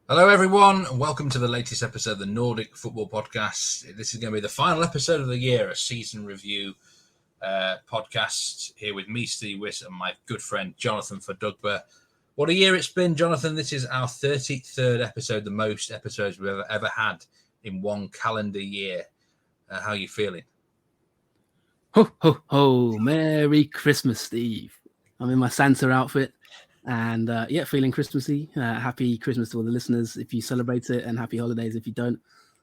Hello, everyone, and welcome to the latest episode of the Nordic Football Podcast. This is going to be the final episode of the year, a season review podcast here with me, Steve Wiss, and my good friend Jonathan Verdugber. What a year it's been, Jonathan. This is our 33rd episode, the most episodes we've ever had in one calendar year. How are you feeling? Ho, ho, ho. Merry Christmas, Steve. I'm in my Santa outfit. And feeling Christmassy. Happy Christmas to all the listeners if you celebrate it, and happy holidays if you don't.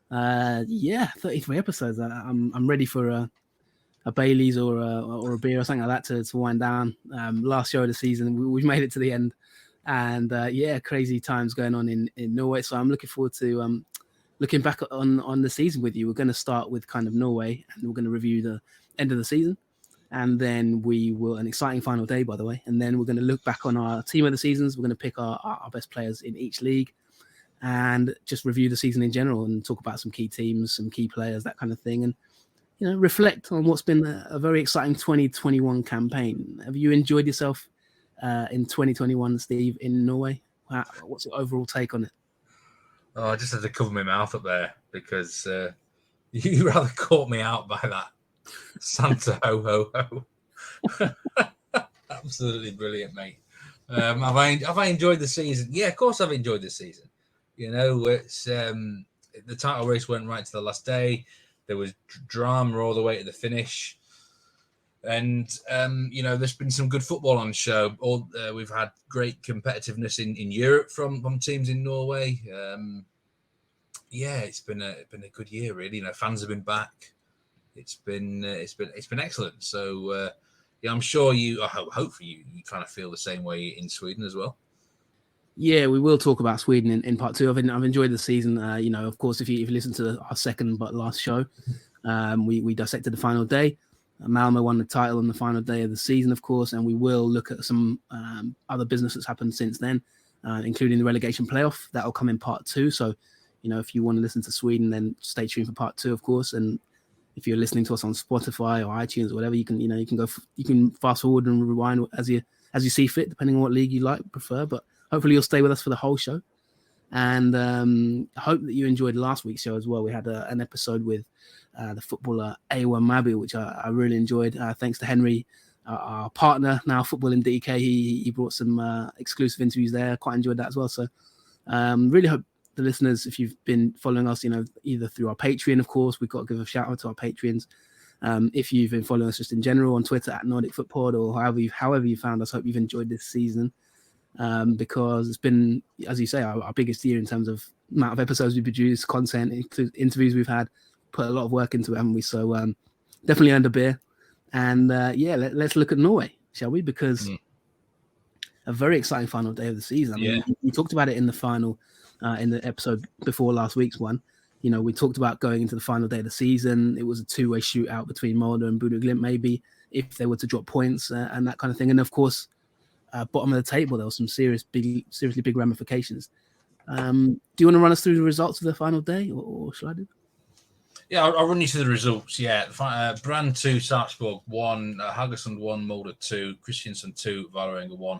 33 episodes. I'm ready for a Bailey's or a beer or something like that to wind down. Last show of the season, we've made it to the end, and crazy times going on in Norway. So I'm looking forward to looking back on the season with you. We're going to start with kind of Norway, and we're going to review the end of the season. And then we will, an exciting final day, by the way. And then we're going to look back on our team of the seasons. We're going to pick our best players in each league and just review the season in general and talk about some key teams, some key players, that kind of thing. And, reflect on what's been a very exciting 2021 campaign. Have you enjoyed yourself in 2021, Steve, in Norway? What's your overall take on it? Oh, I just had to cover my mouth up there because you rather caught me out by that. Santa ho ho ho. Absolutely brilliant, mate. Have I enjoyed the season? Yeah, of course I've enjoyed the season. It's the title race went right to the last day. There was drama all the way to the finish. And there's been some good football on the show. We've had great competitiveness in Europe from teams in Norway. It's been a good year, really. Fans have been back. It's been excellent. So I'm sure hopefully you kind of feel the same way in Sweden as well. Yeah, we will talk about Sweden in part two. I've enjoyed the season. Of course, if you listen to our second but last show, we dissected the final day. Malmo won the title on the final day of the season, of course, and we will look at some other business that's happened since then, including the relegation playoff. That will come in part two. So, if you want to listen to Sweden, then stay tuned for part two, of course. And if you're listening to us on Spotify or iTunes or whatever, you can fast forward and rewind as you see fit, depending on what league you prefer. But hopefully you'll stay with us for the whole show. And I hope that you enjoyed last week's show as well. We had an episode with the footballer Ewan Mabu, which I really enjoyed. Thanks to Henry, our partner now, Football in DK. He brought some exclusive interviews there. Quite enjoyed that as well. So really hope the listeners, if you've been following us, either through our Patreon, of course, we've got to give a shout out to our Patreons. If you've been following us just in general on Twitter at Nordic Footpod, or however you found us, hope you've enjoyed this season. Because it's been, as you say, our biggest year in terms of amount of episodes we produced, content, interviews we've had, put a lot of work into it, haven't we? So definitely earned a beer. And let's look at Norway, shall we? Because a very exciting final day of the season. I mean, we talked about it in the final, in the episode before last week's one. We talked about going into the final day of the season. It was a two-way shootout between Molde and Bodø/Glimt, maybe, if they were to drop points and that kind of thing. And of course, bottom of the table, there was some seriously big ramifications. Do you want to run us through the results of the final day, or should I do? Yeah, I'll run you through the results. Yeah, Brand 2, Sarpsborg 1, Haugesund 1, Molde 2, Kristiansand 2, Vålerenga 1,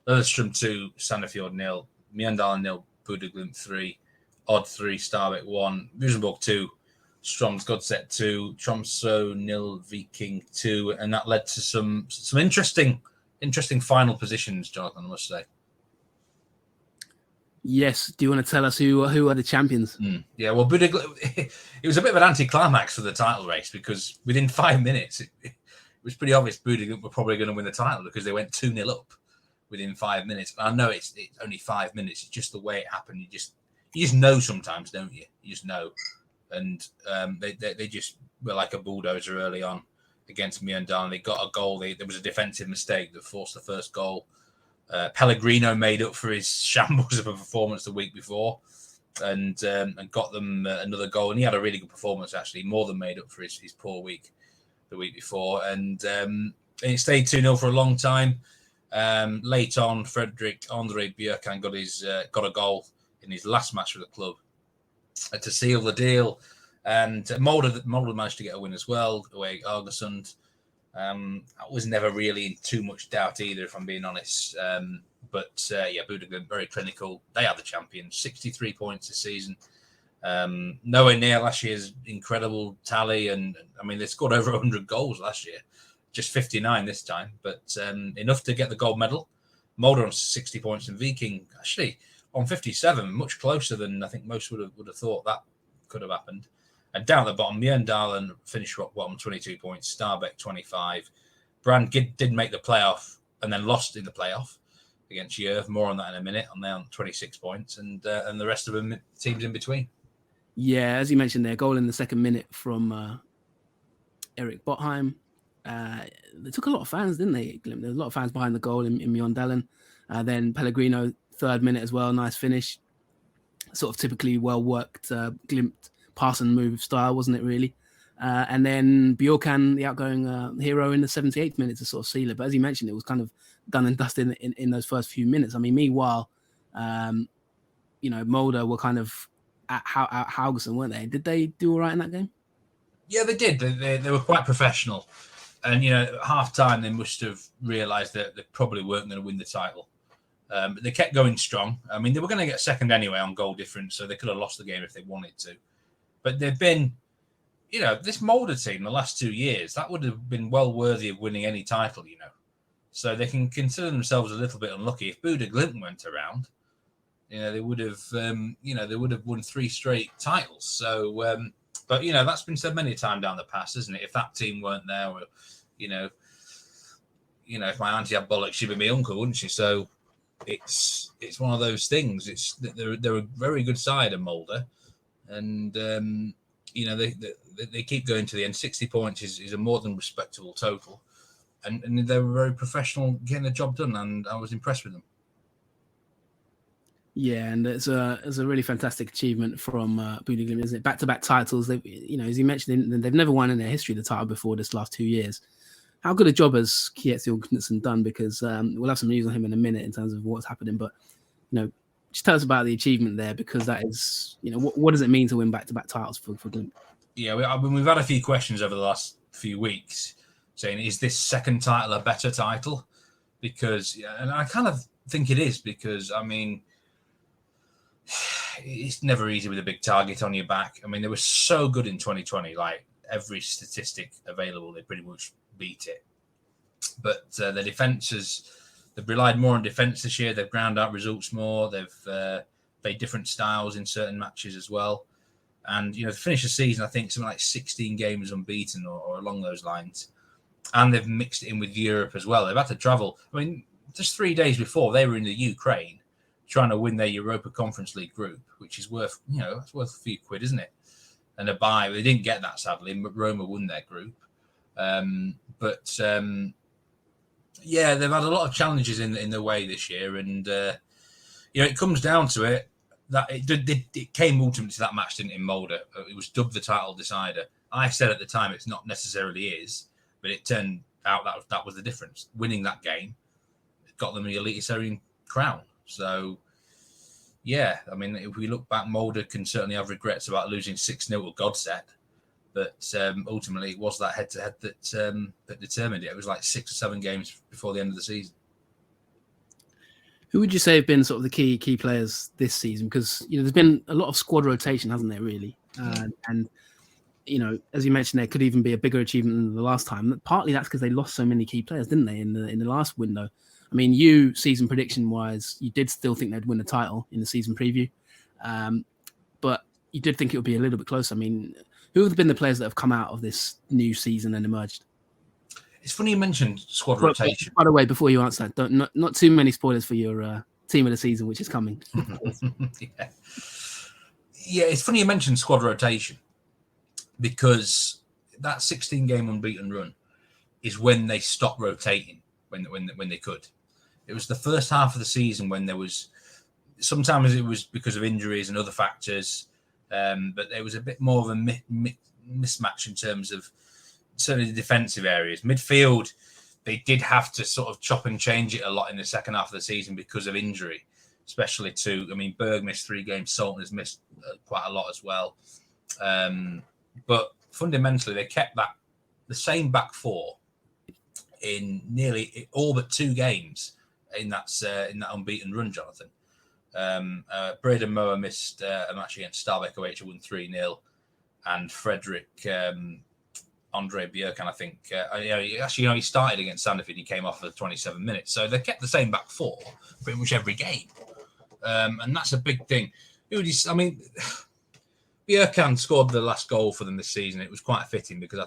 Lillestrøm 2, Sandefjord 0, Mjøndalen 0, Bodø/Glimt 3, Odd 3, Stabæk 1, Roosenborg 2, Strømsgodset 2, Tromsø 0, Viking 2, and that led to some interesting final positions, Jonathan, I must say. Yes. Do you want to tell us who are the champions? Yeah, well, it was a bit of an anticlimax for the title race because within 5 minutes, it was pretty obvious Bodø were probably going to win the title because they went 2-0 up within 5 minutes. I know it's only 5 minutes. It's just the way it happened. You just know sometimes, don't you? You just know. And they just were like a bulldozer early on against Mjøndalen. They got a goal. There was a defensive mistake that forced the first goal. Pellegrino made up for his shambles of a performance the week before and got them another goal. And he had a really good performance, actually, more than made up for his poor week the week before. And it stayed 2-0 for a long time. Late on, Fredrik Andre Bjørkan got a goal in his last match for the club to seal the deal. And Molde managed to get a win as well, away at Haugesund. I was never really in too much doubt either, if I'm being honest. But Bodø very clinical. They are the champions. 63 points this season. Nowhere near last year's incredible tally. And I mean, they scored over 100 goals last year. Just 59 this time. But enough to get the gold medal. Molde on 60 points and Viking actually on 57, much closer than I think most would have thought that could have happened. And down at the bottom, Mjøndalen finished rock bottom, 22 points. Stabæk, 25. Brand did make the playoff and then lost in the playoff against Jerv. More on that in a minute. And they're on 26 points, and the rest of them teams in between. Yeah, as you mentioned there, goal in the second minute from Erik Botheim. They took a lot of fans, didn't they? There was a lot of fans behind the goal in Mjøndalen. Then Pellegrino, third minute as well, nice finish. Sort of typically well-worked Glimt pass and move style, wasn't it really? And then Bjorkan, the outgoing hero, in the 78th minute to sort of seal it. But as you mentioned, it was kind of done and dusted in those first few minutes. I mean, meanwhile, Molde were kind of at Haugesund, weren't they? Did they do all right in that game? Yeah, they did. They were quite professional. And, at half-time, they must have realised that they probably weren't going to win the title. But they kept going strong. I mean, they were going to get second anyway on goal difference, so they could have lost the game if they wanted to. But they've been, this Molde team the last 2 years, that would have been well worthy of winning any title, So they can consider themselves a little bit unlucky. If Bodø Glimt went around, they would have, won 3 straight titles. So, but that's been said many times down the past, isn't it? If that team weren't there, or, if my auntie had bollocks, she'd be my uncle, wouldn't she? So it's one of those things. They're a very good side of Molde, and they keep going to the end. 60 points is a more than respectable total, and they were very professional getting the job done, and I was impressed with them. Yeah, and it's a really fantastic achievement from Bodø Glimt, isn't it? Back-to-back titles. They, as you mentioned, they've never won in their history the title before this last 2 years. How good a job has Kjetil Knutsen done? Because we'll have some news on him in a minute in terms of what's happening. But just tell us about the achievement there, because that is, what does it mean to win back-to-back titles for Glimt? Yeah, we've had a few questions over the last few weeks saying, is this second title a better title? Because, and I kind of think it is, because I mean, it's never easy with a big target on your back. I mean, they were so good in 2020, like every statistic available, they pretty much beat it. But the defences, they've relied more on defence this year. They've ground out results more. They've played different styles in certain matches as well. And, to finish the season, I think something like 16 games unbeaten or along those lines. And they've mixed it in with Europe as well. They've had to travel. I mean, just 3 days before, they were in the Ukraine trying to win their Europa Conference League group, which is worth, that's worth a few quid, isn't it? And a bye. They didn't get that, sadly. Roma won their group. But they've had a lot of challenges in their way this year. And, it comes down to it that it came ultimately to that match, didn't it, in Molde? It was dubbed the title decider. I said at the time it's not necessarily is, but it turned out that was the difference. Winning that game got them the Eliteserien crown. So, I mean, if we look back, Molde can certainly have regrets about losing 6-0 to Godset. But ultimately, it was that head-to-head that determined it. It was like 6 or 7 games before the end of the season. Who would you say have been sort of the key players this season? Because, there's been a lot of squad rotation, hasn't there, really? And, as you mentioned, there could even be a bigger achievement than the last time. Partly that's because they lost so many key players, didn't they, in the last window? I mean, you, season prediction-wise, you did still think they'd win the title in the season preview. But you did think it would be a little bit closer. I mean, who have been the players that have come out of this new season and emerged? It's funny you mentioned squad rotation. By the way, before you answer that, not too many spoilers for your team of the season, which is coming. Yeah, it's funny you mentioned squad rotation, because that 16-game unbeaten run is when they stopped rotating, when they could. It was the first half of the season when there was, sometimes it was because of injuries and other factors, but there was a bit more of a mismatch in terms of certainly the defensive areas. Midfield, they did have to sort of chop and change it a lot in the second half of the season because of injury, especially Berg missed 3 games, Sultan has missed quite a lot as well. But fundamentally, they kept the same back four in nearly all but 2 games in that unbeaten run, Jonathan. Braden Moore missed a match against Stabæk OH, won 3-0, and Frederick Andre Bjørkan, I think, he started against Sandefjord. He came off for 27 minutes, so they kept the same back four pretty much every game, and that's a big thing. Bjørkan scored the last goal for them this season. It was quite fitting because I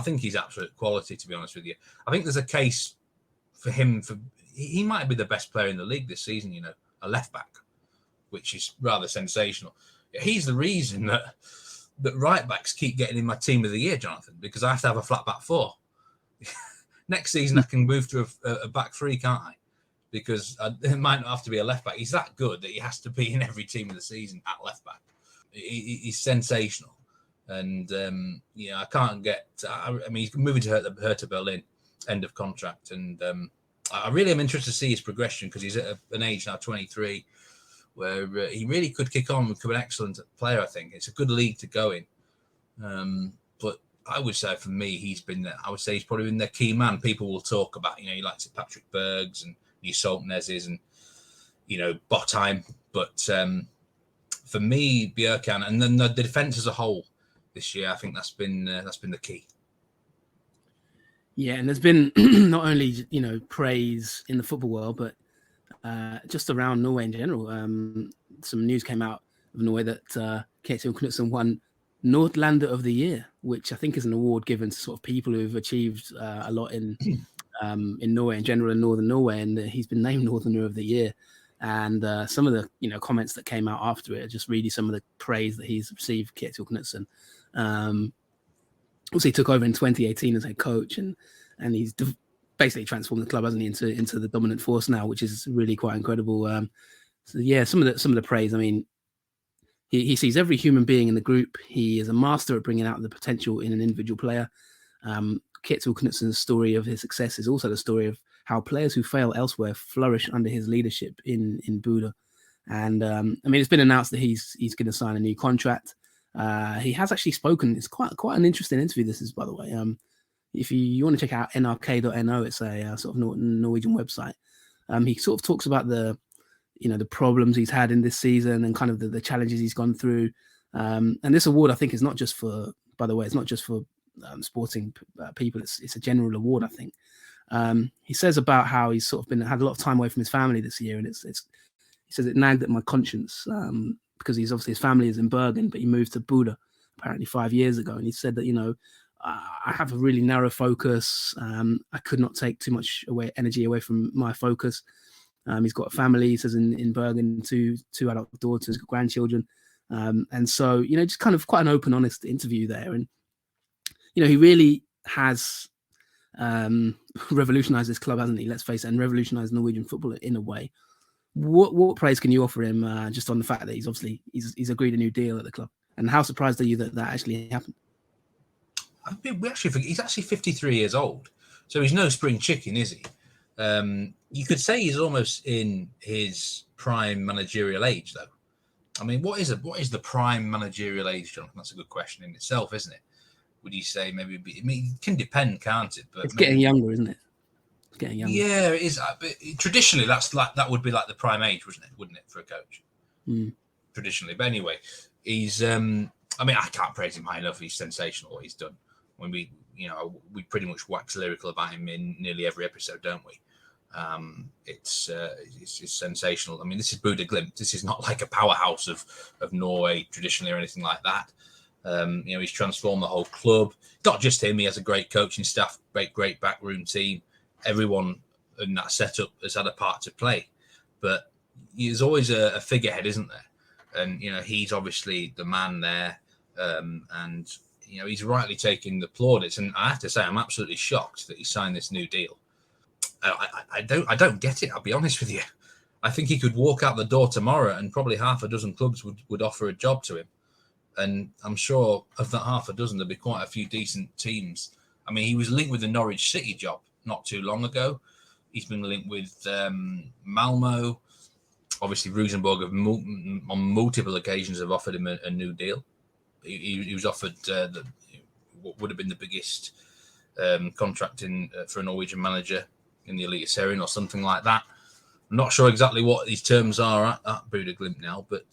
think he's absolute quality, to be honest with you. I think there's a case for him he might be the best player in the league this season. A left back, which is rather sensational. He's the reason that right backs keep getting in my team of the year, Jonathan, because I have to have a flat back four. Next season, I can move to a back three, can't I? Because it might not have to be a left back. He's that good that he has to be in every team of the season at left back. He's sensational. And, I can't get... he's moving to Hertha Berlin, end of contract. And I really am interested to see his progression because he's at an age now, 23, where he really could kick on and become an excellent player, I think. It's a good league to go in. But I would say for me, he's probably been their key man. People will talk about, he likes Patrick Bergs and Soltnes and, Botheim. But for me, Bjørkan, and then the defence as a whole this year, I think that's been the key. Yeah, and there's been not only, praise in the football world, but just around Norway in general. Some news came out of Norway that Kjetil Knutsen won Nordlander of the Year, which I think is an award given to sort of people who've achieved a lot in Norway in general, in Northern Norway, and he's been named Northerner of the Year. And some of the comments that came out after it are just really some of the praise that he's received, Kjetil Knutsen. Also, he took over in 2018 as head coach, and he's basically transformed the club, hasn't he, into the dominant force now, which is really quite incredible. So yeah, some of the praise. I mean, he sees every human being in the group. He is a master at bringing out the potential in an individual player. Kjetil Knutsen's story of his success is also the story of how players who fail elsewhere flourish under his leadership in Buda. And it's been announced that he's going to sign a new contract. He has actually spoken. It's quite an interesting interview. This is, by the way. If you want to check out nrk.no, it's a sort of Norwegian website. He sort of talks about the problems he's had in this season and kind of the challenges he's gone through. And this award, I think, is not just for. By the way, it's not just for sporting people. It's a general award, I think. He says about how he's sort of had a lot of time away from his family this year, and he says it nagged at my conscience. Because his family is in Bergen, but he moved to Buda apparently 5 years ago. And he said that, I have a really narrow focus. I could not take too much energy away from my focus. He's got a family, he says, in Bergen, two adult daughters, grandchildren. And so, just kind of quite an open, honest interview there. And, he really has revolutionized this club, hasn't he? Let's face it, and revolutionized Norwegian football in a way. What praise can you offer him just on the fact that he's agreed a new deal at the club? And how surprised are you that actually happened? He's actually 53 years old, so he's no spring chicken, is he? You could say he's almost in his prime managerial age, though. I mean, what is the prime managerial age, Jonathan? That's a good question in itself, isn't it? Would you say maybe? It can depend, can't it? But it's getting younger, isn't it? Getting younger. Yeah, it is. But traditionally, that would be like the prime age, wouldn't it, for a coach? Traditionally, but anyway, he's. I can't praise him high enough. He's sensational what he's done. When we pretty much wax lyrical about him in nearly every episode, don't we? It's sensational. I mean, this is Buda Glimt. This is not like a powerhouse of Norway traditionally or anything like that. He's transformed the whole club. Not just him. He has a great coaching staff, great backroom team. Everyone in that setup has had a part to play, but there's always a figurehead, isn't there? And he's obviously the man there, and he's rightly taking the plaudits. And I have to say, I'm absolutely shocked that he signed this new deal. I don't get it. I'll be honest with you. I think he could walk out the door tomorrow, and probably half a dozen clubs would offer a job to him. And I'm sure of that half a dozen, there'd be quite a few decent teams. I mean, he was linked with the Norwich City job not too long ago. He's been linked with Malmo. Obviously, Roosenborg on multiple occasions have offered him a new deal. He was offered what would have been the biggest contract for a Norwegian manager in the Elite Series or something like that. I'm not sure exactly what these terms are at Buda Glimt now, but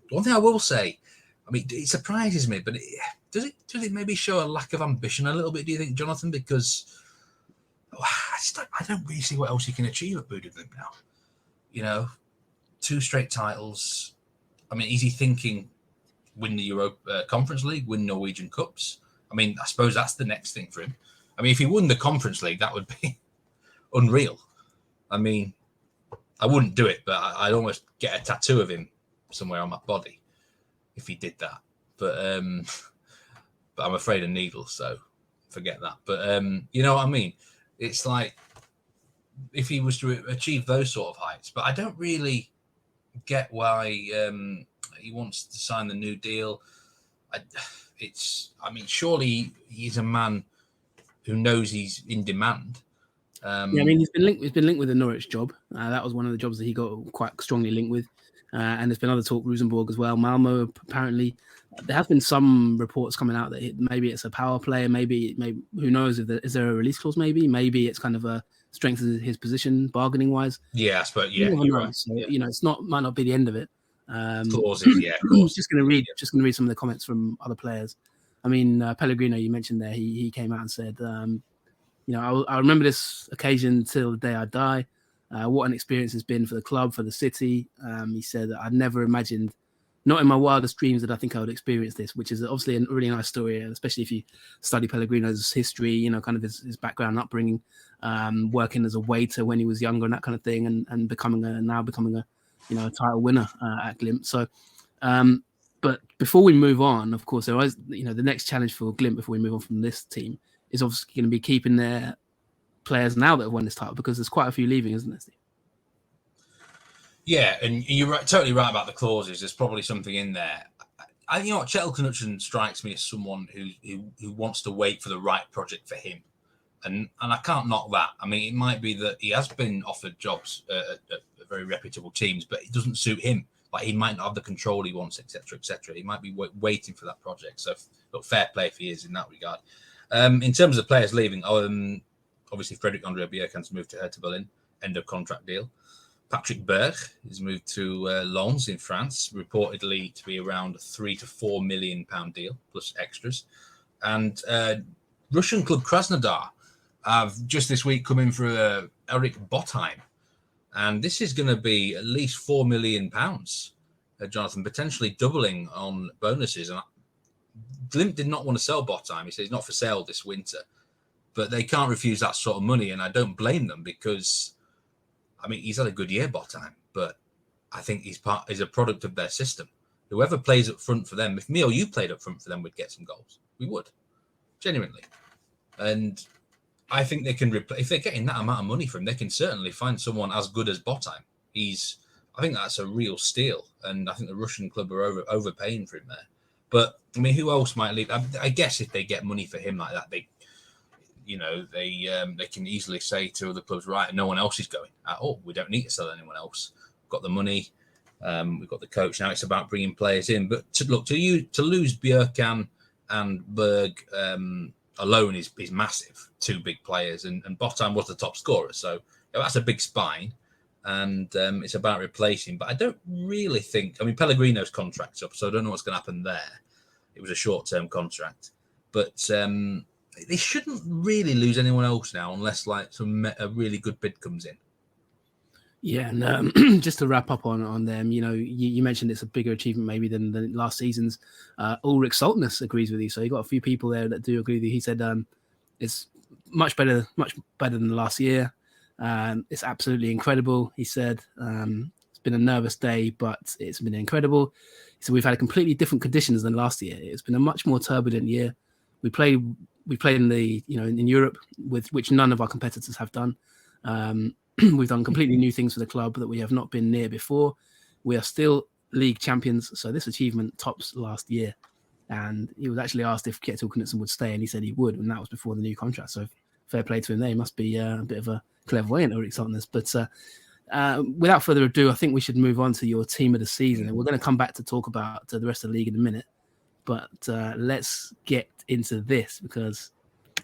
one thing I will say, I mean, it surprises me, but does it maybe show a lack of ambition a little bit, do you think, Jonathan? Because I don't really see what else he can achieve at Buda Glimt now. You know, 2 straight titles. I mean, is he thinking win the Europa Conference League, win Norwegian Cups? I mean, I suppose that's the next thing for him. I mean, if he won the Conference League, that would be unreal. I mean, I wouldn't do it, but I'd almost get a tattoo of him somewhere on my body if he did that. But I'm afraid of needles, so forget that. But you know what I mean? It's like if he was to achieve those sort of heights, but I don't really get why he wants to sign the new deal. I mean, surely he's a man who knows he's in demand. I mean, he's been linked with the Norwich job. That was one of the jobs that he got quite strongly linked with. And there's been other talk, Roosenborg as well. Malmo, apparently, there have been some reports coming out that maybe it's a power player. Maybe who knows? Is there a release clause? Maybe it's kind of a strengthens his position bargaining wise. Yeah, I suppose. Yeah, you're right. So, you know, might not be the end of it. Clauses, yeah, of course. Just going to read some of the comments from other players. I mean, Pellegrino, you mentioned there, he came out and said, you know, I remember this occasion till the day I die. What an experience it's been for the club, for the city. He said that I'd never imagined, not in my wildest dreams, that I think I would experience this, which is obviously a really nice story, especially if you study Pellegrino's history, you know, kind of his background and upbringing, working as a waiter when he was younger and that kind of thing, and becoming a a title winner at Glimt. So, but before we move on, of course, there is, you know, the next challenge for Glimt before we move on from this team is obviously going to be keeping their players now that have won this title, because there's quite a few leaving, isn't there, Steve? Yeah, and you're totally right about the clauses. There's probably something in there. You know what, Kjetil Knutsen strikes me as someone who wants to wait for the right project for him, and I can't knock that. I mean, it might be that he has been offered jobs at very reputable teams, but it doesn't suit him. Like, he might not have the control he wants, etc., etc. He might be waiting for that project. So, look, fair play if he is in that regard. In terms of players leaving, obviously Frederick Andre Bjerkan's moved to Hertha Berlin, end of contract deal. Patrick Berg has moved to Lens in France, reportedly to be around a £3 to £4 million deal plus extras. And Russian club Krasnodar have just this week come in for Eric Botheim, and this is going to be at least £4 million, Jonathan, potentially doubling on bonuses. And Glimt did not want to sell Botheim. He said he's not for sale this winter, but they can't refuse that sort of money, and I don't blame them, because, I mean, he's had a good year, Botheim, but I think he's a product of their system. Whoever plays up front for them, if me or you played up front for them, we'd get some goals. We would, genuinely. And I think they can if they're getting that amount of money from him, they can certainly find someone as good as Botheim. I think that's a real steal, and I think the Russian club are overpaying for him there. But I mean, who else might leave? I guess if they get money for him like that, they can easily say to other clubs, right, no one else is going at all. We don't need to sell anyone else. We've got the money, we've got the coach. Now it's about bringing players in. But to lose Bjerkan and Berg alone is massive. 2 big players, and Botheim was the top scorer, so that's a big spine. And it's about replacing. But I don't really think, I mean, Pellegrino's contract's up, so I don't know what's going to happen there. It was a short-term contract. But they shouldn't really lose anyone else now, unless like a really good bid comes in. Yeah, and just to wrap up on them, you know, you mentioned it's a bigger achievement maybe than the last season's. Ulrich Saltness agrees with you, so you got a few people there that do agree with you. He said it's much better than last year. It's absolutely incredible. He said it's been a nervous day, but it's been incredible. He said we've had completely different conditions than last year. It's been a much more turbulent year. We played in in Europe, with which none of our competitors have done. We've done completely new things for the club that we have not been near before. We are still league champions, so this achievement tops last year. And he was actually asked if Kjetil Knutsen would stay, and he said he would, and that was before the new contract. So fair play to him there. He must be a bit of a clairvoyant or something. But without further ado, I think we should move on to your team of the season. And we're going to come back to talk about the rest of the league in a minute. But let's get into this, because,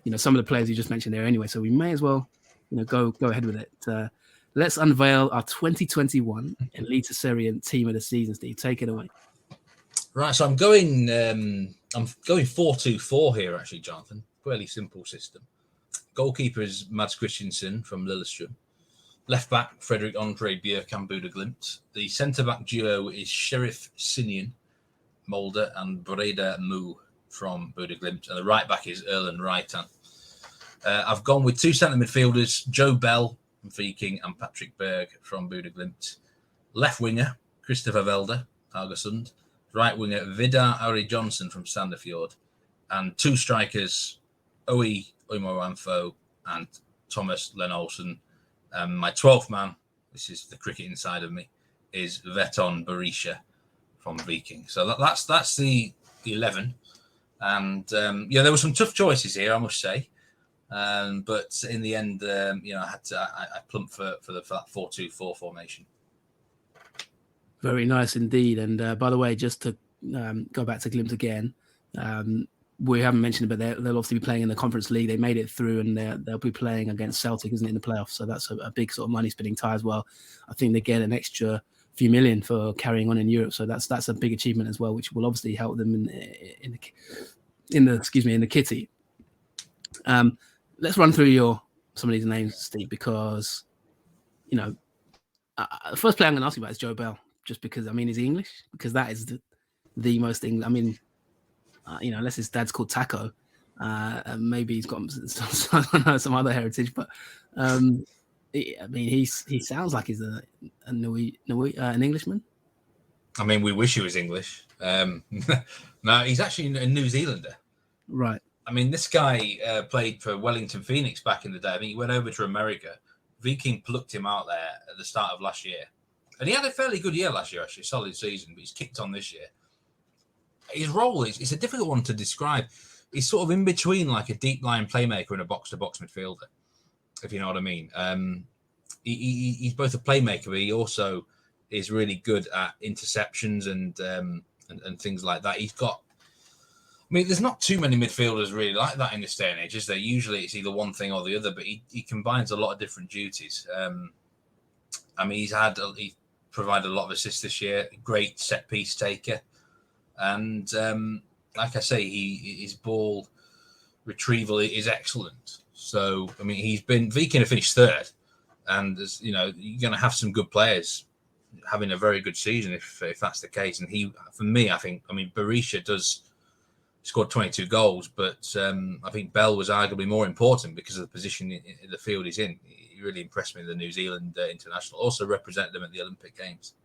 you know, some of the players you just mentioned there anyway. So we may as well go ahead with it. Let's unveil our 2021 Elite Serie team of the season. Steve, take it away. Right, so I'm going 4-2-4 here, actually, Jonathan. Fairly simple system. Goalkeeper is Mads Christensen from Lillestrøm. Left back, Fredrik Andre Bjerkan, Bodø Glimt. The centre back duo is Sheriff Sinian, Molde, and Breda Mu from Bodø Glimt. And the right back is Erlend Reitan. I've gone with two centre midfielders, Joe Bell from Viking and Patrick Berg from Bodø Glimt. Left winger, Christopher Welder, Haugesund. Right winger, Vidar Ari Johnson from Sandefjord. And two strikers, Owen Weinfeld and Thomas Len Olsen. My 12th man, this is the cricket inside of me, is Veton Berisha from Viking. So that's the 11. And, there were some tough choices here, I must say. But in the end, I plumped for the 4-2-4 formation. Very nice indeed. And by the way, just to go back to Glimt again, we haven't mentioned it, but they'll obviously be playing in the Conference League. They made it through, and they'll be playing against Celtic, isn't it, in the playoffs? So that's a big sort of money-spinning tie as well. I think they get an extra few million for carrying on in Europe. So that's a big achievement as well, which will obviously help them in the kitty. Let's run through some of these names, Steve, because the first player I'm going to ask you about is Joe Bell. Just because, is he English? Because that is the most English. Unless his dad's called Taco, maybe he's got some other heritage. But he sounds like he's an Englishman. We wish he was English. No, he's actually a New Zealander. Right. This guy played for Wellington Phoenix back in the day. He went over to America. Viking plucked him out there at the start of last year. And he had a fairly good year last year, actually, a solid season, but he's kicked on this year. His role is a difficult one to describe. He's sort of in between like a deep-line playmaker and a box-to-box midfielder, if you know what I mean. He's both a playmaker, but he also is really good at interceptions and things like that. He's got... there's not too many midfielders really like that in this day and age, is there? Usually it's either one thing or the other, but he combines a lot of different duties. He provided a lot of assists this year, great set-piece taker. And like I say, his ball retrieval is excellent. So, Viking have finished third. And, you're going to have some good players having a very good season if that's the case. And Berisha scored 22 goals, but I think Bell was arguably more important because of the position in the field he's in. He really impressed me, the New Zealand international. Also represented them at the Olympic Games.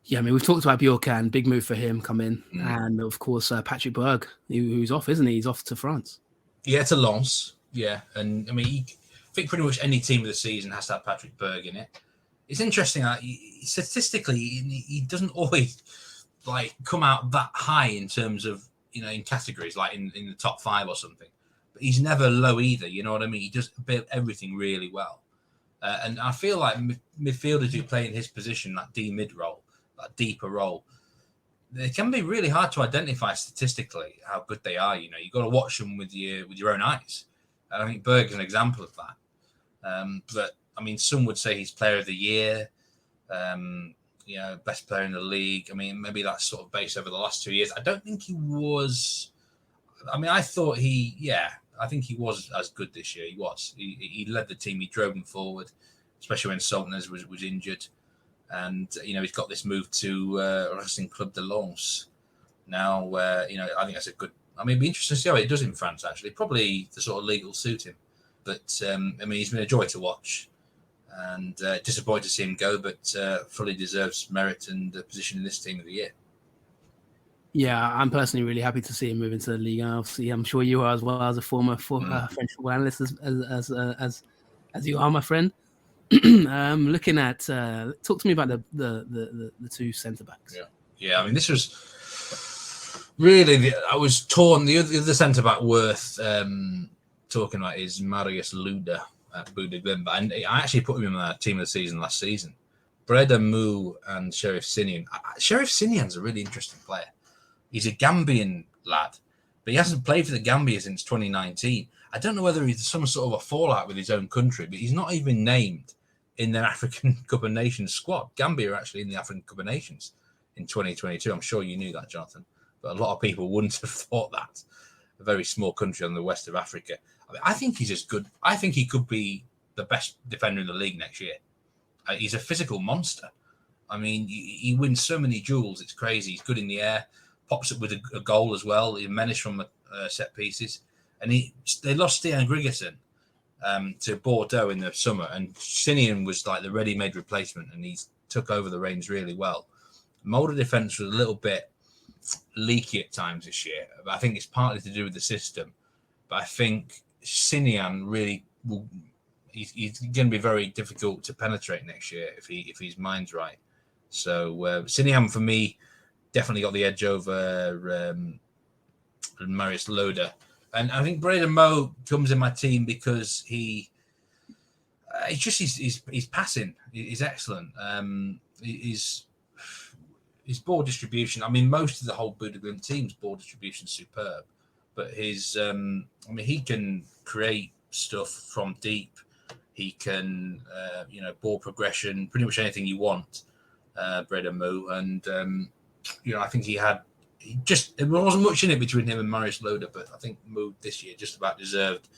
Yeah, we've talked about Bjorkan, big move for him come in. And, of course, Patrick Berg, who's off, isn't he? He's off to France. Yeah, to Lens. Yeah, and, I think pretty much any team of the season has to have Patrick Berg in it. It's interesting that statistically, he doesn't always, come out that high in terms of, in categories, like in the top 5 or something. But he's never low either, you know what I mean? He does everything really well. And I feel like midfielders who play in his position, that D-mid role, that deeper role, they can be really hard to identify statistically how good they are. You've got to watch them with your own eyes. And I think Berg is an example of that. But some would say he's player of the year, best player in the league. Maybe that's sort of based over the last 2 years. I don't think he was. I think he was as good this year. He was. He led the team. He drove them forward, especially when Saltnes was injured. And, he's got this move to Racing Club de Lens now. I think that's a good... it'd be interesting to see how it does in France, actually. Probably the sort of league will suit him. But, he's been a joy to watch. And disappointed to see him go, but fully deserves merit and position in this team of the year. Yeah, I'm personally really happy to see him move into the league. And obviously, I'm sure you are as well, as a former French football analyst, as you are, my friend. Looking at, talk to me about the two centre backs. Yeah. This was really I was torn. The other centre back worth talking about is Marius Luda at Bodø Glimt, and I actually put him in my team of the season last season. Breda Mu and Sheriff Sinian. Sheriff Sinian's a really interesting player. He's a Gambian lad, but he hasn't played for the Gambia since 2019. I don't know whether he's some sort of a fallout with his own country, but he's not even named in their African Cup of Nations squad. Gambia are actually in the African Cup of Nations in 2022. I'm sure you knew that, Jonathan, but a lot of people wouldn't have thought that. A very small country on the west of Africa. I think he's as good. I think he could be the best defender in the league next year. He's a physical monster. I mean, he wins so many duels. It's crazy. He's good in the air, pops up with a goal as well. He menace from set pieces. And they lost Stian Grigerson to Bordeaux in the summer. And Sinian was like the ready-made replacement, and he took over the reins really well. Molde defence was a little bit leaky at times this year. But I think it's partly to do with the system. But I think Sinian really will. He's going to be very difficult to penetrate next year if his mind's right. So Sinian for me definitely got the edge over Marius Loader, and I think Braden Moe comes in my team because he's passing is excellent. His ball distribution. I mean, most of the whole Bodø/Glimt team's ball distribution is superb, but his he can create stuff from deep. He can, ball progression, pretty much anything you want, Braden Moe. And, I think there wasn't much in it between him and Marius Loader, but I think Moe this year just about deserved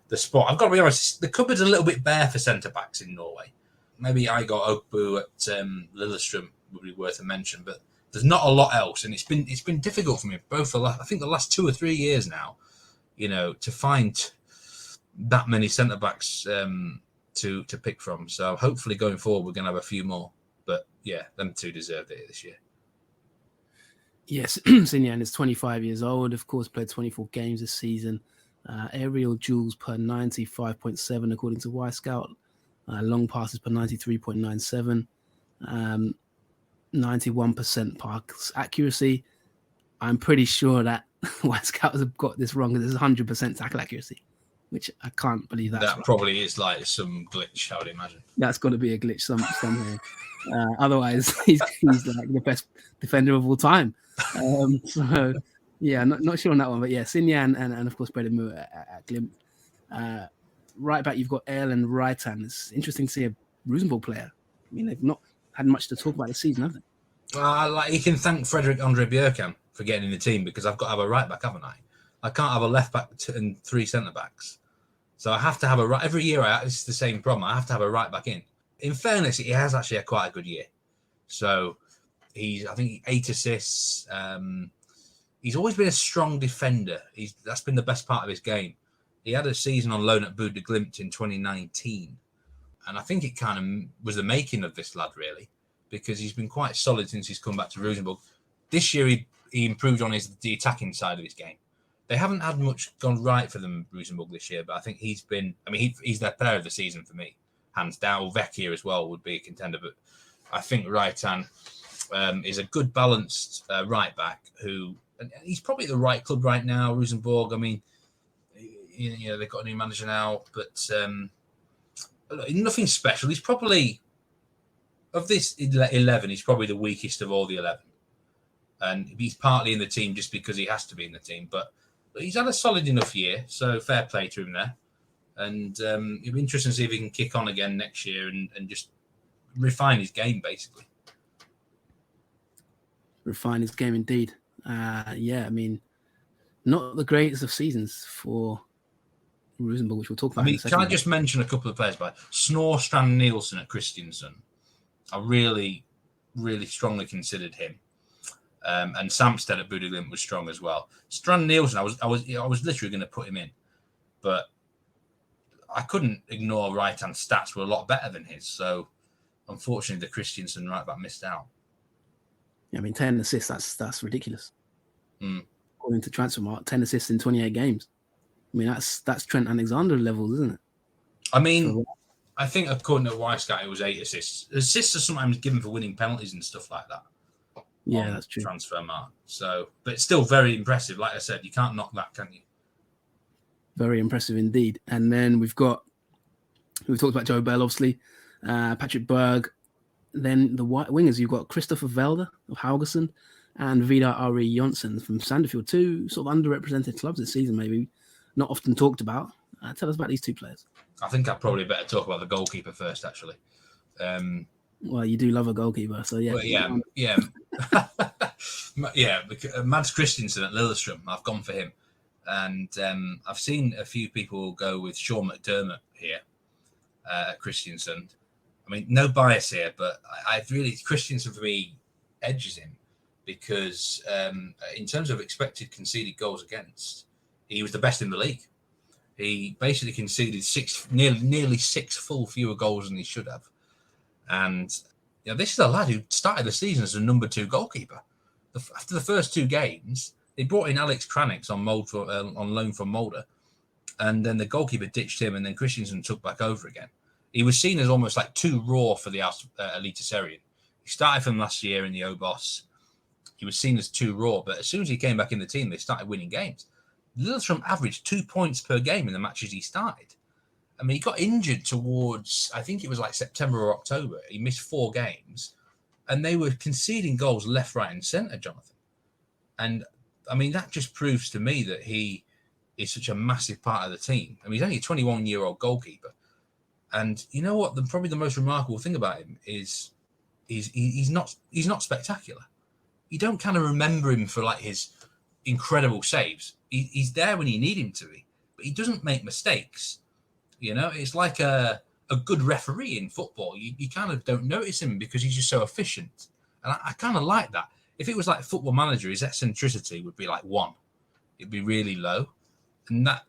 the spot. I've got to be honest, the cupboard's a little bit bare for centre-backs in Norway. Maybe Igor Ogbu at Lillestrøm would be worth a mention, but there's not a lot else. And it's been difficult for me, both the last 2 or 3 years now, to find that many centre-backs to pick from. So hopefully going forward we're going to have a few more, but yeah, them two deserved it this year. Yes, Sinian is 25 years old, of course played 24 games this season. Aerial duels per 95.7 according to Y-Scout, long passes per 93.97, 91% pass accuracy. I'm pretty sure that Y-Scouts have got this wrong, because it's 100% tackle accuracy, which I can't believe that right. Probably is like some glitch, I would imagine. That's got to be a glitch somewhere. Otherwise, he's like the best defender of all time. So, yeah, not sure on that one. But yeah, Sinian and of course, Braden Moe at Glimt. Right back, you've got Erlend Reitan. It's interesting to see a Roosenborg player. I mean, they've not had much to talk about this season, have they? He can thank Frederick Andre Bjerkan for getting in the team, because I've got to have a right back, haven't I? I can't have a left back and 3 centre backs. So I have to have a right. Every year, it's the same problem. I have to have a right back in. In fairness, he has actually had quite a good year. So I think 8 assists. He's always been a strong defender. That's been the best part of his game. He had a season on loan at Bodø/Glimt in 2019. And I think it kind of was the making of this lad, really, because he's been quite solid since he's come back to Roosenborg. This year, he improved on the attacking side of his game. They haven't had much gone right for them, Roosenborg, this year, but I think he's their player of the season for me, hands down. Vecchia as well would be a contender, but I think Reitan is a good balanced right back and he's probably at the right club right now, Roosenborg. I mean, they've got a new manager now, but nothing special. He's probably, of this 11, he's probably the weakest of all the 11. And he's partly in the team just because he has to be in the team, but he's had a solid enough year, so fair play to him there. And it'll be interesting to see if he can kick on again next year and just refine his game, basically. Refine his game, indeed. I mean, not the greatest of seasons for Roosenborg, which we'll talk about in a second. Can I just mention a couple of players? Snorre Strand Nielsen at Kristiansand. I really, really strongly considered him. And Samsted at Bodø/Glimt was strong as well. Strand Nielsen, I was literally going to put him in, but I couldn't ignore Reitan's stats were a lot better than his. So unfortunately, the Kristiansand right back missed out. Yeah, I mean, 10 assists, that's ridiculous. Mm. According to Transfermarkt, 10 assists in 28 games. I mean, that's Trent Alexander levels, isn't it? I mean, I think according to Wisecat, it was 8 assists. Assists are sometimes given for winning penalties and stuff like that. Yeah, that's true. Transfermarkt. So, but it's still very impressive. Like I said, you can't knock that, can you? Very impressive indeed. And then we've talked about Joe Bell, obviously, Patrick Berg. Then the wingers, you've got Christopher Welder of Haugesund and Vidar Ari Jonsson from Sandefjord. 2 sort of underrepresented clubs this season, maybe not often talked about. Tell us about these two players. I think I'd probably better talk about the goalkeeper first, actually. Well, you do love a goalkeeper, so yeah. Well, yeah. Mads Christensen at Lillestrøm. I've gone for him. And I've seen a few people go with Sean McDermott here at Christensen. I mean, no bias here, but Christensen for me edges him because in terms of expected conceded goals against, he was the best in the league. He basically conceded nearly six full fewer goals than he should have. And this is a lad who started the season as a number 2 goalkeeper. After the first 2 games, they brought in Alex Kranix on loan from Mulder, and then the goalkeeper ditched him, and then Christensen took back over again. He was seen as almost like too raw for the Eliteserien. He started from last year in the Obos. He was seen as too raw, but as soon as he came back in the team, they started winning games. Lillestrøm averaged 2 points per game in the matches he started. I mean, he got injured towards, I think it was like September or October. He missed 4 games, and they were conceding goals left, right, and centre, Jonathan. And I mean, that just proves to me that he is such a massive part of the team. I mean, he's only a 21-year-old goalkeeper. And you know what? Probably the most remarkable thing about him is he's not spectacular. You don't kind of remember him for like his incredible saves. He's there when you need him to be, but he doesn't make mistakes. It's like a good referee in football. You kind of don't notice him because he's just so efficient. And I kind of like that. If it was like Football Manager, his eccentricity would be like 1. It'd be really low. And that,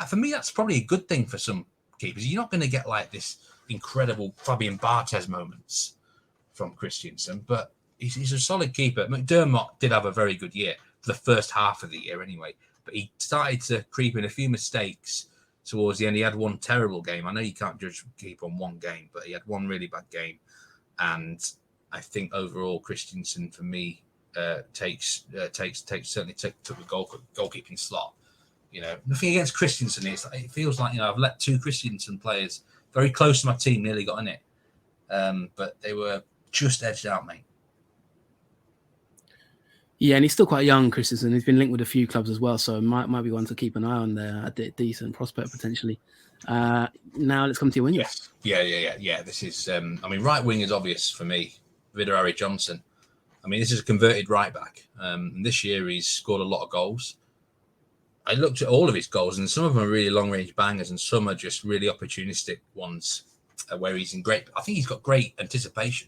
for me, that's probably a good thing for some keepers. You're not going to get like this incredible Fabian Barthez moments from Christensen, but he's a solid keeper. McDermott did have a very good year for the first half of the year anyway, but he started to creep in a few mistakes towards the end. He had one terrible game. I know you can't judge a keeper on one game, but he had one really bad game. And I think overall Christensen for me took the goalkeeping slot. Nothing against Christensen. It feels like I've let 2 Christensen players very close to my team nearly got in it, but they were just edged out, mate. Yeah, and he's still quite young, Christensen. He's been linked with a few clubs as well, so might be one to keep an eye on there. A decent prospect potentially. Now let's come to your wingers. Yeah. This is, right wing is obvious for me. Vidar Johnson. I mean, this is a converted right back. And this year he's scored a lot of goals. I looked at all of his goals, and some of them are really long range bangers, and some are just really opportunistic ones where he's in great. I think he's got great anticipation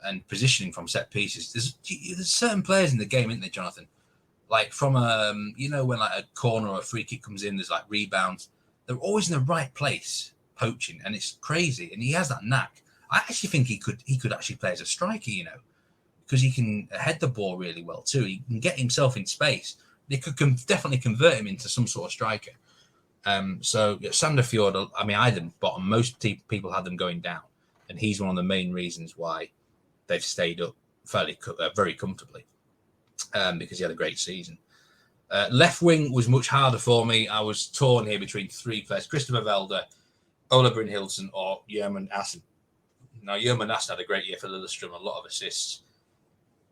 and positioning from set pieces. There's certain players in the game, isn't there, Jonathan? Like from when like a corner or a free kick comes in, there's like rebounds. They're always in the right place, poaching, and it's crazy. And he has that knack. I actually think he could actually play as a striker, because he can head the ball really well too. He can get himself in space. They could definitely convert him into some sort of striker. Sandefjord, I had them bottom. Most people had them going down, and he's one of the main reasons why they've stayed up very comfortably, because he had a great season. Left wing was much harder for me. I was torn here between 3 players: Christopher Welder, Ola Brynhildsen, or Jerman Assen. Now, Jerman Assen had a great year for Lillestrøm, a lot of assists.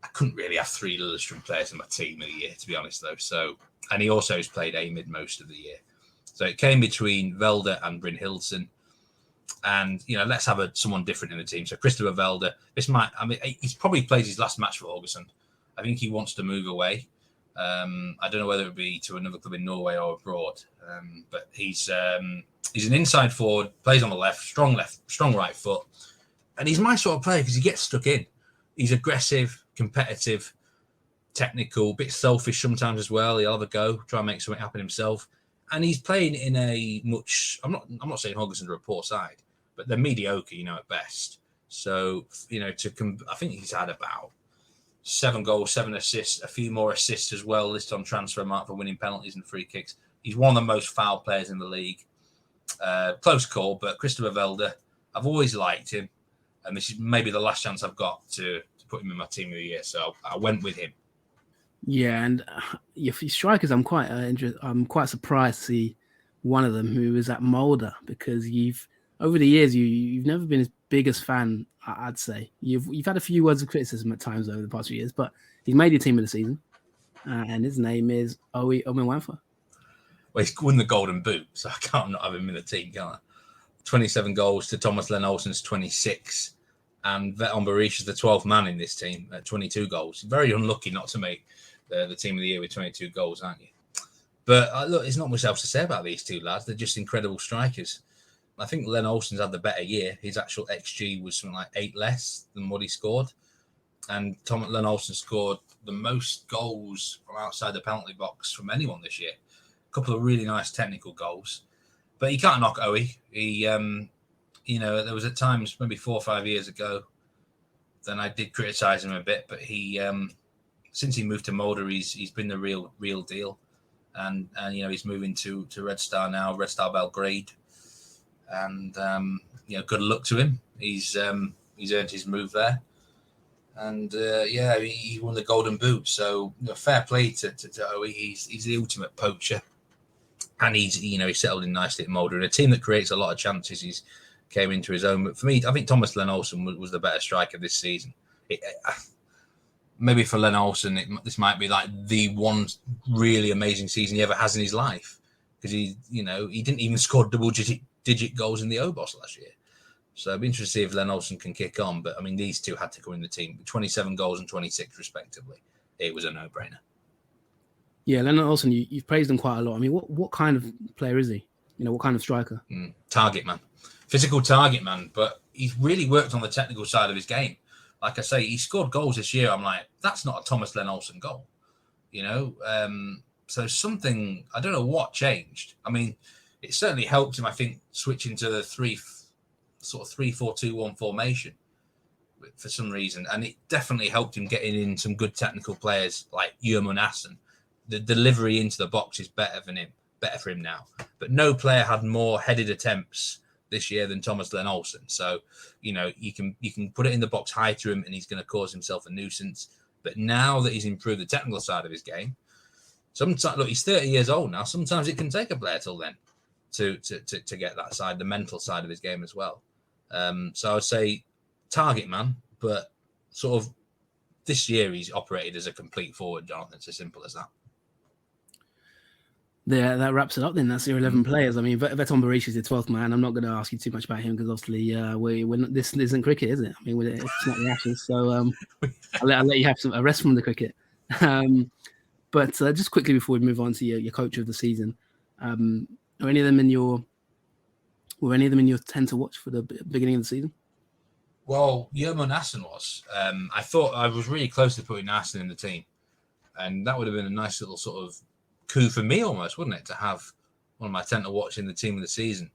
I couldn't really have 3 Lillestrøm players in my team of the year, to be honest, though. And he also has played A-mid most of the year. So it came between Welder and Brynhildsen. And, let's have someone different in the team. So Christopher Welder, he's probably plays his last match for Haugesund. I think he wants to move away. I don't know whether it would be to another club in Norway or abroad. But he's an inside forward, plays on the left, strong right foot. And he's my sort of player because he gets stuck in. He's aggressive, competitive, technical, bit selfish sometimes as well. He'll have a go, try and make something happen himself. And he's playing in a much, I'm not saying Haugesund are a poor side, but they're mediocre, at best. So, I think he's had about 7 goals, 7 assists, a few more assists as well, listed on transfer mark for winning penalties and free kicks. He's one of the most foul players in the league. Close call, but Christopher Welder, I've always liked him. And this is maybe the last chance I've got to put him in my team of the year. So I went with him. Yeah, and your strikers, I'm quite surprised to see one of them who is at Mulder, because over the years you've never been his biggest fan. I'd say you've had a few words of criticism at times over the past few years, but he's made your team of the season, and his name is Owen Weinfeld. Well, he's won the Golden Boot, so I can't not have him in the team, can I? 27 goals to Thomas Len Olsen's 26. And Veton Berisha is the 12th man in this team at 22 goals. Very unlucky not to make the team of the year with 22 goals, aren't you? But look, there's not much else to say about these two lads. They're just incredible strikers. I think Len Olsen's had the better year. His actual XG was something like 8 less than what he scored. And Len Olsen scored the most goals from outside the penalty box from anyone this year. A couple of really nice technical goals. But you can't knock Owe. He, there was at times, maybe 4 or 5 years ago, then I did criticise him a bit. But he, since he moved to Mulder, he's been the real deal. And he's moving to Red Star now, Red Star Belgrade. And, good luck to him. He's earned his move there. And, he won the Golden Boot. So, fair play to Owe. He's the ultimate poacher. And he settled in nicely at Mulder. And a team that creates a lot of chances, he's came into his own. But for me, I think Thomas Len Olsen was the better striker this season. Maybe for Len Olsen, this might be like the one really amazing season he ever has in his life. Because he didn't even score double-digit goals in the Obos last year. So I'd be interested to see if Len Olsen can kick on. But, I mean, these two had to come in the team. 27 goals and 26, respectively. It was a no-brainer. Yeah, Len Olsen, you've praised him quite a lot. I mean, what kind of player is he? What kind of striker? Target man. Physical target man. But he's really worked on the technical side of his game. Like I say, he scored goals this year. I'm like, that's not a Thomas Len Olsen goal. So something, I don't know what changed. I mean, it certainly helped him, I think, switching to the 3-4-2-1 formation for some reason. And it definitely helped him getting in some good technical players like Johan Larsen. The delivery into the box is better for him now. But no player had more headed attempts this year than Thomas Len Olsen. So, you can put it in the box high to him and he's going to cause himself a nuisance. But now that he's improved the technical side of his game, sometimes, look, he's 30 years old now. Sometimes it can take a player till then to get that side, the mental side of his game as well. So I would say target man, but sort of this year he's operated as a complete forward, Jonathan. It's as simple as that. Yeah, that wraps it up then. That's your 11 players. I mean, Veton Berisha is the 12th man. I'm not going to ask you too much about him because obviously this isn't cricket, is it? I mean, it's not the Ashes. So I'll let you have a rest from the cricket. But just quickly before we move on to your coach of the season, were any of them in your 10 to watch for the beginning of the season? Well, Johan Larsen was. I thought I was really close to putting Larsen in the team. And that would have been a nice little sort of coup for me almost, wouldn't it, to have one of my 10 to watch in the team of the season.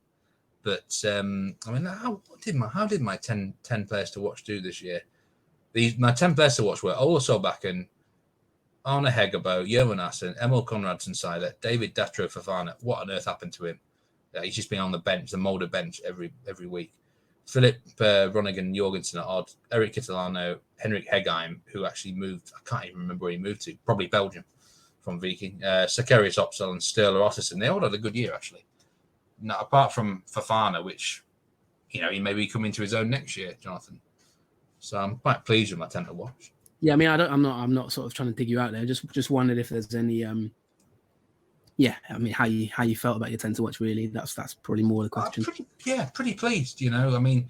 But, how did my 10 players to watch do this year? My 10 players to watch were Ola Solbakken, Arne Hegerbo, Johan Larsen, Emil Konradsen-Seiler, David Datro Fofana. What on earth happened to him? He's just been on the bench, the Mulder bench every week. Philip Ronigan Jorgensen at odd, Eric Kitolano, Henrik Hegheim, who actually moved, I can't even remember where he moved to, probably Belgium from Viking, Sakarius Opsal and Sturla Otterson. They all had a good year, actually. Now, apart from Fofana, which, he may be coming to his own next year, Jonathan. So I'm quite pleased with my 10 to watch. Yeah, I mean, I'm not sort of trying to dig you out there. Just wondered if there's any, how you felt about your 10 to watch, really. That's probably more the question. Pretty pleased, I mean,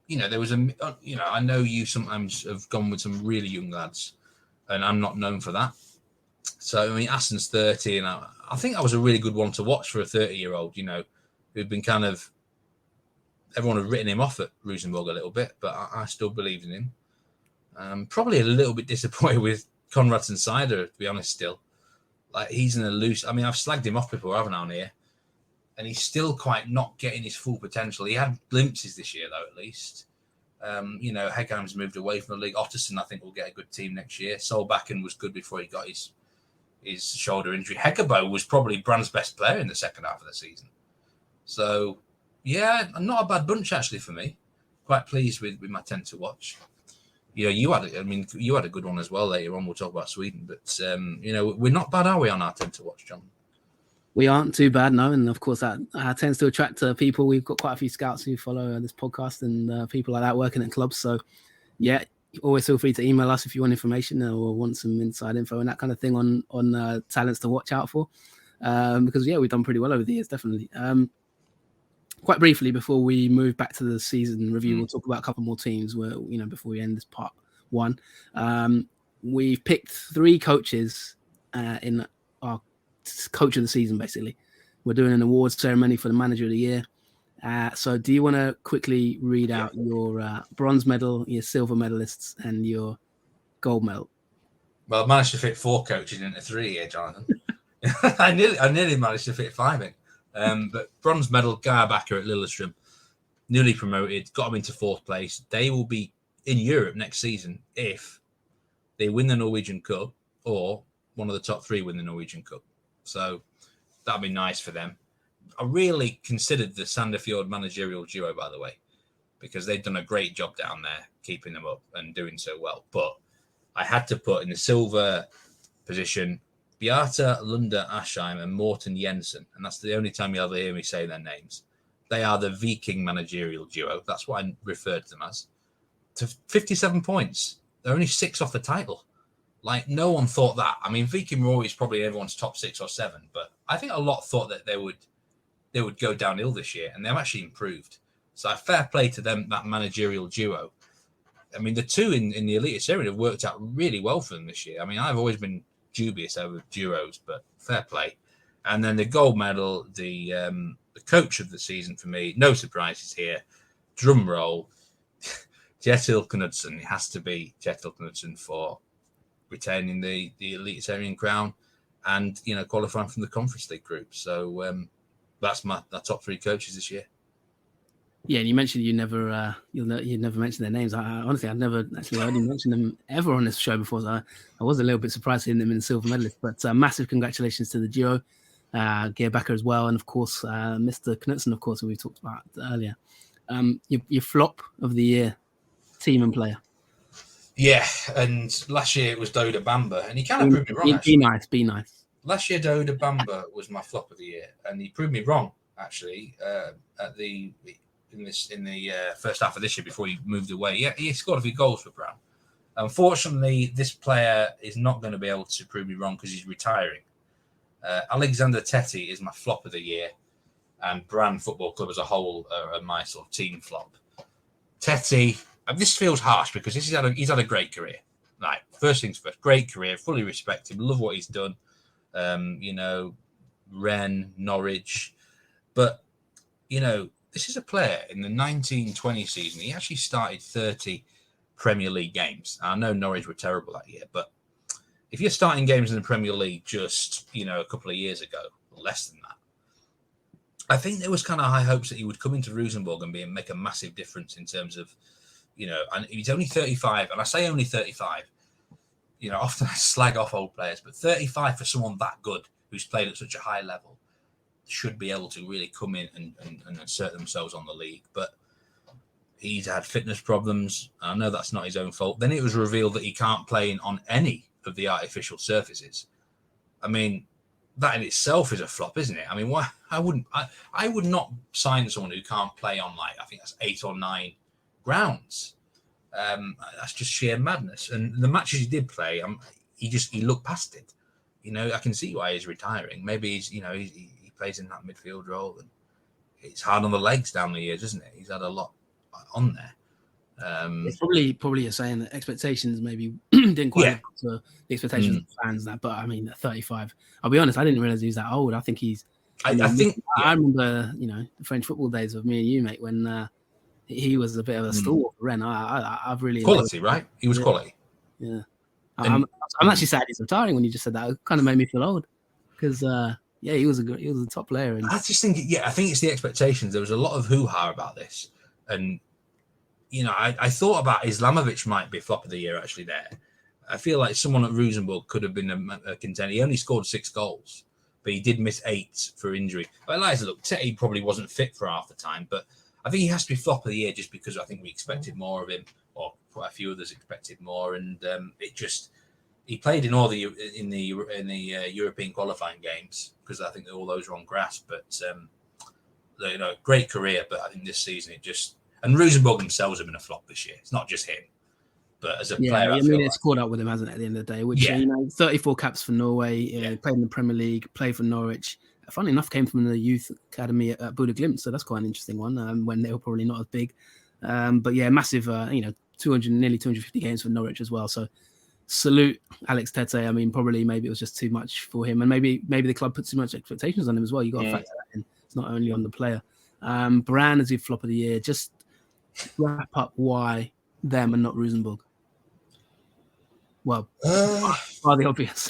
there was I know you sometimes have gone with some really young lads and I'm not known for that. So, I mean, Aston's 30 and I think that was a really good one to watch for a 30-year-old, who'd been kind of, everyone had written him off at Roosenborg a little bit, but I still believed in him. Probably a little bit disappointed with Konradsen-Seiler, to be honest, still. Like, he's an elusive. I mean, I've slagged him off before, haven't I, on here? And he's still quite not getting his full potential. He had glimpses this year, though, at least. Hegheim's moved away from the league. Otterson, I think, will get a good team next year. Solbakken was good before he got his shoulder injury. Hegerbo was probably Brand's best player in the second half of the season. So, yeah, not a bad bunch, actually, for me. Quite pleased with my 10 to watch. You had a good one as well later on. We'll talk about Sweden. But, we're not bad, are we, on our 10 to watch, John? We aren't too bad, no. And, of course, that tends to attract people. We've got quite a few scouts who follow this podcast and people like that working at clubs. So, yeah, always feel free to email us if you want information or want some inside info and that kind of thing on talents to watch out for. because we've done pretty well over the years, definitely. Quite briefly, before we move back to the season review, we'll talk about a couple more teams where, before we end this part one. We've picked 3 coaches in our coach of the season, basically. We're doing an awards ceremony for the manager of the year. So do you want to quickly read out your bronze medal, your silver medalists, and your gold medal? Well, I've managed to fit 4 coaches into 3 here, Jonathan. I nearly managed to fit 5 in. But bronze medal, Garbacher at Lillestrøm, newly promoted, got them into 4th place. They will be in Europe next season if they win the Norwegian Cup or one of the top 3 win the Norwegian Cup. So that'd be nice for them. I really considered the Sandefjord managerial duo, by the way, because they've done a great job down there, keeping them up and doing so well. But I had to put in the silver position Beate Lunde Asheim and Morten Jensen, and that's the only time you'll ever hear me say their names. They are the Viking managerial duo. That's what I referred to them as. To 57 points. They're only 6 off the title. Like, no one thought that. I mean, Viking were always probably everyone's top 6 or 7, but I think a lot thought that they would go downhill this year, and they've actually improved. So fair play to them, that managerial duo. I mean, the 2 in the Eliteserien have worked out really well for them this year. I mean, I've always been dubious over duos, but fair play. And then the gold medal, the coach of the season for me, no surprises here. Drum roll, Kjetil Knudsen. It has to be Kjetil Knudsen for retaining the Eliteserien crown and, qualifying from the Conference League group. So that's my top 3 coaches this year. Yeah, and you mentioned you never mentioned their names. Honestly, I've never actually heard you mention them ever on this show before. So I was a little bit surprised seeing them in the silver medalist. But massive congratulations to the duo, Gerbacher as well, and of course Mr. Knudsen, of course, who we talked about earlier. Your flop of the year, team and player. Yeah, and last year it was Doda Bamba, and he kind of proved me wrong. Be nice. Last year Doda Bamba was my flop of the year, and he proved me wrong actually in the first half of this year before he moved away. Yeah, he scored a few goals for Brown. Unfortunately, this player is not going to be able to prove me wrong because he's retiring. Alexander Tetti is my flop of the year, and Brann Football Club as a whole are my sort of team flop. Tetti, this feels harsh because he's had a great career. Like, first things first, great career, fully respect him, love what he's done. Rennes, Norwich, but this is a player in the 1920 season. He actually started 30 Premier League games. I know Norwich were terrible that year, but if you're starting games in the Premier League just, a couple of years ago, or less than that, I think there was kind of high hopes that he would come into Roosenborg and make a massive difference in terms of, and he's only 35, and I say only 35. Often I slag off old players, but 35 for someone that good who's played at such a high level should be able to really come in and assert themselves on the league. But he's had fitness problems. I know that's not his own fault. Then it was revealed that he can't play on any of the artificial surfaces. I mean, that in itself is a flop, isn't it? I mean, why? I would not sign someone who can't play on, like, I think that's 8 or 9 grounds. That's just sheer madness. And the matches he did play, he looked past it. I can see why he's retiring. Maybe he's, he plays in that midfield role, and it's hard on the legs down the years, isn't it? He's had a lot on there. It's probably you're saying that expectations maybe didn't quite live up to the expectations of fans. But I mean, at 35, I'll be honest, I didn't realize he was that old. I think he's. I remember, the French football days of me and you, mate, when he was a bit of a stalwart for Rennes. I've really quality, right? He was quality. Yeah, I'm actually sad he's retiring. When you just said that, it kind of made me feel old because. He was a top player. And I just think, I think it's the expectations. There was a lot of hoo-ha about this. And, I thought about Islamovic might be flop of the year actually there. I feel like someone at Roosenborg could have been a contender. He only scored 6 goals, but he did miss 8 for injury. But Eliza, look, Tetti probably wasn't fit for half the time, but I think he has to be flop of the year just because I think we expected more of him, or quite a few others expected more. And he played in all the European qualifying games because I think all those were on grass. But great career. But I think this season and Roosenborg themselves have been a flop this year. It's not just him. But as a Yeah, player, I I feel mean, it's caught up with him, hasn't it, at the end of the day? Which, yeah, 34 caps for Norway, played in the Premier League, played for Norwich. Funnily enough, came from the youth academy at Buda Glimt, so that's quite an interesting one, when they were probably not as big. But yeah, massive, 200, nearly 250 games for Norwich as well. So salute Alex Tete. I mean, probably maybe it was just too much for him, and maybe the club put too much expectations on him as well. You got to factor that in. It's not only on the player. Bran as your flop of the year. Just wrap up why them and not Roosenborg. Well, are the obvious.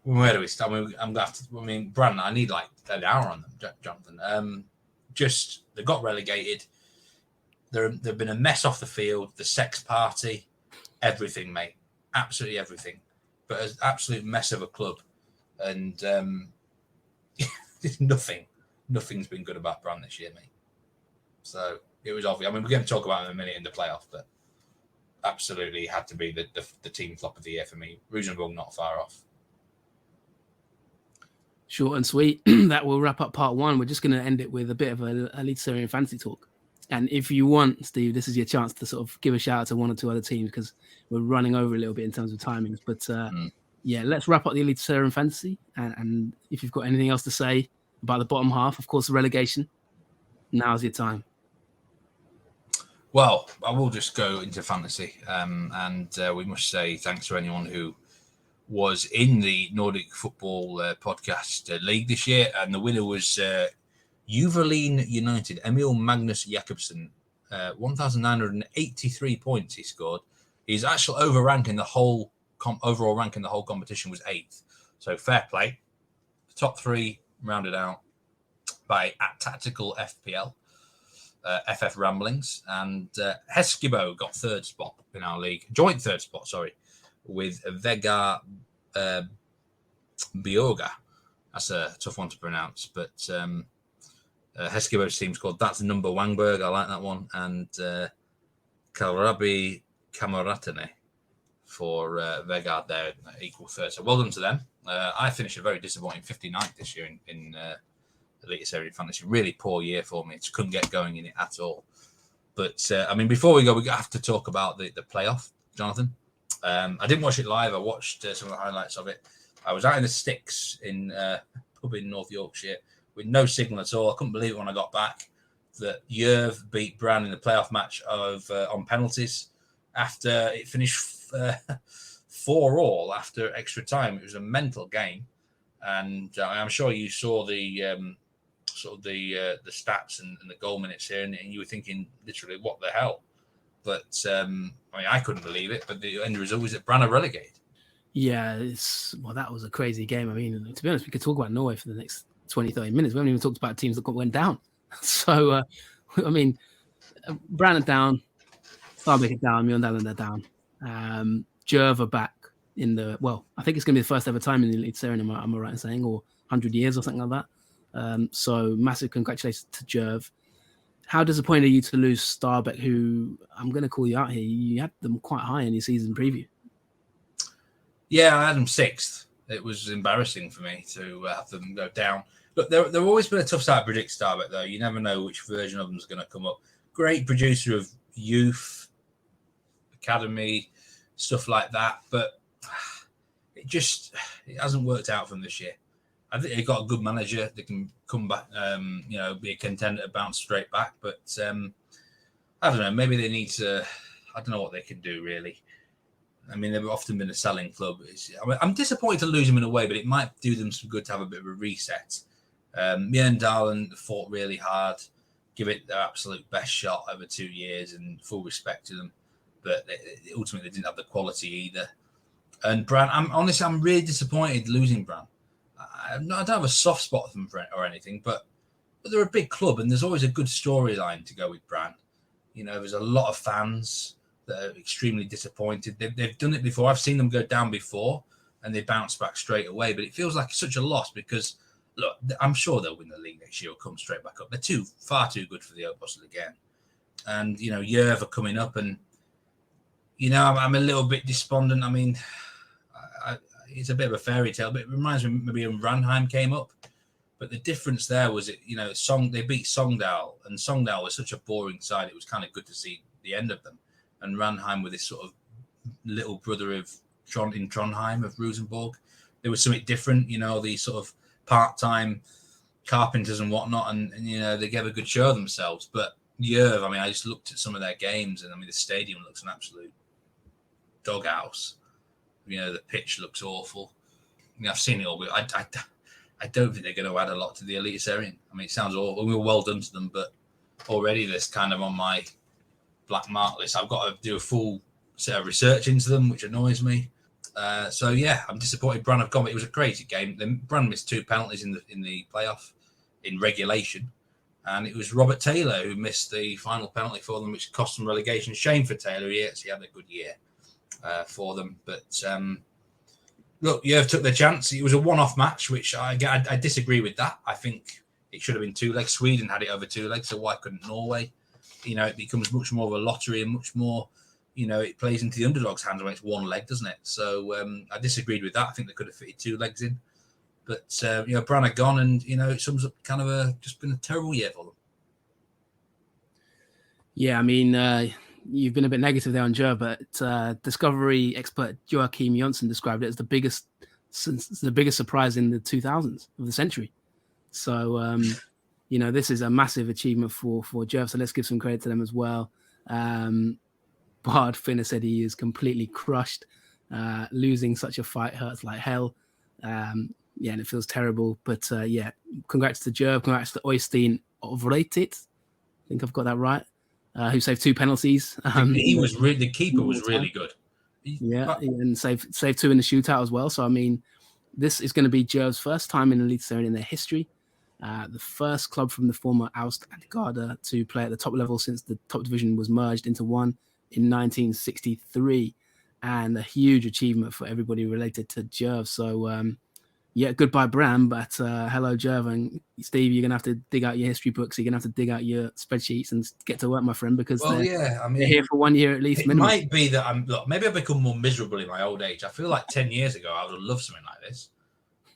Where do we start? I'm gonna have to. I mean, Brandon, I need like an hour on them, Jonathan. Just they got relegated. They've been a mess off the field. The sex party, everything, mate, absolutely everything. But an absolute mess of a club, and nothing's been good about Brand this year, mate. So it was obvious. I mean, we're going to talk about it in a minute in the playoff, but absolutely had to be the team flop of the year for me. Roosenborg not far off. Short and sweet. That will wrap up part one. We're just going to end it with a bit of a Eliteserien fantasy talk. And if you want, Steve, this is your chance to sort of give a shout out to one or two other teams because we're running over a little bit in terms of timings. But yeah, let's wrap up the Eliteserien fantasy. And if you've got anything else to say about the bottom half, of course, the relegation, now's your time. Well, I will just go into fantasy. And we must say thanks to anyone who was in the Nordic Football Podcast League this year. And the winner was Juvelin United, Emil Magnus Jakobsen. 1,983 points he scored. He's actually overall ranking the whole competition was 8th. So fair play. The top 3 rounded out by Tactical FPL. FF Ramblings, and Heskebo got 3rd spot in our league, joint 3rd spot, with Vega Bioga. That's a tough one to pronounce, but Heskebo's team's called That's Number Wangberg. I like that one, and Kalrabi Kamaratane for Vega there, equal 3rd. So well done to them. I finished a very disappointing 59th this year in Eliteserien fantasy. Really poor year for me. Just couldn't get going in it at all. But I mean, before we go, we have to talk about the playoff, Jonathan. I didn't watch it live. I watched some of the highlights of it. I was out in the sticks in pub in North Yorkshire with no signal at all. I couldn't believe it when I got back that Yerv beat Bran in the playoff match on penalties after it finished 4-4 after extra time. It was a mental game, and I'm sure you saw the stats and the goal minutes here, and you were thinking literally, what the hell? But I mean, I couldn't believe it. But the end result was that Brann are relegated. Yeah, that was a crazy game. I mean, to be honest, we could talk about Norway for the next 20, 30 minutes. We haven't even talked about teams that went down. So, I mean, Brann are down, Stabæk are down, Mjøndalen are down. Jerv are back in I think it's going to be the first ever time in the Eliteserien, am I right in saying, or 100 years or something like that. So massive congratulations to Jerv. How disappointed are you to lose Stabæk, who I'm going to call you out here? You had them quite high in your season preview. Yeah, I had them 6th. It was embarrassing for me to have them go down. Look, they've always been a tough side to predict, Stabæk, though. You never know which version of them is going to come up. Great producer of youth, academy, stuff like that. But it hasn't worked out for them this year. I think they've got a good manager that can come back, be a contender, bounce straight back. But I don't know. Maybe they need to. I don't know what they can do really. I mean, they've often been a selling club. I'm disappointed to lose them in a way, but it might do them some good to have a bit of a reset. Mjøndalen fought really hard, give it their absolute best shot over 2 years, and full respect to them. But ultimately, they didn't have the quality either. And Brann, I'm really disappointed losing Brann. I don't have a soft spot for them or anything, but they're a big club, and there's always a good storyline to go with Brann. You know, there's a lot of fans that are extremely disappointed. They've done it before. I've seen them go down before, and they bounce back straight away. But it feels like such a loss because, look, I'm sure they'll win the league next year or come straight back up. They're far too good for the Opposite again. And, Yerv are coming up, and, I'm a little bit despondent. I mean, it's a bit of a fairy tale, but it reminds me maybe when Ranheim came up. But the difference there was, they beat Sogndal, and Sogndal was such a boring side. It was kind of good to see the end of them. and Ranheim with this sort of little brother of Trondheim of Roosenborg. There was something different, these sort of part-time carpenters and whatnot, and they gave a good show of themselves. But Jerv, I just looked at some of their games, and the stadium looks an absolute doghouse. The pitch looks awful. I've seen it all, but I don't think they're going to add a lot to the Eliteserien. It sounds awful. We were well done to them, but already this kind of on my black mark list. I've got to do a full set of research into them, which annoys me. I'm disappointed Brann have gone. It was a crazy game. Brann missed 2 penalties in the playoff in regulation, and it was Robert Taylor who missed the final penalty for them, which cost them relegation. Shame for Taylor. He actually had a good year for them, but look, Jerv took their chance. It was a one-off match, which I disagree with that. I think it should have been 2 legs. Sweden had it over 2 legs, so why couldn't Norway? It becomes much more of a lottery and much more. It plays into the underdog's hands when it's 1 leg, doesn't it? So I disagreed with that. I think they could have fitted 2 legs in. But, Brann are gone, and, it sums up kind of just been a terrible year for them. Yeah, you've been a bit negative there on Jerv, but Discovery expert Joachim Jonsson described it as the biggest surprise in the 2000s of the century. So, this is a massive achievement for Jerv, so let's give some credit to them as well. Bard Finner said he is completely crushed. Losing such a fight hurts like hell. And it feels terrible. But congrats to Jerv, congrats to Oystein Ovreitit. I think I've got that right. Who saved 2 penalties. The keeper was really good. And saved 2 in the shootout as well. So this is going to be Jerv's first time in Eliteserien in their history. The first club from the former Aust Antgarda to play at the top level since the top division was merged into one in 1963, and a huge achievement for everybody related to Jerv. So, goodbye, Brann, but hello, Jerv. And Steve, you're going to have to dig out your history books. You're going to have to dig out your spreadsheets and get to work, my friend, because they're here for 1 year at least. It might be that maybe I've become more miserable in my old age. I feel like 10 years ago, I would have loved something like this.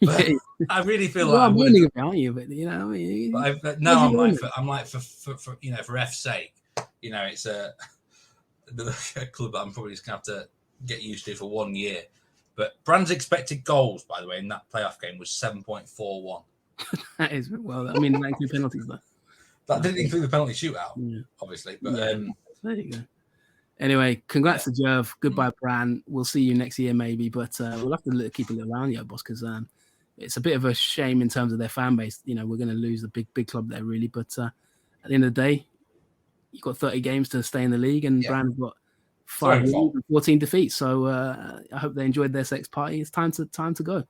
But I really feel like I'm learning about you, but I'm like for F's sake, it's a club that I'm probably just gonna have to get used to for 1 year. But Brann's expected goals, by the way, in that playoff game was 7.41. That is that includes penalties though. That didn't include the penalty shootout, obviously. But there you go. Anyway, congrats to Jerv. Goodbye, Brann. We'll see you next year, maybe, but we'll have to keep a little eye on you, boss, because it's a bit of a shame in terms of their fan base. We're going to lose a big club there, really. But at the end of the day, you've got 30 games to stay in the league, and Brann's got 5 wins and 14 defeats. So I hope they enjoyed their sex party. It's time to go.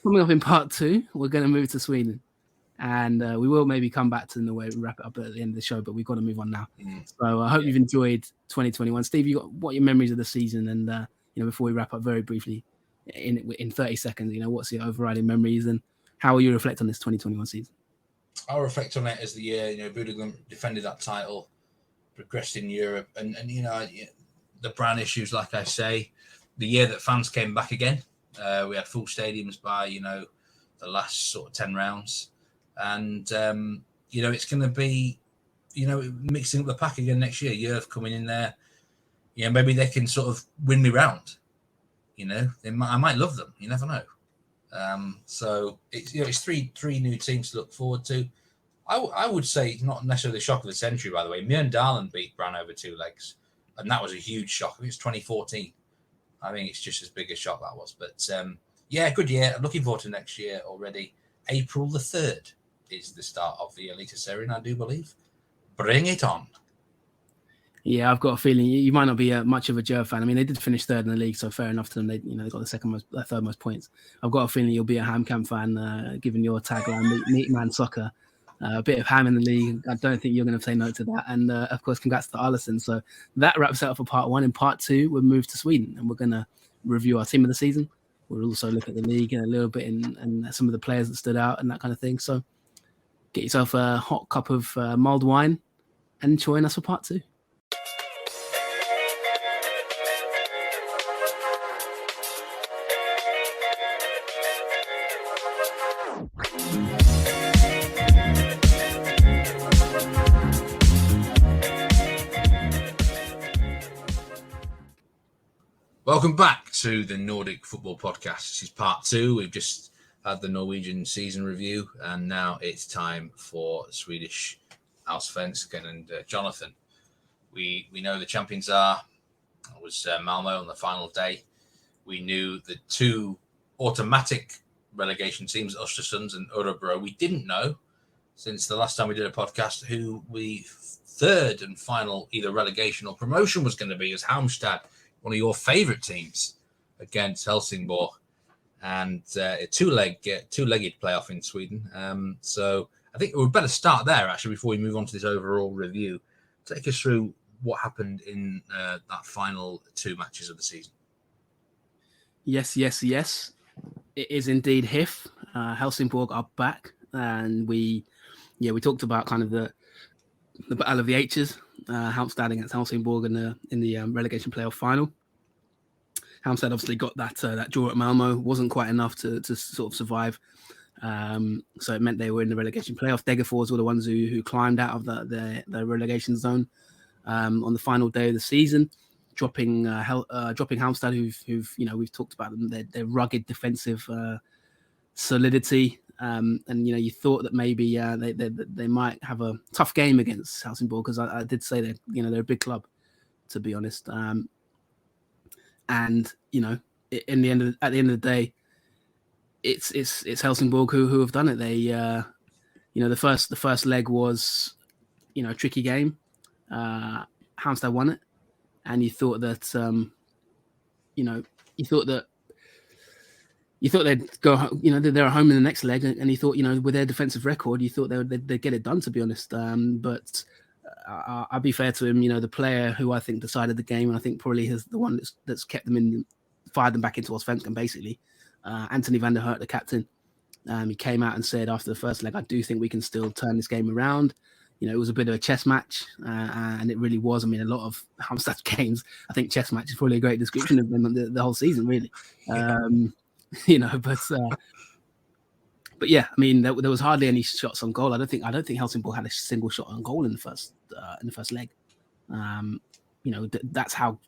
Coming up in part 2, we're going to move to Sweden. And we will maybe come back to Norway and wrap it up at the end of the show, but we've got to move on now. So I hope you've enjoyed 2021. Steve, what are your memories of the season? And, before we wrap up very briefly, in 30 seconds, what's your overriding memories and how will you reflect on this 2021 season? I'll reflect on it as the year, Bodø defended that title, progressed in Europe, and the Brann issues, like I say, the year that fans came back again. We had full stadiums by, the last sort of 10 rounds. And, it's going to be, mixing up the pack again next year. Jerv coming in there. Maybe they can sort of win me round. I might love them. You never know. So it's three new teams to look forward to. I would say not necessarily the shock of the century, by the way. Mjøndalen beat Brann over 2 legs, and that was a huge shock. I think it's 2014. I think it's just as big a shock that was. But good year. I'm looking forward to next year already. April the 3rd is the start of the Eliteserien, I do believe. Bring it on. Yeah, I've got a feeling you might not be much of a Jerv fan. They did finish 3rd in the league, so fair enough to them. They got the third most points. I've got a feeling you'll be a Hamkamp fan, given your tagline, meat man soccer. A bit of ham in the league. I don't think you're going to say no to that. And of course, congrats to Larsen. So that wraps it up for part 1. In part 2, we'll move to Sweden, and we're going to review our team of the season. We'll also look at the league and a little bit and some of the players that stood out and that kind of thing. So get yourself a hot cup of mulled wine and join us for part 2. Welcome back to the Nordic Football Podcast. This is part 2. We've just had the Norwegian season review, and now it's time for Swedish Allsvenskan. And Jonathan, we know the champions was Malmo on the final day. We knew the 2 automatic relegation teams, Östersunds and Örebro. We didn't know, since the last time we did a podcast, who the third and final either relegation or promotion was going to be, as Halmstad, one of your favourite teams, against Helsingborg, and a two-legged playoff in Sweden. So I think we'd better start there, actually, before we move on to this overall review. Take us through what happened in that final 2 matches of the season. Yes. It is indeed HIF. Helsingborg are back, and we talked about kind of the battle of the H's, Halmstad against Helsingborg in the relegation playoff final. Halmstad obviously got that draw at Malmo, wasn't quite enough to sort of survive. So it meant they were in the relegation playoff. Degerfors were the ones who climbed out of the relegation zone on the final day of the season, dropping Halmstad, who've we've talked about them, their rugged defensive solidity. And you thought that maybe they might have a tough game against Helsingborg, because I did say that they're a big club, to be honest. And at the end of the day, it's Helsingborg who have done it. They the first leg was a tricky game. Halmstad won it, and you thought that they'd go, they're at home in the next leg, and you thought, with their defensive record, you thought they'd get it done, to be honest. But I'll be fair to him, the player who I think decided the game, and I think probably is the one that's kept them fired them back into Allsvenskan, basically. Anthony van der Hurt, the captain, he came out and said after the first leg, I do think we can still turn this game around. It was a bit of a chess match, and it really was. I mean, a lot of Halmstad games, I think chess match is probably a great description of them the whole season, really. But yeah, I mean, there was hardly any shots on goal. I don't think Helsingborg had a single shot on goal in the first leg. That's how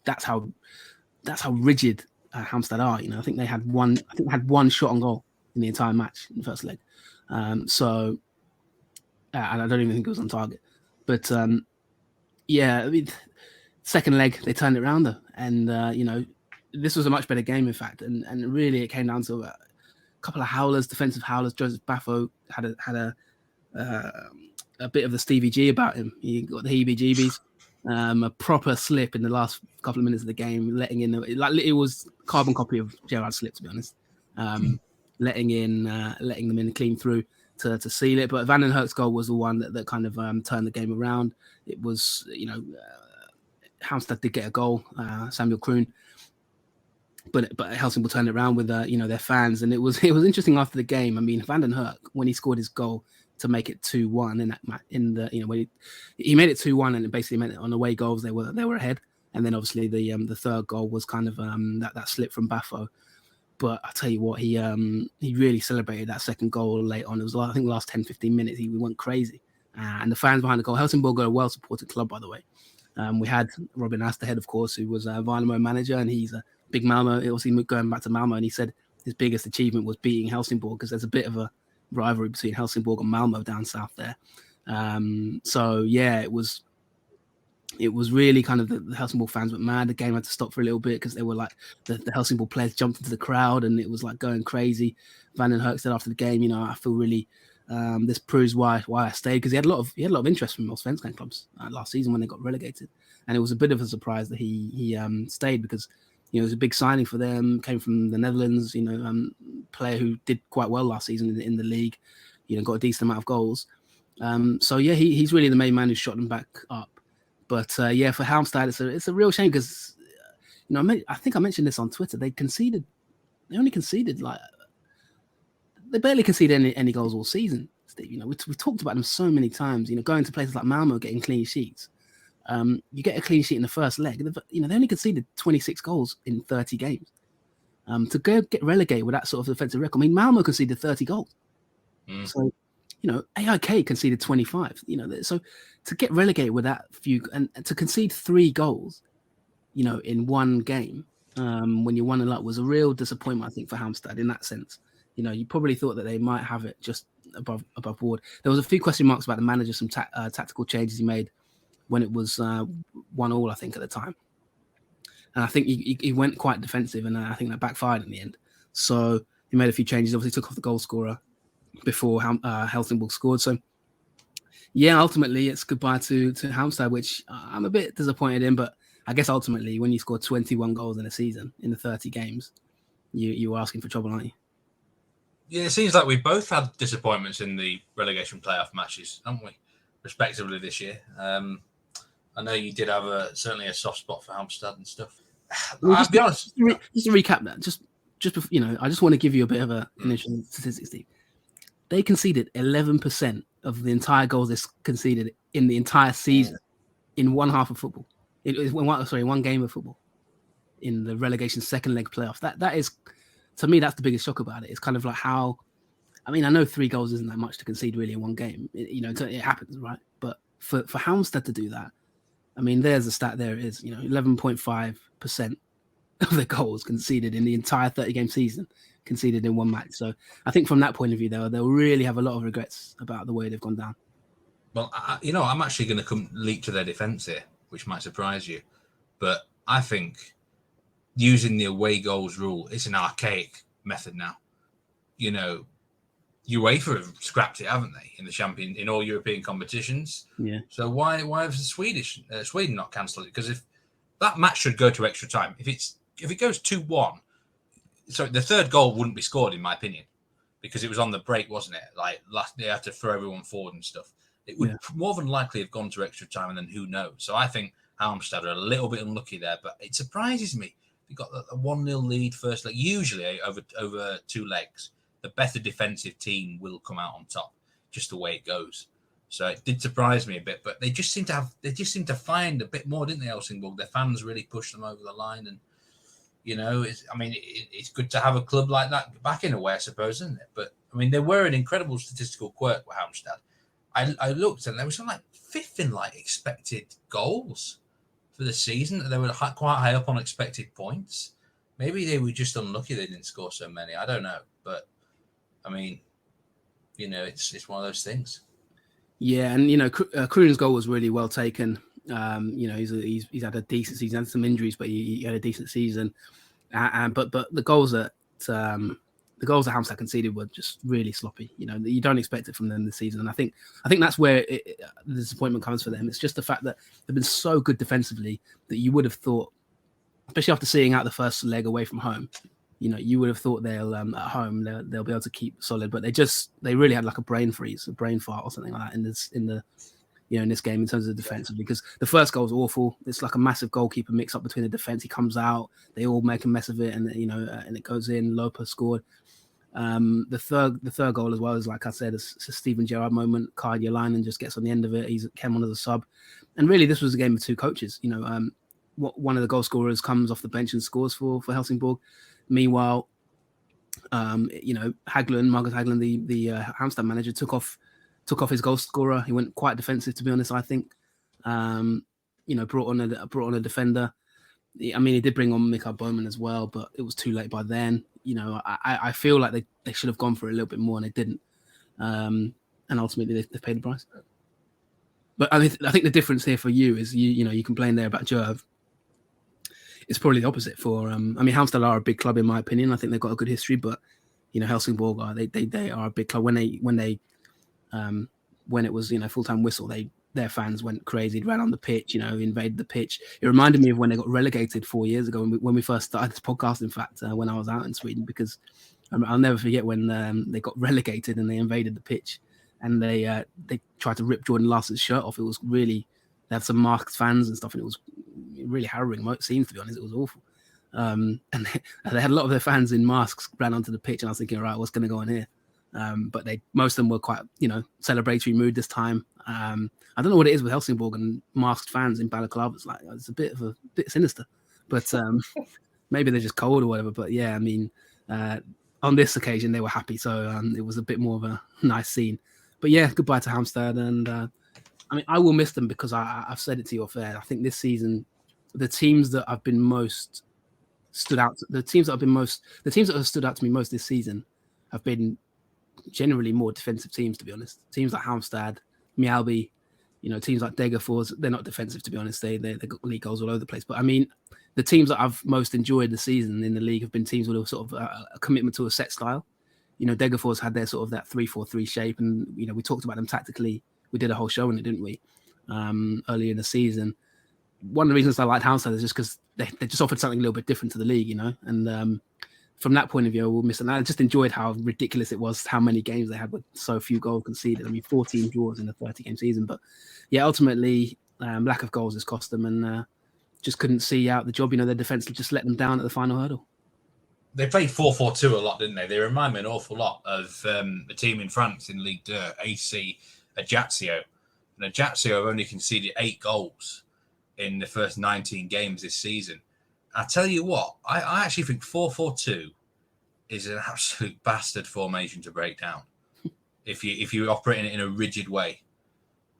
rigid Halmstad are. I think they had one shot on goal in the entire match in the first leg. And I don't even think it was on target. But I mean, second leg they turned it around though, and this was a much better game, in fact, and really it came down to a couple of howlers, defensive howlers. Joseph Baffo had a bit of the Stevie G about him. He got the heebie-jeebies, a proper slip in the last couple of minutes of the game, letting in it was carbon copy of Gerard's slip, to be honest. Letting them in clean through to seal it. But Van den Herk's goal was the one that kind of turned the game around. It was Halmstad did get a goal, Samuel Kroon. But Helsingborg turned it around with their fans, and it was interesting after the game. I mean, Van den Herk, when he scored his goal to make it 2-1 in that match, when he made it 2-1, and it basically meant on away goals they were ahead, and then obviously the third goal was kind of that slip from Baffo. But I tell you what, he really celebrated that second goal late on. It was I think the last 10-15 minutes he went crazy, and the fans behind the goal. Helsingborg are a well supported club, by the way. We had Robin Asterhead, of course, who was a Volamark manager, and he's a big Malmo. Obviously, going back to Malmo, and he said his biggest achievement was beating Helsingborg, because there's a bit of a rivalry between Helsingborg and Malmo down south there. So yeah, it was really kind of the Helsingborg fans went mad. The game had to stop for a little bit because they were like the Helsingborg players jumped into the crowd, and it was like going crazy. Van den Herk said after the game, I feel really this proves why I stayed, because he had a lot of interest from Allsvenskan clubs last season when they got relegated, and it was a bit of a surprise that he stayed, because it was a big signing for them. Came from the Netherlands, player who did quite well last season in the league. Got a decent amount of goals. So yeah, he's really the main man who shot them back up. But for Halmstad, it's a real shame, because I think I mentioned this on Twitter. They only conceded they barely conceded any goals all season. Steve, we've talked about them so many times. Going to places like Malmo, getting clean sheets. You get a clean sheet in the first leg. They only conceded 26 goals in 30 games. To go get relegated with that sort of defensive record. I mean, Malmo conceded 30 goals. So, AIK conceded 25. So to get relegated with that few, and to concede 3 goals, in one game, when you 1-0 up was a real disappointment, I think, for Halmstad in that sense. You probably thought that they might have it just above board. There was a few question marks about the manager, some tactical changes he made when it was 1-1, I think, at the time. And I think he went quite defensive, and I think that backfired in the end. So he made a few changes. Obviously, took off the goal scorer before Helsingborg scored. So, yeah, ultimately, it's goodbye to Halmstad, which I'm a bit disappointed in. But I guess ultimately, when you score 21 goals in a season in the 30 games, you're asking for trouble, aren't you? Yeah, it seems like we've both had disappointments in the relegation playoff matches, haven't we, respectively this year. I know you did have certainly a soft spot for Halmstad and stuff. Well, I'll be honest. Just to recap that, just I just want to give you a bit of a initial statistics, Steve. They conceded 11% of the entire goals they conceded in the entire season in one half of football. One game of football in the relegation second leg playoff. That is, to me, that's the biggest shock about it. It's kind of like how, I mean, I know 3 goals isn't that much to concede really in one game. It happens, right? But for Halmstad to do that, I mean, there's a stat there. It is, 11.5% of the goals conceded in the entire 30-game season conceded in one match. So I think from that point of view, they'll really have a lot of regrets about the way they've gone down. Well, I'm actually going to leap to their defence here, which might surprise you. But I think using the away goals rule is an archaic method now. UEFA have scrapped it, haven't they, in all European competitions? Yeah. So why have Sweden not cancelled it? Because if that match should go to extra time, if it goes 2-1, so the third goal wouldn't be scored, in my opinion, because it was on the break, wasn't it? Like they had to throw everyone forward and stuff. It would more than likely have gone to extra time, and then who knows? So I think Halmstad are a little bit unlucky there, but it surprises me. They got a 1-0 lead first leg. Usually over 2 legs, the better defensive team will come out on top, just the way it goes. So it did surprise me a bit, but they just seem to find a bit more, didn't they, Helsingborg? Their fans really pushed them over the line, and it's good to have a club like that back in a way, I suppose, isn't it? But I mean, they were an incredible statistical quirk with Halmstad. I looked and they were like 5th in like expected goals for the season. They were quite high up on expected points. Maybe they were just unlucky they didn't score so many. I don't know, but I mean, it's one of those things. Yeah, and Kroon's goal was really well taken. He's had a decent season, had some injuries, but he had a decent season. But the goals that Halmstad conceded were just really sloppy. You don't expect it from them this season, and I think that's where the disappointment comes for them. It's just the fact that they've been so good defensively that you would have thought, especially after seeing out the first leg away from home, you would have thought they'll at home they'll be able to keep solid, but they really had like a brain freeze, a brain fart or something like that in this game in terms of defensively, because the first goal was awful. It's like a massive goalkeeper mix up between the defense. He comes out, they all make a mess of it, and and it goes in. Lopa scored. The third goal as well is, like I said, it's a Steven Gerrard moment. Kai Jalainen just gets on the end of it. He came on as a sub, and really this was a game of 2 coaches. One of the goal scorers comes off the bench and scores for Helsingborg. Meanwhile, Marcus Haglund, the Halmstad manager, took off his goal scorer. He went quite defensive, to be honest. I think, brought on a defender. I mean, he did bring on Mikael Bowman as well, but it was too late by then. I feel like they should have gone for it a little bit more, and they didn't. And ultimately, they paid the price. But I think the difference here for you is you complain there about Jerv. It's probably the opposite for Halmstad are a big club in my opinion. I think they've got a good history, but Helsingborg are they are a big club. When it was full-time whistle, their fans went crazy, ran on the pitch, invaded the pitch. It reminded me of when they got relegated 4 years ago when we first started this podcast. In fact, when I was out in Sweden, because I'll never forget when they got relegated and they invaded the pitch and they tried to rip Jordan Larsen's shirt off. It was really, they had some masked fans and stuff, and it was really harrowing scenes, to be honest. It was awful. And they had a lot of their fans in masks ran onto the pitch, and I was thinking, right, what's going to go on here? But most of them were quite, celebratory mood this time. I don't know what it is with Helsingborg and masked fans in Balaclava. It's a bit sinister, but maybe they're just cold or whatever. But yeah, I mean, on this occasion they were happy, so it was a bit more of a nice scene. But yeah, goodbye to Halmstad, and I will miss them because I've said it to you off air. I think this season, the teams that I've been most stood out. The teams that have stood out to me most this season have been generally more defensive teams, to be honest. Teams like Halmstad, Mjällby, teams like Degerfors, they're not defensive, to be honest. They got league goals all over the place. But I mean, the teams that I've most enjoyed the season in the league have been teams with a sort of a commitment to a set style. Degerfors had their sort of that 3-4-3 shape, and we talked about them tactically. We did a whole show on it, didn't we? Earlier in the season. One of the reasons I liked Halmstad is just because they just offered something a little bit different to the league, and from that point of view, we'll miss it. And I just enjoyed how ridiculous it was, how many games they had with so few goals conceded. I mean, 14 draws in a 30-game season. But yeah, ultimately, lack of goals has cost them, and just couldn't see out the job. Their defence just let them down at the final hurdle. They played 4-4-2 a lot, didn't they? They remind me an awful lot of the team in France in Ligue 2, AC Ajaccio. And Ajaccio have only conceded 8 goals in the first 19 games this season. I tell you what, I actually think 4-4-2 is an absolute bastard formation to break down. If you operate it in a rigid way,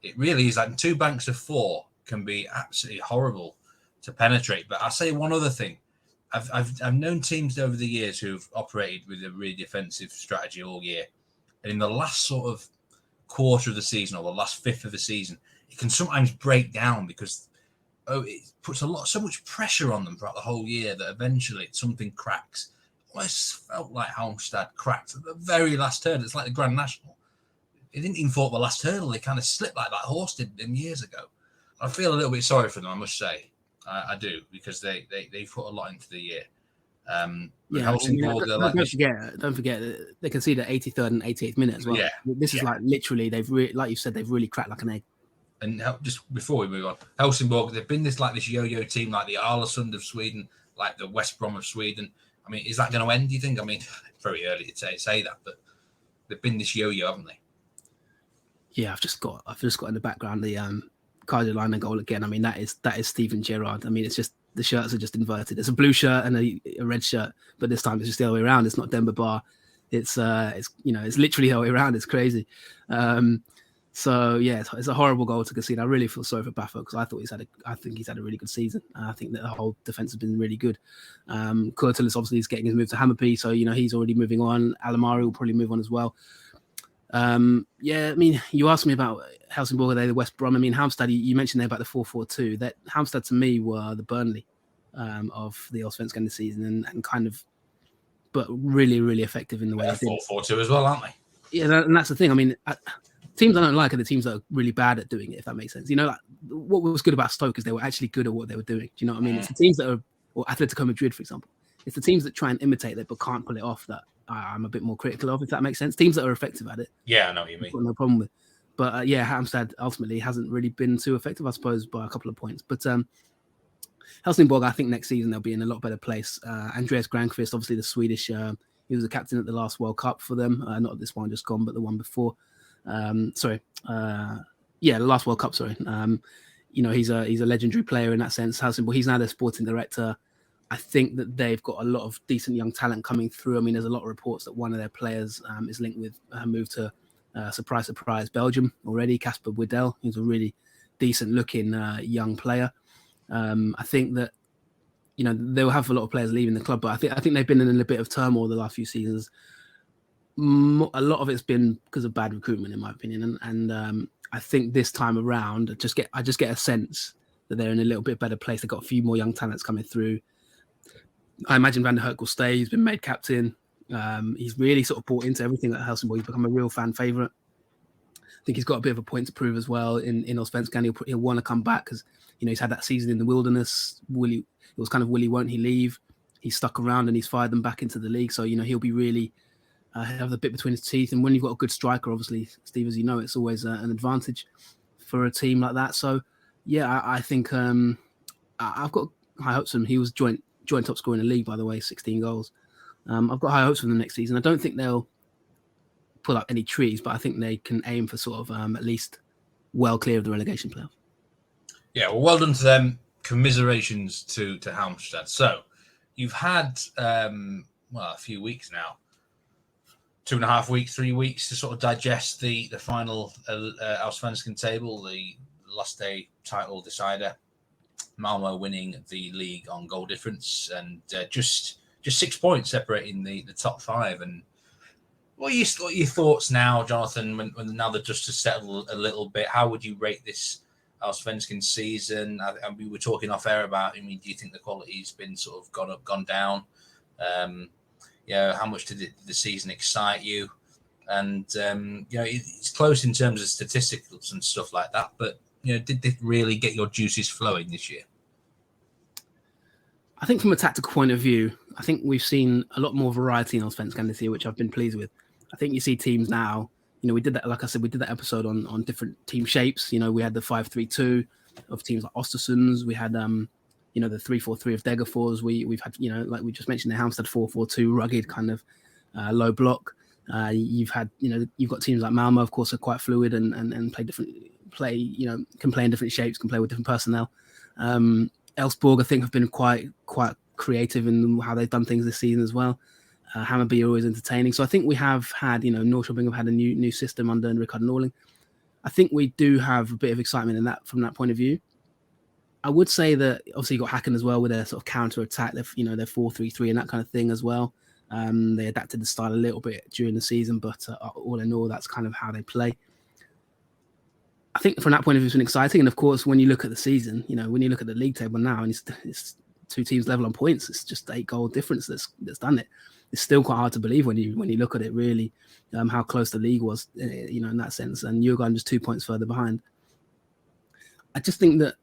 it really is. Like 2 banks of 4 can be absolutely horrible to penetrate. But I'll say one other thing. I've known teams over the years who've operated with a really defensive strategy all year, and in the last sort of quarter of the season or the last fifth of the season, it can sometimes break down because it puts so much pressure on them throughout the whole year that eventually something cracks. It almost felt like Halmstad cracked at the very last turn. It's like the Grand National. It didn't even fall at the last hurdle. They kind of slipped like that horse did years ago. I feel a little bit sorry for them, I must say. I do, because they put a lot into the year. Helsingborg, don't forget they conceded 83rd and 88th minute as well. Yeah, this is like literally like you said, they've really cracked like an egg. And just before we move on, Helsingborg, they've been this yo-yo team, like the Arlesund of Sweden, like the West Brom of Sweden. I mean, is that going to end, do you think? I mean, very early to say that, but they've been this yo-yo, haven't they? Yeah, I've just got in the background the Kaiserlainen goal again. I mean, that is Steven Gerrard. I mean, it's just the shirts are just inverted. It's a blue shirt and a red shirt, but this time it's just the other way around. It's not Demba Ba. It's literally the other way around. It's crazy. So yeah, it's a horrible goal to concede. I really feel sorry for Bafo because I think he's had a really good season. I think that the whole defense has been really good. Kurtulus obviously is getting his move to Hammarby, so he's already moving on. Alamari will probably move on as well. Yeah, I mean, you asked me about Helsingborg, are they the West Brom? I mean, Halmstad, you mentioned there about the 4-4-2. That Halmstad to me were the Burnley of the Allsvenskan this season, and kind of, but really, really effective in the way they did. 4-4-2 as well, aren't they? Yeah, and that's the thing. I mean, teams I don't like are the teams that are really bad at doing it, if that makes sense. Like what was good about Stoke is they were actually good at what they were doing. Do you know what I mean? It's the teams that are, or Atletico Madrid, for example. It's the teams that try and imitate that but can't pull it off that I'm a bit more critical of, if that makes sense. Teams that are effective at it. Yeah, I know what you mean. I've got no problem with. But yeah, Halmstad ultimately hasn't really been too effective, I suppose, by a couple of points. But Helsingborg, I think next season they'll be in a lot better place. Andreas Granqvist, obviously the Swedish, he was the captain at the last World Cup for them. Not this one just gone, but the one before. The last World Cup, sorry. He's a legendary player in that sense. Helsingborg, he's now their sporting director. I think that they've got a lot of decent young talent coming through. I mean, there's a lot of reports that one of their players is linked with a move to surprise, Belgium already. Casper Widell, who's a really decent looking young player. I think that they'll have a lot of players leaving the club, but I think they've been in a bit of turmoil the last few seasons. A lot of it's been because of bad recruitment, in my opinion, and I think this time around, I just get a sense that they're in a little bit better place. They've got a few more young talents coming through. I imagine Van der Herk will stay. He's been made captain. He's really sort of bought into everything at Helsingborg. He's become a real fan favourite. I think he's got a bit of a point to prove as well in Allsvenskan. He'll want to come back because he's had that season in the wilderness. It was kind of will he, won't he leave? He's stuck around and he's fired them back into the league. So he'll be really have the bit between his teeth. And when you've got a good striker, obviously, Steve, as you know, it's always an advantage for a team like that. So yeah, I think I've got high hopes for him. He was joint top scorer in the league, by the way, 16 goals. I've got high hopes for them next season. I don't think they'll pull up any trees, but I think they can aim for sort of at least well clear of the relegation playoff. Yeah, well done to them. Commiserations to Halmstad. So you've had a few weeks now, 2.5 weeks, 3 weeks to sort of digest the final Allsvenskan table, the last day title decider. Malmo winning the league on goal difference, and just 6 points separating the top five. And what are your thoughts now, Jonathan, when now the dust has settled a little bit? How would you rate this Allsvenskan season? And we were talking off air about, do you think the quality's been sort of gone up, gone down? How much did the season excite you? And, it's close in terms of statistics and stuff like that, but, did it really get your juices flowing this year? I think from a tactical point of view, I think we've seen a lot more variety in Allsvenskan this year, which I've been pleased with. I think you see teams now, we did that, like I said, we did that episode on different team shapes. We had the 5-3-2 of teams like Östersunds. We had, the 3-4-3 of Degerfors. We've had, like we just mentioned, the Halmstad 4-4-2, rugged kind of low block. You've got teams like Malmo, of course, are quite fluid and can play in different shapes, can play with different personnel. Helsingborg, I think, have been quite creative in how they've done things this season as well. Hammarby are always entertaining. So I think we have had, Norrköping have had a new system under Rickard Norling. I think we do have a bit of excitement in that from that point of view. I would say that obviously you got Häcken as well with their sort of counter attack, their 4-3-3 and that kind of thing as well. They adapted the style a little bit during the season, but all in all, that's kind of how they play. I think from that point of view, it's been exciting. And of course, when you look at the season, when you look at the league table now, and it's two teams level on points, it's just 8 goal difference that's done it. It's still quite hard to believe when you look at it, really, how close the league was, in that sense. And Djurgården just 2 points further behind. I just think that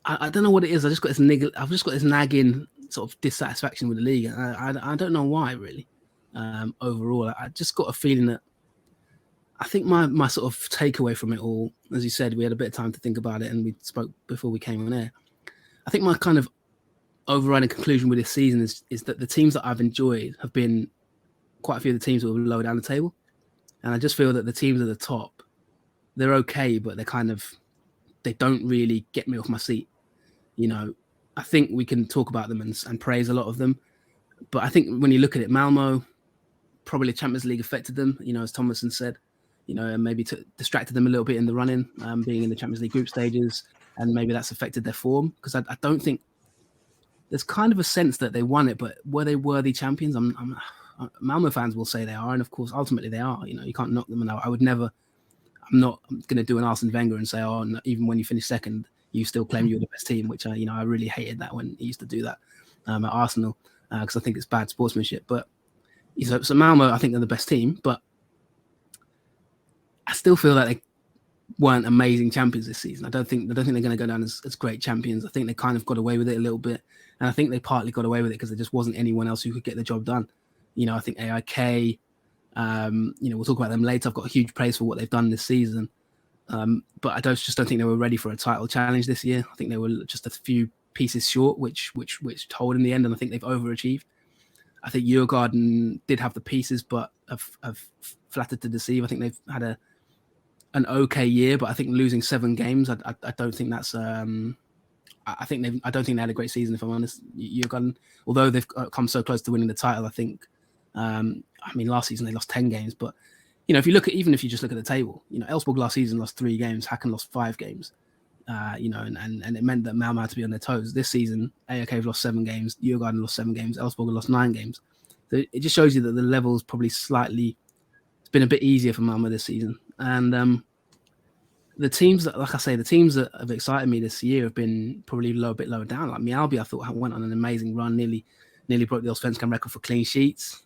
I don't know what it is. I've just got this nagging sort of dissatisfaction with the league. I don't know why, really. Overall, I just got a feeling that I think my sort of takeaway from it all, as you said, we had a bit of time to think about it and we spoke before we came on air. I think my kind of overriding conclusion with this season is that the teams that I've enjoyed have been quite a few of the teams that were lower down the table. And I just feel that the teams at the top, they're okay, but they don't really get me off my seat. I think we can talk about them and praise a lot of them. But I think when you look at it, Malmo, probably Champions League affected them, as Thomason said, and maybe distracted them a little bit in the running, being in the Champions League group stages. And maybe that's affected their form, because I don't think there's kind of a sense that they won it, but were they worthy champions? Malmo fans will say they are. And of course, ultimately they are, you can't knock them. And I'm not going to do an Arsene Wenger and say, no, even when you finish second, you still claim you're the best team, which I really hated that when he used to do that at Arsenal, because I think it's bad sportsmanship. But so Malmo, I think they're the best team, but I still feel that they weren't amazing champions this season. I don't think they're going to go down as great champions. I think they kind of got away with it a little bit, and I think they partly got away with it because there just wasn't anyone else who could get the job done. I think AIK. We'll talk about them later. I've got a huge praise for what they've done this season. But I just don't think they were ready for a title challenge this year. I think they were just a few pieces short, which told in the end, and I think they've overachieved. I think Djurgården did have the pieces, but have flattered to deceive. I think they've had an okay year, but I think losing 7 games, I don't think that's. I don't think they had a great season, if I'm honest. Djurgården, although they've come so close to winning the title, I think. Last season they lost 10 games, but if you just look at the table, Elfsborg last season lost 3 games, Häcken lost 5 games, and it meant that Malmö had to be on their toes. This season, AIK have lost 7 games, Djurgården lost 7 games, Elfsborg have lost 9 games. So it just shows you that the level's probably it's been a bit easier for Malmö this season. And the teams that have excited me this year have been probably a bit lower down. Like Mjällby, I thought went on an amazing run, nearly broke the Allsvenskan record for clean sheets.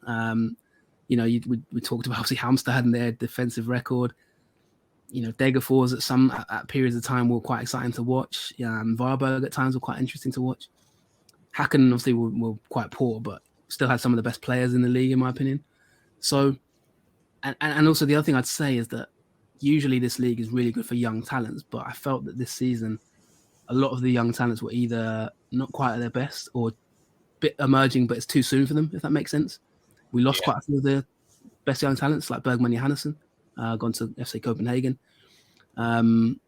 We talked about obviously Halmstad and their defensive record. Degerfors at periods of time were quite exciting to watch. Varberg at times were quite interesting to watch. Häcken obviously were quite poor, but still had some of the best players in the league, in my opinion. So, and also the other thing I'd say is that usually this league is really good for young talents, but I felt that this season a lot of the young talents were either not quite at their best or a bit emerging, but it's too soon for them, if that makes sense. We lost quite a few of the best young talents, like Bergman Johannesson, gone to FC Copenhagen. And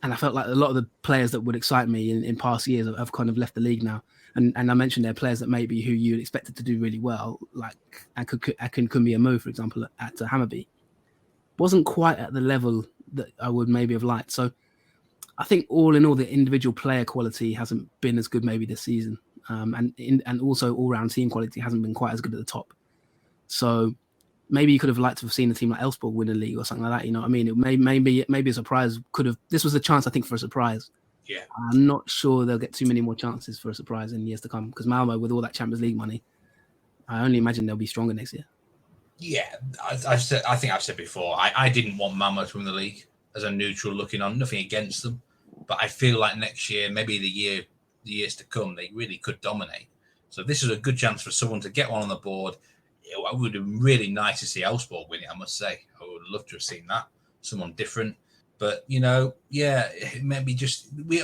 I felt like a lot of the players that would excite me in past years have kind of left the league now. And I mentioned there are players that maybe who you expected to do really well, like Akin Kumbiamu, for example, at Hammarby. Wasn't quite at the level that I would maybe have liked. So I think all in all, the individual player quality hasn't been as good maybe this season, and also all round team quality hasn't been quite as good at the top. So maybe you could have liked to have seen a team like Elfsborg win a league or something like that. You know what I mean? Maybe a surprise could have. This was a chance, I think, for a surprise. Yeah, I'm not sure they'll get too many more chances for a surprise in years to come, because Malmo, with all that Champions League money, I only imagine they'll be stronger next year. Yeah, I think I've said before, I didn't want Malmo to win the league as a neutral looking on, nothing against them. But I feel like next year, maybe the years to come, they really could dominate. So this is a good chance for someone to get one on the board. It would have been really nice to see Elfsborg win it, I must say. I would love to have seen that. Someone different. But, maybe just... We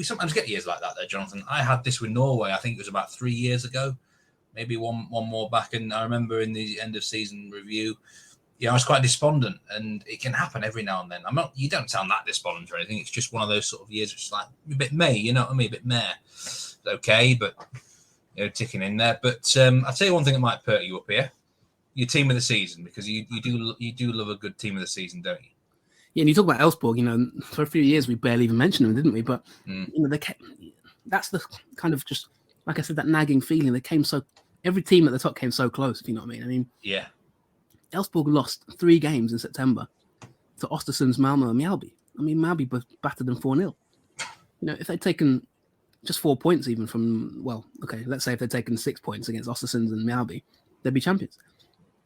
sometimes get years like that there, Jonathan. I had this with Norway, I think it was about 3 years ago. Maybe one more back. And I remember in the end of season review, I was quite despondent, and it can happen every now and then. You don't sound that despondent or anything. It's just one of those sort of years which is like a bit meh, you know what I mean? A bit meh. It's okay, but ticking in there. But I'll tell you one thing that might perk you up here: your team of the season, because you do love a good team of the season, don't you? Yeah, and you talk about Elfsborg. For a few years we barely even mentioned them, didn't we? But that's the kind of, just like I said, that nagging feeling. They came so. Every team at the top came so close, if you know what I mean. Yeah. Elfsborg lost 3 games in September to Östersunds, Malmö, and Mjällby. Mjällby battered them 4-0. If they'd taken just 4 points even from, let's say if they'd taken 6 points against Östersunds and Mjällby, they'd be champions.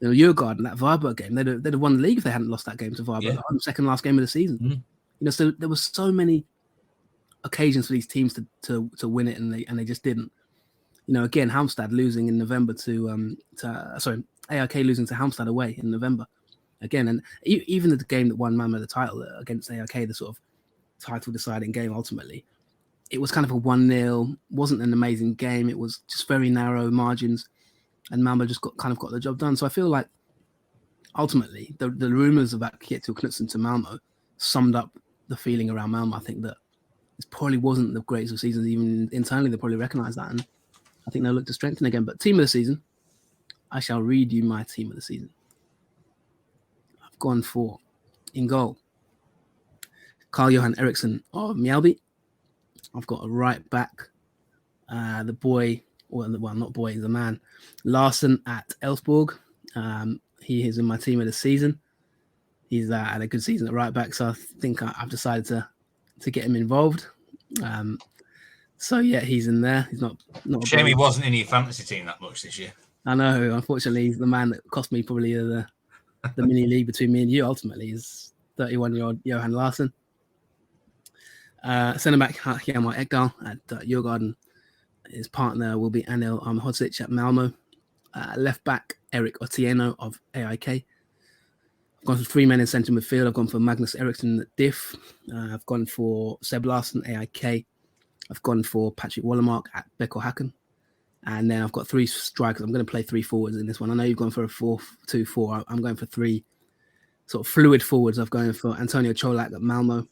Djurgården, that Varberg game, they'd have won the league if they hadn't lost that game to Varberg, the second last game of the season. So there was so many occasions for these teams to win it, and they just didn't. Again, Halmstad losing in November AIK losing to Halmstad away in November. Again, and even the game that won Malmö the title against AIK, the sort of title-deciding game ultimately, it was kind of a 1-0, wasn't an amazing game. It was just very narrow margins, and Malmö just got the job done. So I feel like ultimately the rumours about Kjetil Knutsen to Malmö summed up the feeling around Malmö. I think that this probably wasn't the greatest of seasons. Even internally, they probably recognise that, and I think they'll look to strengthen again. But team of the season, I shall read you my team of the season. I've gone for, in goal, Carl-Johan Eriksson of Mjällby. I've got a right back, the boy, not boy, he's a man, Larsen at Elfsborg. He is in my team of the season. He's had a good season at right back, so I think I've decided to get him involved. So yeah, he's in there. He's not Shame he wasn't in your fantasy team that much this year. I know. Unfortunately, he's the man that cost me probably the mini league between me and you. Ultimately, is 31-year-old Johan Larsen. Centre back Hjalmar Ekdal at Djurgården. His partner will be Anel Armhodzic at Malmo. Left back Erik Otieno of AIK. I've gone for 3 men in centre midfield. I've gone for Magnus Eriksson at Diff. I've gone for Seb Larson AIK. I've gone for Patrick Wolamark at Beko Häcken. And then I've got 3 strikers. I'm going to play 3 forwards in this one. I know you've gone for a 4-2-4. I'm going for 3 sort of fluid forwards. I've gone for Antonio Cholak at Malmo.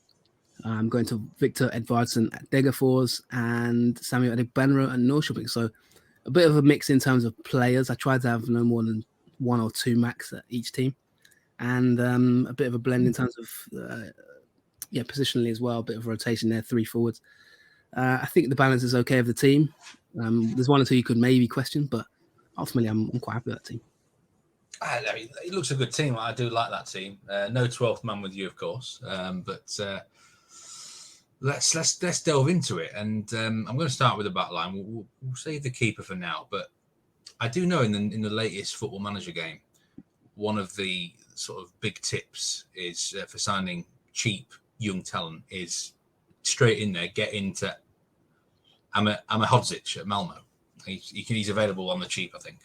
I'm going to Victor Edvardsson at Degerfors and Samuel Adegbenro at Norrköping. So a bit of a mix in terms of players. I tried to have no more than 1 or 2 max at each team. And a bit of a blend in terms of, positionally as well. A bit of rotation there, 3 forwards. I think the balance is okay of the team. There's 1 or 2 you could maybe question, but ultimately I'm quite happy with that team. It looks a good team. I do like that team. No 12th man with you, of course, but let's delve into it. And I'm going to start with the back line. We'll save the keeper for now, but I do know in the latest Football Manager game, one of the sort of big tips is for signing cheap young talent is straight in there, get into Armhodzic at Malmo. He's available on the cheap, I think.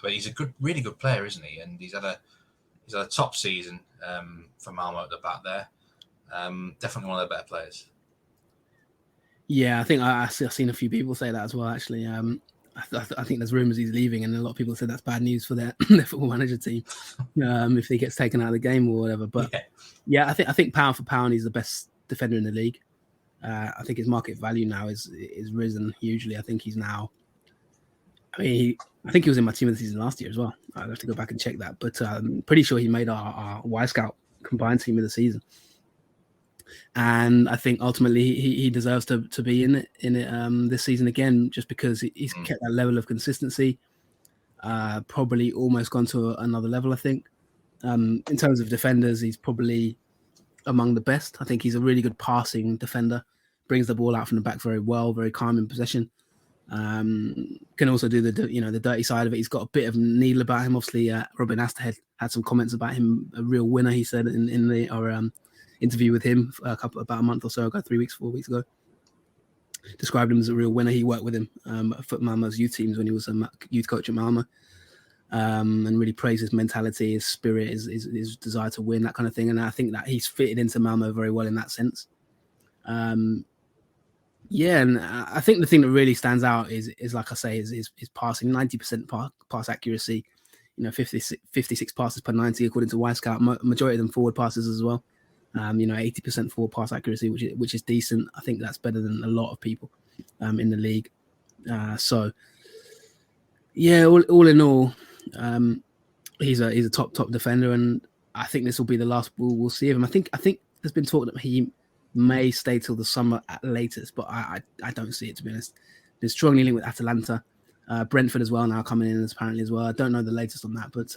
But he's a really good player, isn't he? And he's had a top season for Malmo at the back there. Definitely one of their better players. Yeah, I think I've seen a few people say that as well, actually. I think there's rumours he's leaving, and a lot of people said that's bad news for their Football Manager team if he gets taken out of the game or whatever. But yeah, I think pound for pound, he's the best defender in the league. I think his market value now is risen hugely. I think he's now. I think he was in my team of the season last year as well. I'd have to go back and check that, but I'm pretty sure he made our Y Scout combined team of the season. And I think ultimately he deserves to be in it this season again, just because he's kept that level of consistency. Probably almost gone to another level, I think. In terms of defenders, he's probably among the best. I think he's a really good passing defender, brings the ball out from the back very well, very calm in possession. Can also do the dirty side of it. He's got a bit of needle about him. Obviously, Robin Asterhead had some comments about him, a real winner, he said in the interview with him about a month or so ago, 4 weeks ago. Described him as a real winner. He worked with him for Malmö's youth teams when he was a youth coach at Malmö. And really praised his mentality, his spirit, his desire to win, that kind of thing. And I think that he's fitted into Malmö very well in that sense. Yeah, and I think the thing that really stands out is like I say, is passing, 90% pass accuracy. 56 passes per 90 according to Wyscout. Majority of them forward passes as well. 80% forward pass accuracy, which is decent. I think that's better than a lot of people in the league. So yeah, all in all, he's a top defender, and I think this will be the last we'll see of him. I think there's been talk that he may stay till the summer at latest, but I don't see it, to be honest. They're strongly linked with Atalanta, Brentford as well now coming in apparently as well. I don't know the latest on that, but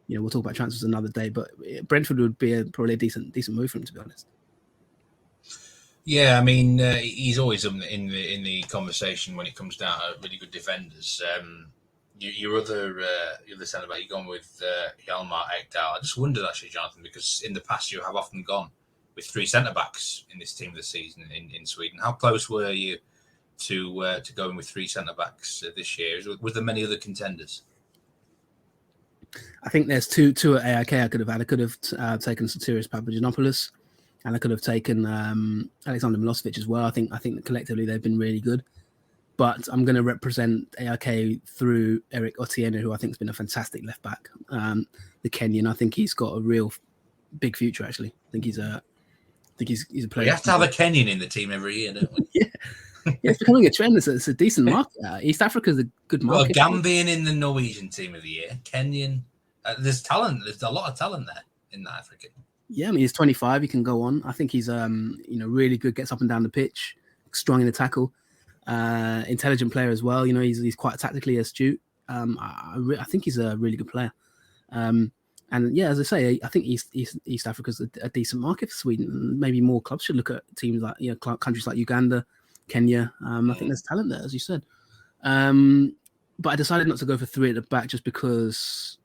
we'll talk about transfers another day. But Brentford would be probably a decent move for him, to be honest. Yeah, I mean he's always in the conversation when it comes down to really good defenders. Your other centre back, you're gone with Hjalmar Ekdal. I just wondered actually, Jonathan, because in the past you have often gone with 3 centre backs in this team this season in Sweden. How close were you to going with 3 centre backs this year? Was there many other contenders? I think there's two at AIK I could have had. I could have taken Sotiris Papagiannopoulos, and I could have taken Alexander Milosevic as well. I think that collectively they've been really good. But I'm going to represent AIK through Eric Otieno, who I think has been a fantastic left back. The Kenyan, I think he's got a real big future. Actually, I think he's a player. We have to have a Kenyan in the team every year, don't we? Yeah, it's becoming a trend. It's a decent market. East Africa's a good market. Got a Gambian in the Norwegian team of the year. Kenyan. There's talent. There's a lot of talent there in the African. Yeah, I mean he's 25. He can go on. I think he's really good. Gets up and down the pitch. Strong in the tackle. Intelligent player as well. He's quite tactically astute. I think he's a really good player. And yeah, as I say, I think East Africa's a decent market for Sweden. Maybe more clubs should look at teams like countries like Uganda, Kenya. I think there's talent there, as you said. But I decided not to go for 3 at the back just because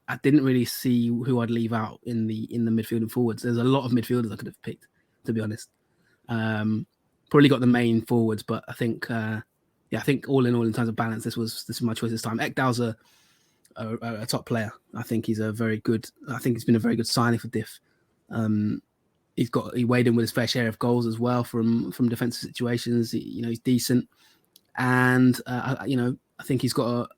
I didn't really see who I'd leave out in the midfield and forwards. There's a lot of midfielders I could have picked, to be honest. Probably got the main forwards, but I think all in all, in terms of balance, this was my choice this time. Ekdal's a top player. I think he's been a very good signing for Diff. He weighed in with his fair share of goals as well from defensive situations. He's decent, and I think he's got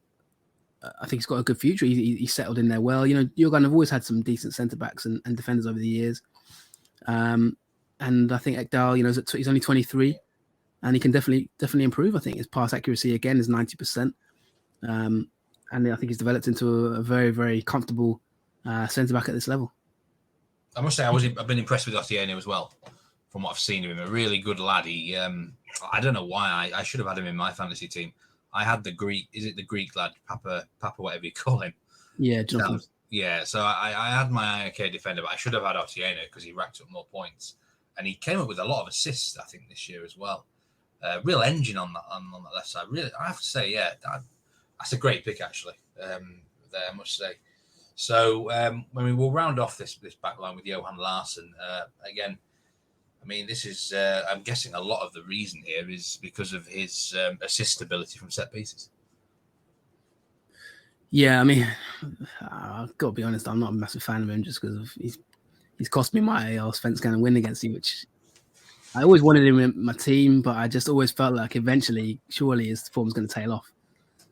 a good future. He's settled in there well. Jurgen have always had some decent centre backs and defenders over the years. And I think Ekdal, he's only 23, and he can definitely improve. I think his pass accuracy again is 90%, and I think he's developed into a very, very comfortable centre back at this level. I must say I've been impressed with Otieno as well, from what I've seen of him. A really good lad. He I don't know why I should have had him in my fantasy team. I had the Greek. Is it the Greek lad, Papa, whatever you call him? Yeah, Jonathan. Yeah. So I had my IOK defender, but I should have had Otieno because he racked up more points. And he came up with a lot of assists, I think, this year as well. Real engine on that left side. Really, I have to say, yeah, that's a great pick actually. There, I must say. So we'll round off this back line with Johan Larsen again. I mean, this is I'm guessing a lot of the reason here is because of his assist ability from set pieces. Yeah, I mean, I've got to be honest, I'm not a massive fan of him just because he's cost me my Svenskan win against you, which I always wanted him in my team, but I just always felt like eventually, surely his form's going to tail off.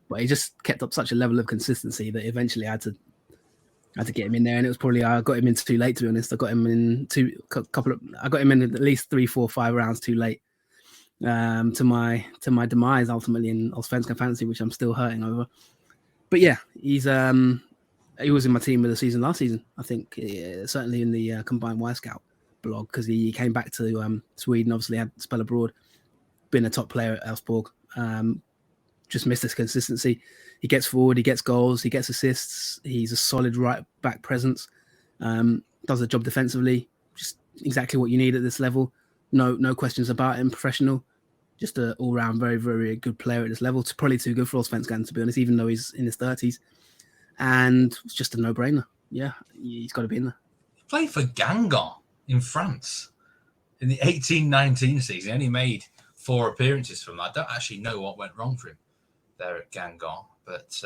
But he just kept up such a level of consistency that eventually I had to get him in there, and it was probably I got him in too late, to be honest. I got him in I got him in at least 3, 4, 5 rounds too late. To my demise ultimately in Allsvenskan fantasy, which I'm still hurting over. But yeah, he was in my team of the season last season. I think certainly in the combined Y Scout. blog because he came back to Sweden, obviously had to spell abroad, been a top player at Helsingborg, just missed his consistency. He gets forward, he gets goals, he gets assists, he's a solid right back presence, does the job defensively, just exactly what you need at this level. No questions about him, professional, just an all-round very, very good player at this level. It's probably too good for Allsvenskan, to be honest, even though he's in his 30s. And it's just a no-brainer. Yeah, he's got to be in there. He played for Guingamp in France in the 18-19 season. He only made 4 appearances from that. I don't actually know what went wrong for him there at Guingamp, but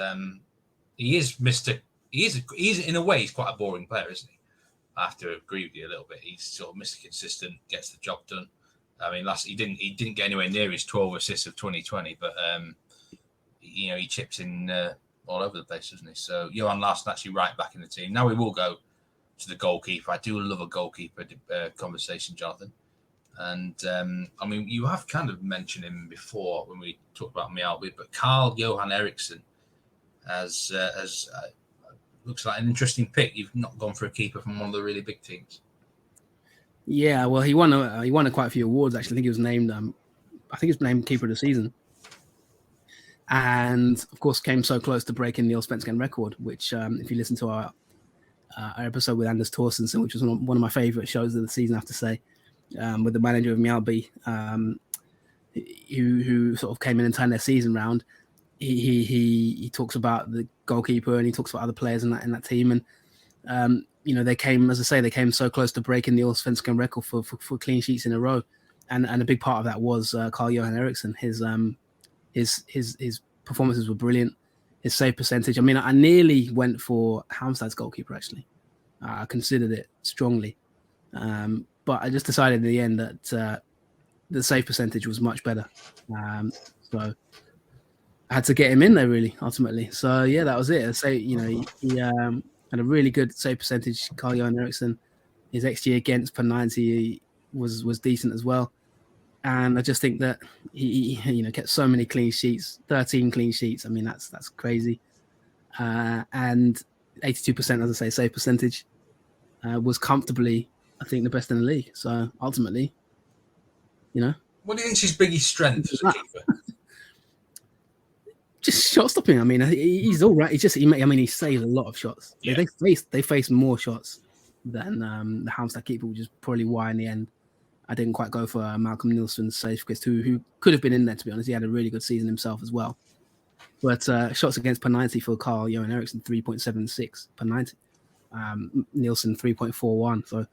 he is in a way, he's quite a boring player, isn't he? I have to agree with you a little bit. He's sort of Mr. Consistent, gets the job done. I mean, he didn't get anywhere near his 12 assists of 2020, but he chips in all over the place, doesn't he? So Johan Larsen actually right back in the team. Now we will go to the goalkeeper. I do love a goalkeeper conversation, Jonathan. And I mean, you have kind of mentioned him before when we talked about Mjällby, but Carl-Johan Eriksson as looks like an interesting pick. You've not gone for a keeper from one of the really big teams. Yeah, well, he won quite a few awards actually. I think he was named keeper of the season, and of course came so close to breaking the Allsvenskan record. Which, if you listen to our episode with Anders Torstensson, which was one of my favourite shows of the season, I have to say, with the manager of Mjällby, who sort of came in and turned their season round. He talks about the goalkeeper and he talks about other players in that team, and they came so close to breaking the Allsvenskan record for clean sheets in a row, and a big part of that was Carl-Johan Eriksson. His performances were brilliant. His save percentage. I mean, I nearly went for Halmstad's goalkeeper actually. I considered it strongly, but I just decided in the end that the save percentage was much better. So I had to get him in there really ultimately. So yeah, that was it. He had a really good save percentage, Carl-Johan Eriksson. His XG against per 90 was decent as well. And I just think that he kept so many clean sheets, 13 clean sheets. I mean, that's crazy. And 82%, as I say, save percentage was comfortably, I think, the best in the league. So ultimately, What do you think is his biggest strength as a keeper? Just shot stopping. I mean, he's all right. He saved a lot of shots. Yeah. They faced more shots than the Halmstad keeper, which is probably why in the end I didn't quite go for Malcolm Nilsson's safeguest, who could have been in there, to be honest. He had a really good season himself as well. But shots against per 90 for Carl-Johan Eriksson, 3.76 per 90. Nilsson, 3.41. So,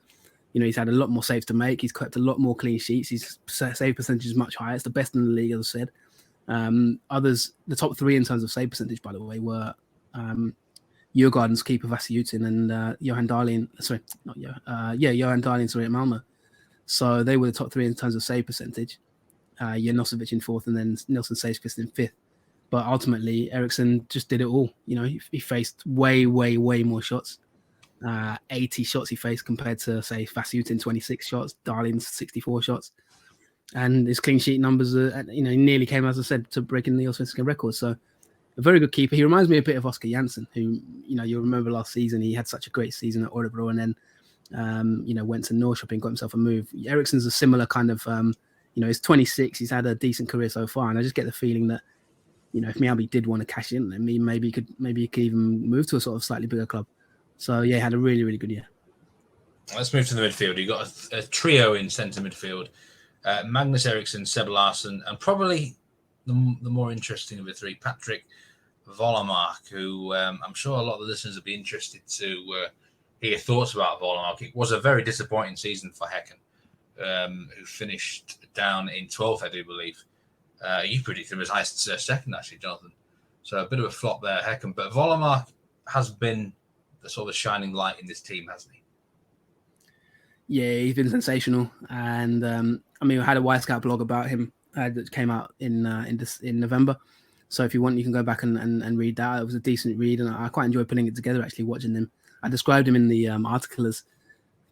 he's had a lot more saves to make. He's kept a lot more clean sheets. His save percentage is much higher. It's the best in the league, as I said. The top 3 in terms of save percentage, by the way, were Djurgården's keeper Vasiutin and Johan Dahlin. Johan Dahlin, at Malmö. So they were the top 3 in terms of save percentage. Janosevic in 4th, and then Nilsson Safeguest in 5th. But ultimately, Eriksson just did it all. He faced way, way, way more shots. 80 shots he faced compared to, say, Vasiutin, 26 shots, Darlin's 64 shots. And his clean sheet numbers, he nearly came, as I said, to breaking the Allsvenskan record. So a very good keeper. He reminds me a bit of Oscar Janssen, who, you'll remember last season, he had such a great season at Örebro and then, went to Norrköping, got himself a move. Eriksson's a similar kind of, he's 26, he's had a decent career so far. And I just get the feeling that, if Mjällby did want to cash in, then maybe he could even move to a sort of slightly bigger club. So yeah, he had a really, really good year. Let's move to the midfield. You've got a trio in centre midfield. Magnus Eriksson, Seb Larson, and probably the more interesting of the 3, Patrick Volamark, who I'm sure a lot of the listeners would be interested to hear thoughts about Volamark. It was a very disappointing season for Häcken, who finished down in 12th, I do believe. You predicted him as high as second, actually, Jonathan. So a bit of a flop there, Häcken. But Volamark has been the sort of shining light in this team, hasn't he? Yeah, he's been sensational. And we had a Wisecout blog about him that came out in November. So if you want, you can go back and read that. It was a decent read, and I quite enjoyed putting it together, actually, watching him. I described him in the article as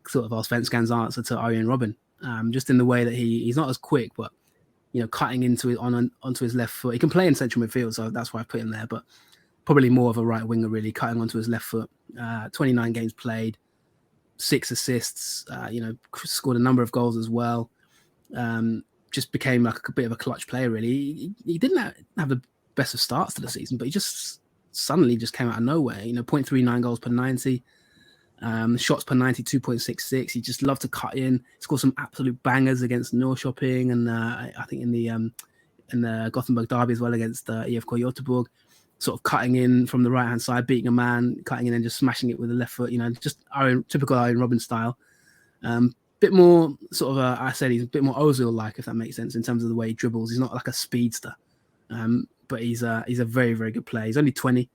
sort of Allsvenskan's answer to Arjen Robben, just in the way that he's not as quick, but, cutting onto his left foot. He can play in central midfield, so that's why I put him there, but probably more of a right winger, really, cutting onto his left foot. 29 games played, 6 assists, scored a number of goals as well. Just became like a bit of a clutch player, really. He didn't have the best of starts to the season, but he just suddenly just came out of nowhere. 0.39 goals per 90. Shots per 90, 2.66. He just loved to cut in. Scored some absolute bangers against Norrköping, and I think in the Gothenburg derby as well against IFK Göteborg, sort of cutting in from the right hand side, beating a man, cutting in and just smashing it with the left foot. Just typical Arjen Robben style. Bit more sort of I said he's a bit more Ozil like, if that makes sense, in terms of the way he dribbles. He's not like a speedster, but he's a very, very good player. He's only 20.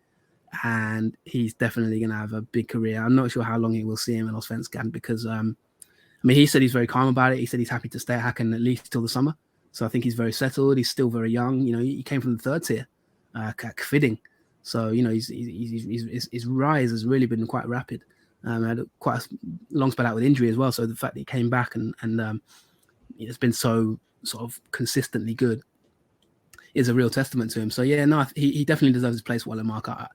And he's definitely going to have a big career. I'm not sure how long he will see him in Allsvenskan because, he said he's very calm about it. He said he's happy to stay at Häcken at least till the summer. So I think he's very settled. He's still very young. He came from the third tier, Kviding. So, his rise has really been quite rapid. Had quite a long spell out with injury as well. So the fact that he came back and it's been so sort of consistently good is a real testament to him. So, he definitely deserves his place at Volamark.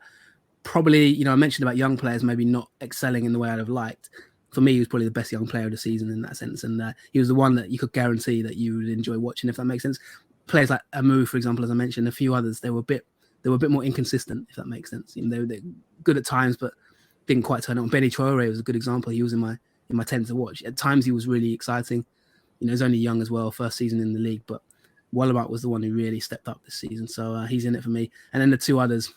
Probably, I mentioned about young players maybe not excelling in the way I'd have liked. For me, he was probably the best young player of the season in that sense. And he was the one that you could guarantee that you would enjoy watching, if that makes sense. Players like Amu, for example, as I mentioned, a few others, they were a bit more inconsistent, if that makes sense. They were good at times, but didn't quite turn on. Benny Traore was a good example. He was in my 10 to watch. At times, he was really exciting. He's only young as well, first season in the league, but Volamark was the one who really stepped up this season. So he's in it for me. And then the two others,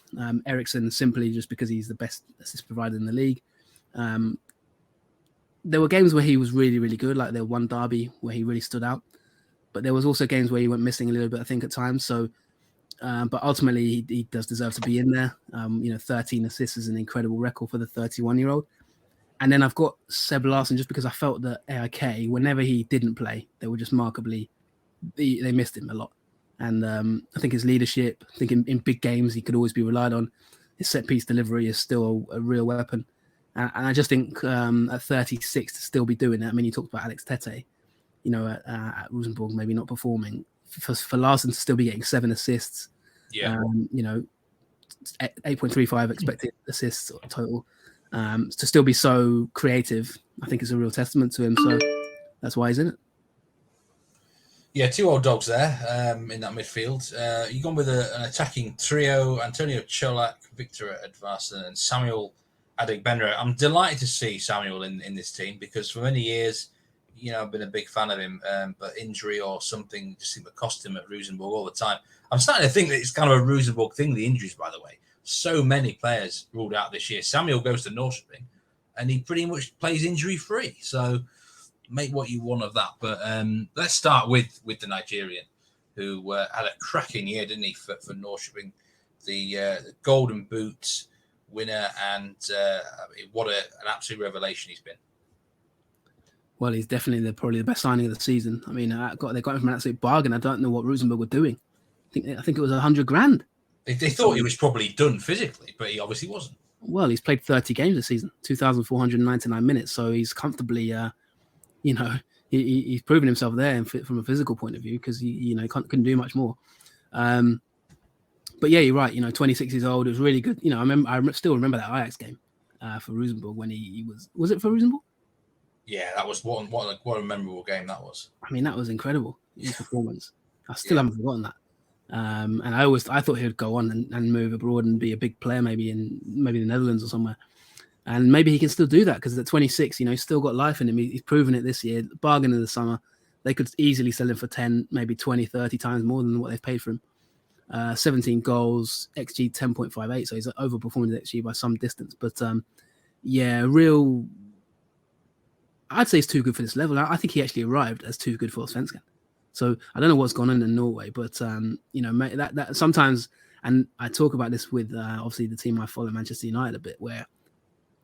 Eriksson, simply just because he's the best assist provider in the league. There were games where he was really, really good, like the one derby where he really stood out. But there was also games where he went missing a little bit, I think, at times. So, but ultimately, he does deserve to be in there. 13 assists is an incredible record for the 31-year-old. And then I've got Seb Larson, just because I felt that AIK, whenever he didn't play, they were just markedly... They missed him a lot. And I think his leadership, I think in big games, he could always be relied on. His set-piece delivery is still a real weapon. And I just think at 36 to still be doing it. I mean, you talked about Alex Tete, at Roosenborg maybe not performing. For Larson to still be getting 7 assists, 8.35 expected assists total, to still be so creative, I think is a real testament to him. So that's why he's in it. Yeah, 2 old dogs there in that midfield. You've gone with an attacking trio: Antonio Čolak, Victor Edvarsen, and Samuel Adegbenro. I'm delighted to see Samuel in this team because for many years, I've been a big fan of him, but injury or something just seemed to cost him at Roosenborg all the time. I'm starting to think that it's kind of a Roosenborg thing, the injuries, by the way. So many players ruled out this year. Samuel goes to Norrköping, and he pretty much plays injury-free. So make what you want of that. But let's start with the Nigerian, who had a cracking year, didn't he, for Norrköping? The Golden Boot winner, and what an absolute revelation he's been. Well, he's definitely probably the best signing of the season. I mean, they got him from an absolute bargain. I don't know what Roosenborg were doing. I think it was $100,000. They thought he was probably done physically, but he obviously wasn't. Well, he's played 30 games this season, 2,499 minutes. So he's comfortably, he's proven himself there from a physical point of view because he couldn't do much more. But yeah, you're right. 26 years old. It was really good. I still remember that Ajax game for Roosenborg when he was it for Roosenborg? Yeah, that was what a memorable game that was. I mean, that was incredible, his performance. I still haven't forgotten that. And I thought he would go on and move abroad and be a big player, maybe in the Netherlands or somewhere. And maybe he can still do that because at 26, he's still got life in him. He's proven it this year. Bargain in the summer. They could easily sell him for 10, maybe 20, 30 times more than what they've paid for him. 17 goals, XG 10.58. So he's overperformed his XG by some distance. But I'd say he's too good for this level. I think he actually arrived as too good for Allsvenskan. So I don't know what's gone on in Norway, but that sometimes, and I talk about this with obviously the team I follow, Manchester United, a bit, where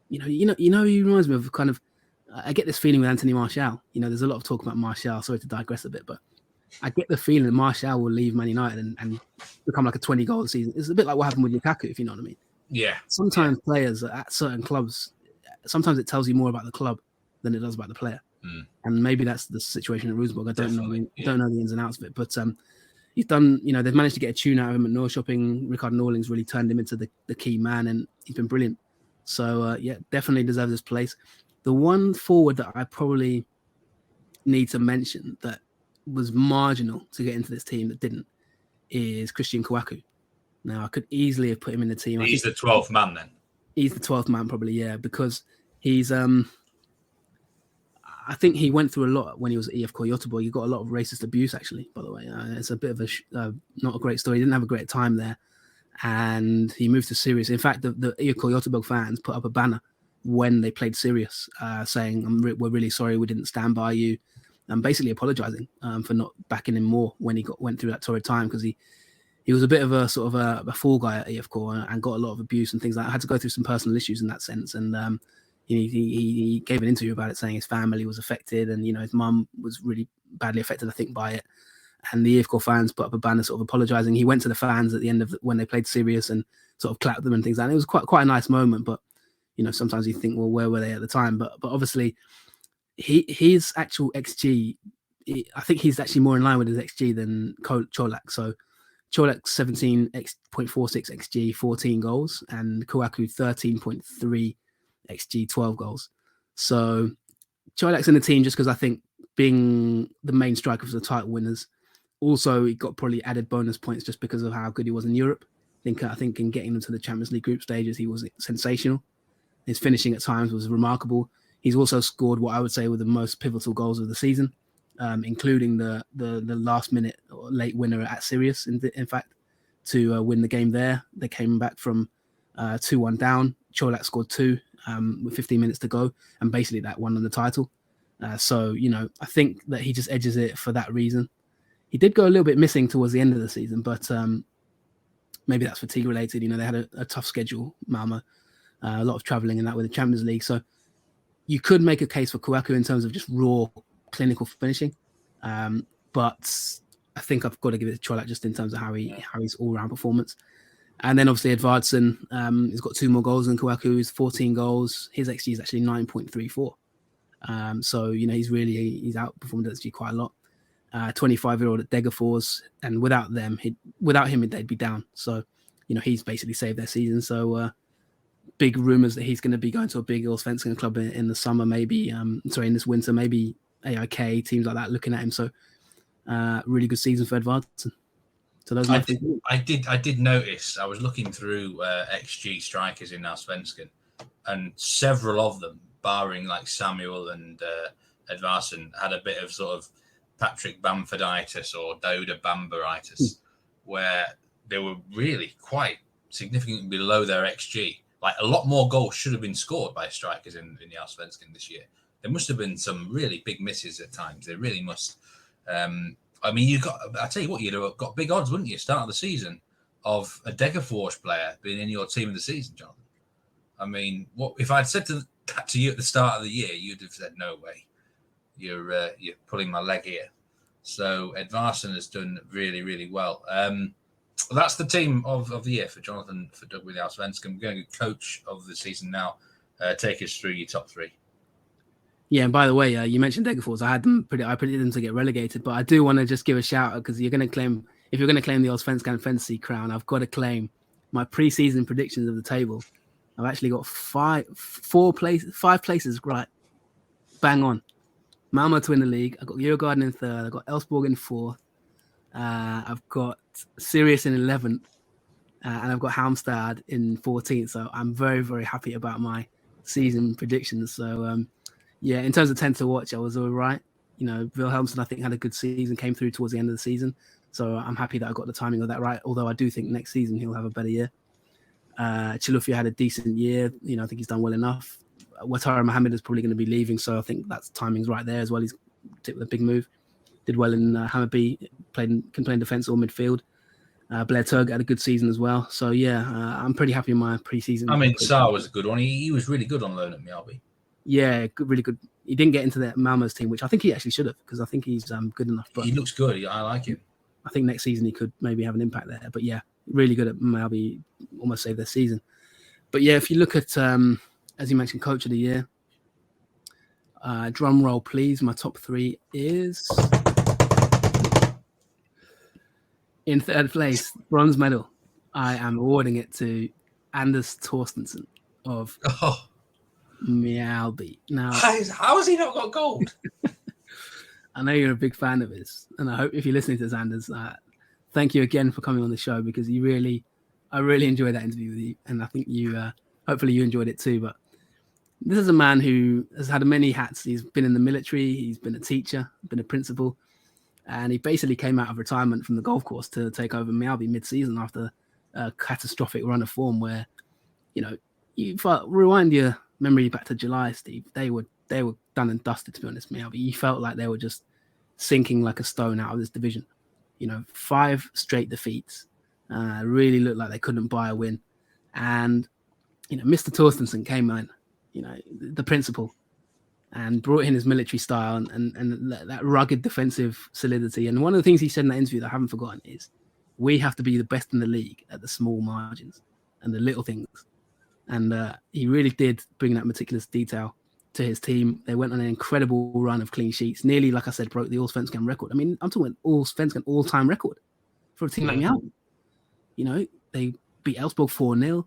he reminds me of kind of. I get this feeling with Anthony Martial. There's a lot of talk about Martial. Sorry to digress a bit, but I get the feeling that Martial will leave Man United and become like a 20-goal season. It's a bit like what happened with Lukaku, if you know what I mean. Yeah. Sometimes players at certain clubs, sometimes it tells you more about the club than it does about the player. And maybe that's the situation at Roosenborg. I don't know the ins and outs of it, but he's done. They've managed to get a tune out of him at Norrköping. Rickard Norling's really turned him into the key man, and he's been brilliant. So definitely deserves his place. The one forward that I probably need to mention that was marginal to get into this team that didn't is Christian Kouakou. Now, I could easily have put him in the team. He's the 12th man then. He's the 12th man, probably, yeah, because he's I think he went through a lot when he was at EFK Göteborg. He got a lot of racist abuse, actually, by the way. It's a bit of not a great story. He didn't have a great time there. And he moved to Sirius. In fact, the EFK Göteborg fans put up a banner when they played Sirius saying, we're really sorry we didn't stand by you. And basically apologizing for not backing him more when he went through that torrid time, because he was a bit of a sort of a fall guy at EFK and got a lot of abuse and things like that. I had to go through some personal issues in that sense. And he gave an interview about it, saying his family was affected and, his mum was really badly affected, I think, by it. And the EFK fans put up a banner sort of apologizing. He went to the fans at the end of when they played Sirius and sort of clapped them and things like that. It was quite a nice moment, but, sometimes you think, well, where were they at the time? But obviously his actual XG, I think he's actually more in line with his XG than Čolak. So Čolak 17.46 XG, 14 goals, and Kouakou 13.3 XG, 12 goals. So Čolak's in the team just because I think being the main striker for the title winners. Also, he got probably added bonus points just because of how good he was in Europe. I think in getting them to the Champions League group stages, he was sensational. His finishing at times was remarkable. He's also scored what I would say were the most pivotal goals of the season, including the last minute or late winner at Sirius, in fact, to win the game there. They came back from 2-1 down. Čolak scored 2 with 15 minutes to go, and basically that won them the title. So, I think that he just edges it for that reason. He did go a little bit missing towards the end of the season, but maybe that's fatigue related. They had a tough schedule, Malmö, a lot of travelling and that with the Champions League. So you could make a case for Kouakou in terms of just raw clinical finishing. But I think I've got to give it to Čolak just in terms of how his all-round performance. And then obviously Edvardsen, he's got 2 more goals than Kouakou. He's 14 goals. His XG is actually 9.34. So, he's outperformed XG quite a lot. 25-year-old at Degerfors, and without him, they'd be down. So, he's basically saved their season. So, big rumours that he's going to be going to a big Allsvenskan club in the summer, maybe, in this winter, maybe AIK, teams like that looking at him. So, really good season for Edvardsen. So those I did notice, I was looking through XG strikers in Allsvenskan, and several of them, barring like Samuel and Edvardsen, had a bit of sort of Patrick Bamforditis or Doda Bambaritis, where they were really quite significantly below their XG. Like a lot more goals should have been scored by strikers in the Allsvenskan this year. There must have been some really big misses at times. They really must. I tell you what, you'd have got big odds, wouldn't you, start of the season, of a Degerfors player being in your team of the season, Jonathan? I mean, what if I'd said that to you at the start of the year? You'd have said, "No way, you're pulling my leg here." So Edvardsen has done really, really well. That's the team of the year for Jonathan, for Doug with the Allsvenskan. We're going to coach of the season now. Take us through your top 3. Yeah, and by the way, you mentioned Degerfors. I predicted them to get relegated, but I do want to just give a shout out because if you're going to claim the Allsvenskan fantasy crown, I've got to claim my pre-season predictions of the table. I've actually got 5 places right, bang on. Malmö to win the league. I've got Djurgården in 3rd. I've got Elfsborg in 4th. I've got Sirius in 11th, and I've got Halmstad in 14th. So I'm very, very happy about my season predictions. So in terms of 10 to watch, I was all right. Wilhelmsson, I think, had a good season, came through towards the end of the season. So I'm happy that I got the timing of that right. Although I do think next season he'll have a better year. Chilufya had a decent year. I think he's done well enough. Ouattara Mohammed is probably going to be leaving, so I think that's timing's right there as well. He's took a big move. Did well in Hammarby, can play in defence or midfield. Blair Turg had a good season as well. So, I'm pretty happy in my pre-season. I mean, Saar was a good one. He was really good on loan at Mjällby. Yeah, really good. He didn't get into the Malmö's team, which I think he actually should have, because I think he's good enough. But he looks good. I like him. I think next season he could maybe have an impact there. But, really good at Mjällby, almost saved their season. But, if you look at, as you mentioned, Coach of the Year, drum roll, please. My top 3 is... In 3rd place, bronze medal. I am awarding it to Anders Torstensson of Mjällby. Now, how has he not got gold? I know you're a big fan of his, and I hope if you're listening to Xanders, thank you again for coming on the show because I really enjoyed that interview with you, and I think you, hopefully you enjoyed it too. But this is a man who has had many hats. He's been in the military, he's been a teacher, been a principal, and he basically came out of retirement from the golf course to take over Mjällby mid-season after a catastrophic run of form where, you rewind your memory back to July, Steve. They were done and dusted, to be honest, Mjällby. You felt like they were just sinking like a stone out of this division. 5 straight defeats. Really looked like they couldn't buy a win. And, Mr. Torstensson came in, the principal, and brought in his military style and that rugged defensive solidity. And one of the things he said in that interview that I haven't forgotten is, we have to be the best in the league at the small margins and the little things. And he really did bring that meticulous detail to his team. They went on an incredible run of clean sheets. Nearly, like I said, broke the Allsvenskan record. I mean, I'm talking Allsvenskan all-time record for a team like Mjällby. They beat Elfsborg 4-0.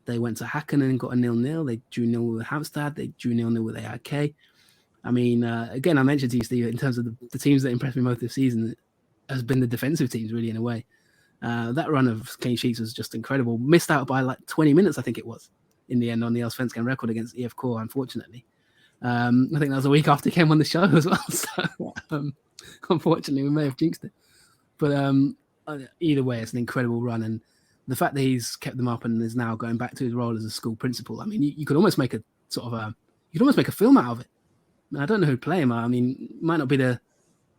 They went to Häcken and got a 0-0. They drew 0 with Halmstad. They drew 0-0 with AIK. I mean, again, I mentioned to you, Steve, in terms of the teams that impressed me most this season has been the defensive teams, really, in a way. That run of clean sheets was just incredible. Missed out by like 20 minutes, I think it was, in the end on the Allsvenskan record against EFK, unfortunately. I think that was a week after he came on the show as well. So, unfortunately, we may have jinxed it. But either way, it's an incredible run. And the fact that he's kept them up and is now going back to his role as a school principal, I mean, you could almost make a sort of you could almost make a film out of it. I don't know who'd play him. I mean, it might not be the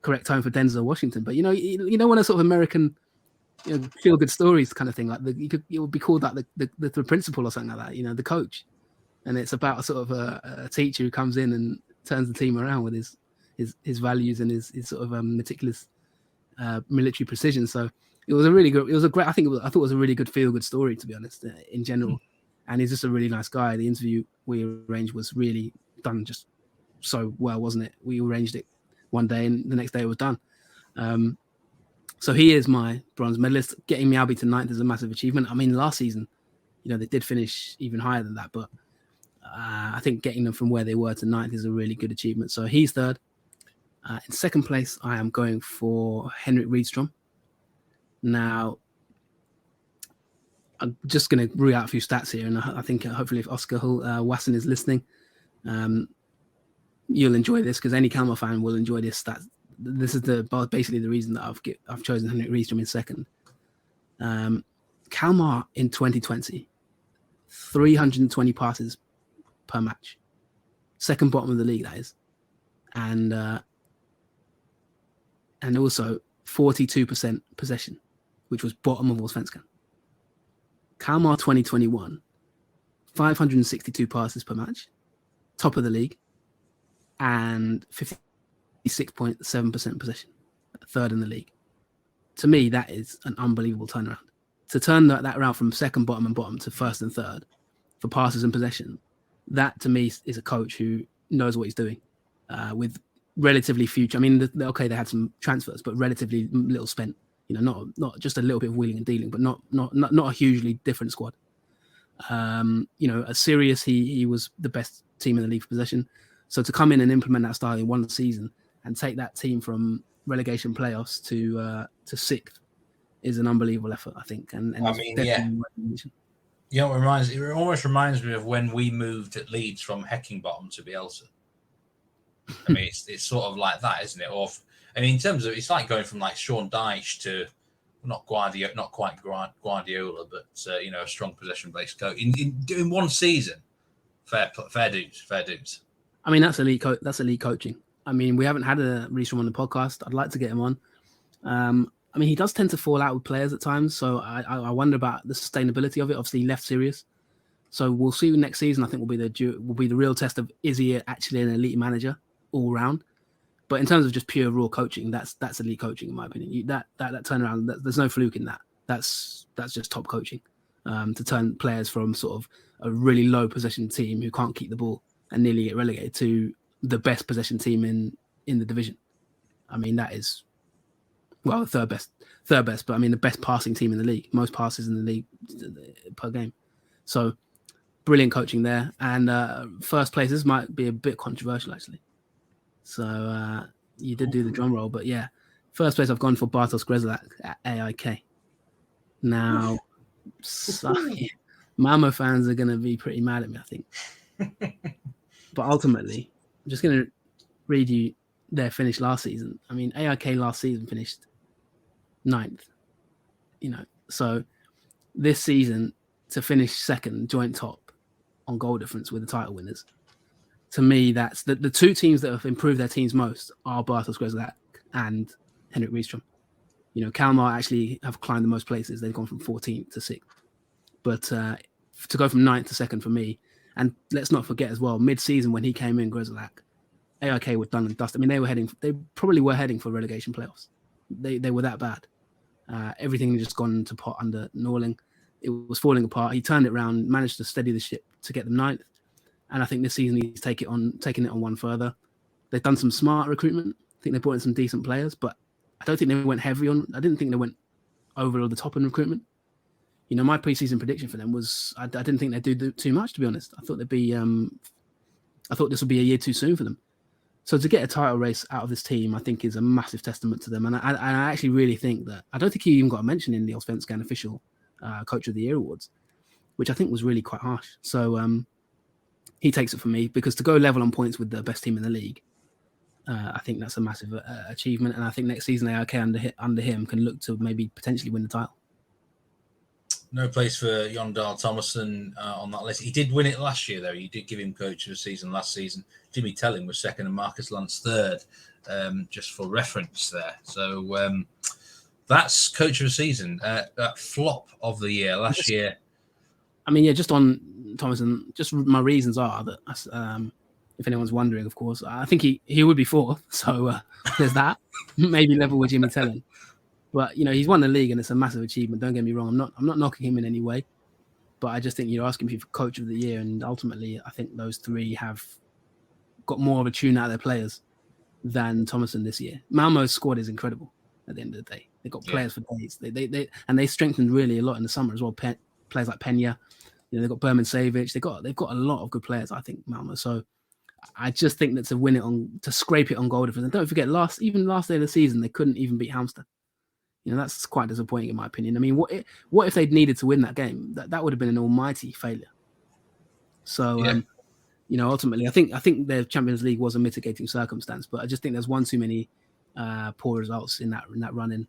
correct time for Denzel Washington, but when a sort of American feel good stories kind of thing, like it would be called like the principal or something like that, the coach. And it's about a sort of a teacher who comes in and turns the team around with his values and his sort of meticulous military precision. So it was a great. I thought it was a really good feel good story, to be honest, in general. And he's just a really nice guy. The interview we arranged was really done just so well, wasn't it? We arranged it one day and the next day it was done. So he is my bronze medalist. Getting Mjällby to 9th is a massive achievement. I mean, last season, they did finish even higher than that, but I think getting them from where they were to 9th is a really good achievement. So he's 3rd. In 2nd place, I am going for Henrik Rydström. Now, I'm just going to rule out a few stats here, and I think hopefully if Oscar Wasson is listening, you'll enjoy this because any Kalmar fan will enjoy this stat. This is basically the reason that I've chosen Henrik Rydström in 2nd. Kalmar in 2020, 320 passes per match, 2nd bottom of the league, that is, and also 42% possession, which was bottom of Allsvenskan. Kalmar 2021, 562 passes per match, top of the league, and 56.7% possession, 3rd in the league. To me, that is an unbelievable turnaround. To turn that around from 2nd bottom and bottom to 1st and 3rd for passes and possession, that to me is a coach who knows what he's doing with relatively few. I mean, they had some transfers, but relatively little spent. Not just a little bit of wheeling and dealing, but not a hugely different squad. At Sirius, he was the best team in the league for possession. So to come in and implement that style in one season and take that team from relegation playoffs to 6th is an unbelievable effort, I think. And I mean, yeah. It almost reminds me of when we moved at Leeds from Häckingbottom to Bielsa. I mean, it's sort of like that, isn't it? Or, in terms of, it's like going from like Sean Dyche to not quite Guardiola, but a strong possession-based coach in one season. Fair dues. I mean, that's elite coaching. I mean, we haven't had a Rydström on the podcast. I'd like to get him on. I mean, he does tend to fall out with players at times, so I wonder about the sustainability of it. Obviously, he left Sirius, so we'll see next season. I think will be the real test of, is he actually an elite manager all round? But in terms of just pure raw coaching, that's elite coaching in my opinion. That turnaround, there's no fluke in that. That's just top coaching. To turn players from sort of a really low possession team who can't keep the ball and nearly get relegated to the best possession team in the division. I mean, that is, well, the third best, but I mean the best passing team in the league, most passes in the league per game. So brilliant coaching there. And first places might be a bit controversial, actually. So you did do the drum roll. But yeah, first place I've gone for Bartosz Grzelak at AIK. Now, Malmo fans are going to be pretty mad at me, I think. But ultimately, I'm just going to read you their finish last season. I mean, AIK last season finished 9th. So this season to finish second, joint top on goal difference with the title winners. To me, that's the two teams that have improved their teams most are Bartosz Grzelak and Henrik Rydström. Kalmar actually have climbed the most places. They've gone from 14th to 6th. But to go from 9th to 2nd for me, and let's not forget as well, mid-season when he came in, Grzelak, AIK were done and dusted. I mean, they probably were heading for relegation playoffs. They were that bad. Everything had just gone to pot under Norling. It was falling apart. He turned it around, managed to steady the ship to get them 9th. And I think this season he's taking it on one further. They've done some smart recruitment. I think they brought in some decent players, but I don't think they went heavy on. I didn't think they went over the top in recruitment. My preseason prediction for them was I didn't think they'd do too much, to be honest. I thought I thought this would be a year too soon for them. So to get a title race out of this team, I think is a massive testament to them. And I actually really think that I don't think he even got a mention in the Allsvenskan official Coach of the Year awards, which I think was really quite harsh. So he takes it from me because to go level on points with the best team in the league, I think that's a massive achievement. And I think next season AIK under him can look to maybe potentially win the title. No place for Jon Dahl Tomasson on that list. He did win it last year, though. You did give him coach of the season last season. Jimmy Telling was second and Marcus Lantz third, just for reference there. So that's coach of the season. Flop of the year last year. I mean, yeah, just on Tomasson, just my reasons are that, if anyone's wondering, of course, I think he would be fourth. So there's that. Maybe level with Jimmy Telling. But he's won the league and it's a massive achievement. Don't get me wrong. I'm not knocking him in any way, but I just think you're asking me for coach of the year, and ultimately, I think those three have got more of a tune out of their players than Tomasson this year. Malmo's squad is incredible. At the end of the day, they've got players for days. They strengthened really a lot in the summer as well. Players like Pena, they've got Berman Savic. They've got a lot of good players. I think Malmo. So I just think that to scrape it on goal difference. And don't forget, last day of the season, they couldn't even beat Halmstad. That's quite disappointing in my opinion. I mean, what if they'd needed to win that game? That would have been an almighty failure. So, ultimately, I think their Champions League was a mitigating circumstance, but I just think there's one too many poor results in that run-in.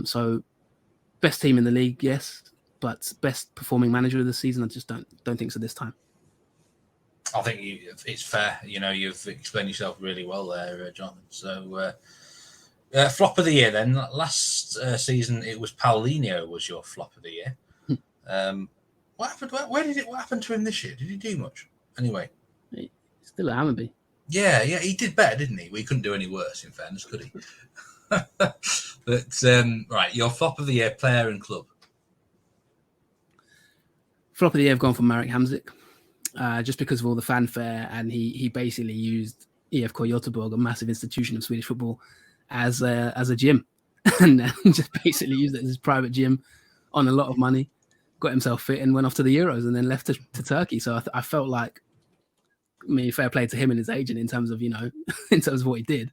So, best team in the league, yes, but best performing manager of the season, I just don't think so this time. I think it's fair. You've explained yourself really well there, Jonathan. So. Flop of the year then. Last season it was Paulinho was your flop of the year. What happened? What happened to him this year? Did he do much? Anyway, he's still at Hammarby. Yeah, he did better, didn't he? We couldn't do any worse, in fairness, could he? But right, your flop of the year, player and club. Flop of the year, I've gone for Marek Hamsik, just because of all the fanfare, and he basically used IFK Göteborg, a massive institution of Swedish football, as a gym, and just basically used it as his private gym on a lot of money, got himself fit and went off to the Euros and then left to Turkey. So I felt like, fair play to him and his agent in terms of, in terms of what he did.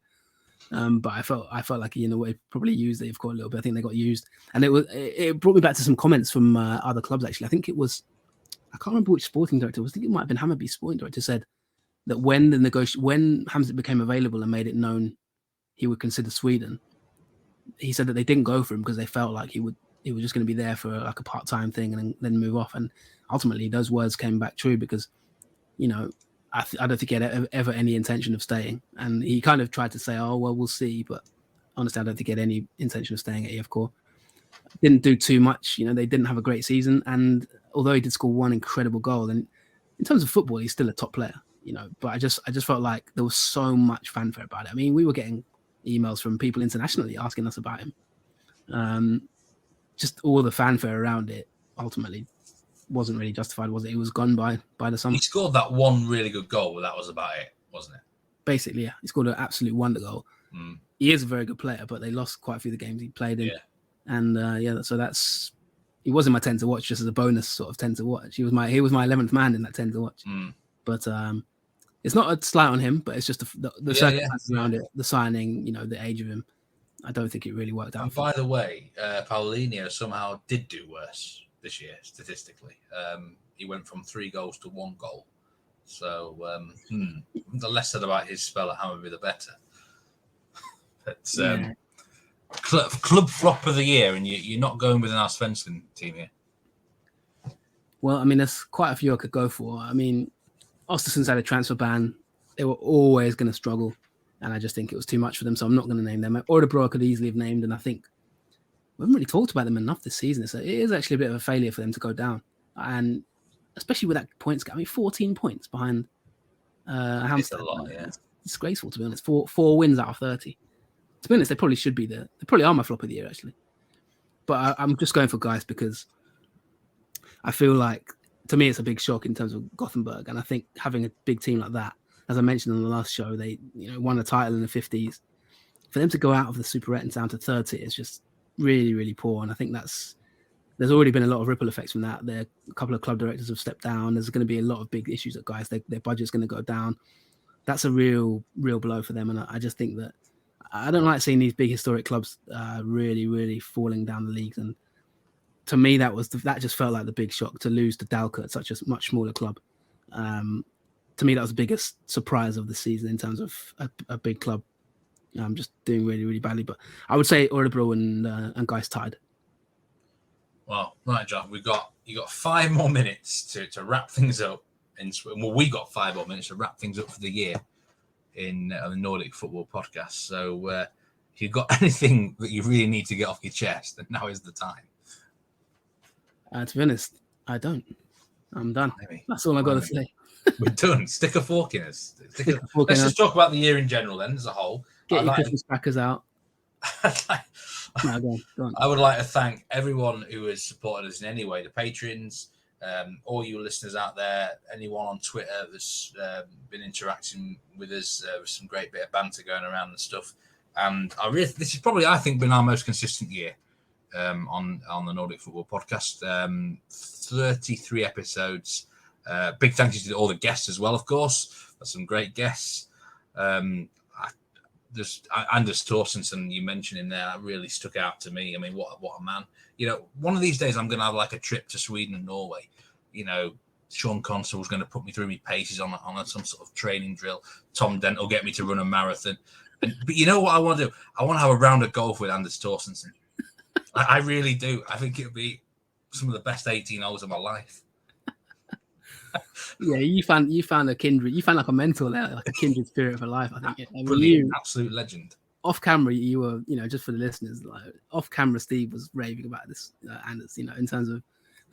But I felt like he, in a way, probably used it, a little bit. I think they got used. And it brought me back to some comments from other clubs, actually. I think it was, I can't remember which sporting director it was. I think it might have been Hammarby's sporting director, said that when Hamsik became available and made it known he would consider Sweden, he said that they didn't go for him because they felt like he was just going to be there for like a part-time thing and then move off. And ultimately those words came back true because, I don't think he had ever any intention of staying. And he kind of tried to say, oh, well, we'll see. But honestly, I don't think he had any intention of staying at IFK. Didn't do too much. They didn't have a great season. And although he did score one incredible goal, and in terms of football, he's still a top player, but I just felt like there was so much fanfare about it. We were getting emails from people internationally asking us about him. Just all the fanfare around it ultimately wasn't really justified, was it? It was gone by the summer. He scored that one really good goal, but that was about it, wasn't it? Basically, yeah. He scored an absolute wonder goal. He is a very good player, but they lost quite a few of the games he played in. Yeah. And so that's he was in my 10 to watch just as a bonus sort of 10 to watch. He was my 11th man in that 10 to watch. But it's not a slight on him, but it's just the circumstances around it, the signing, the age of him. I don't think it really worked out. And by the way, Paulinho somehow did do worse this year statistically. He went from 3 goals to 1 goal. So the less said about his spell at Hammarby, the better. But club flop of the year, and you're not going with an Allsvenskan team here. Well, I mean, there's quite a few I could go for. I mean, Östersund's had a transfer ban. They were always going to struggle, and I just think it was too much for them, so I'm not going to name them. Örebro I could easily have named, and I think we haven't really talked about them enough this season. So it is actually a bit of a failure for them to go down, and especially with that points gap. I mean, 14 points behind Halmstad. It's a lot, yeah. It's disgraceful, to be honest. Four wins out of 30. To be honest, they probably should be there. They probably are my flop of the year, actually. But I'm just going for Geist because I feel like, to me, it's a big shock in terms of Gothenburg. And I think having a big team like that, as I mentioned on the last show, they won a title in the 50s. For them to go out of the Superettan down to third tier is just really, really poor. And I think there's already been a lot of ripple effects from that. A couple of club directors have stepped down. There's going to be a lot of big issues at Geist. Their budget's going to go down. That's a real blow for them. And I just think that I don't like seeing these big historic clubs really, really falling down the leagues. And to me, that just felt like the big shock to lose to Dalkurd, such a much smaller club. To me, that was the biggest surprise of the season in terms of a big club just doing really, really badly. But I would say Örebro and Geist tied. Well, right, John, you got 5 more minutes to wrap things up. We got 5 more minutes to wrap things up for the year in the Nordic Football Podcast. So if you've got anything that you really need to get off your chest, then now is the time. To be honest, I don't. I'm done. Maybe. That's all I've got to say. We're done. Stick a fork in us. Let's just talk about the year in general then, as a whole. Get your Christmas crackers out. No, go on. I would like to thank everyone who has supported us in any way, the patrons, all you listeners out there, anyone on Twitter that's been interacting with us with some great bit of banter going around and stuff. And this is probably, I think, been our most consistent year on the Nordic Football Podcast. 33 episodes. Big thank you to all the guests as well, of course. That's some great guests. Anders Torstensson, you mentioned him there, that really stuck out to me. I mean, what a man. One of these days I'm going to have like a trip to Sweden and Norway. Sean Constable's going to put me through my paces on some sort of training drill. Tom Dent will get me to run a marathon. But you know what I want to do? I want to have a round of golf with Anders Torstensson. I really do. I think it'll be some of the best 18 holes of my life. Yeah, you found a kindred. You found like a mentor there, like a kindred spirit for life. I think. Brilliant, absolute legend. Off camera, you were, just for the listeners, like off camera, Steve was raving about this, Anders. In terms of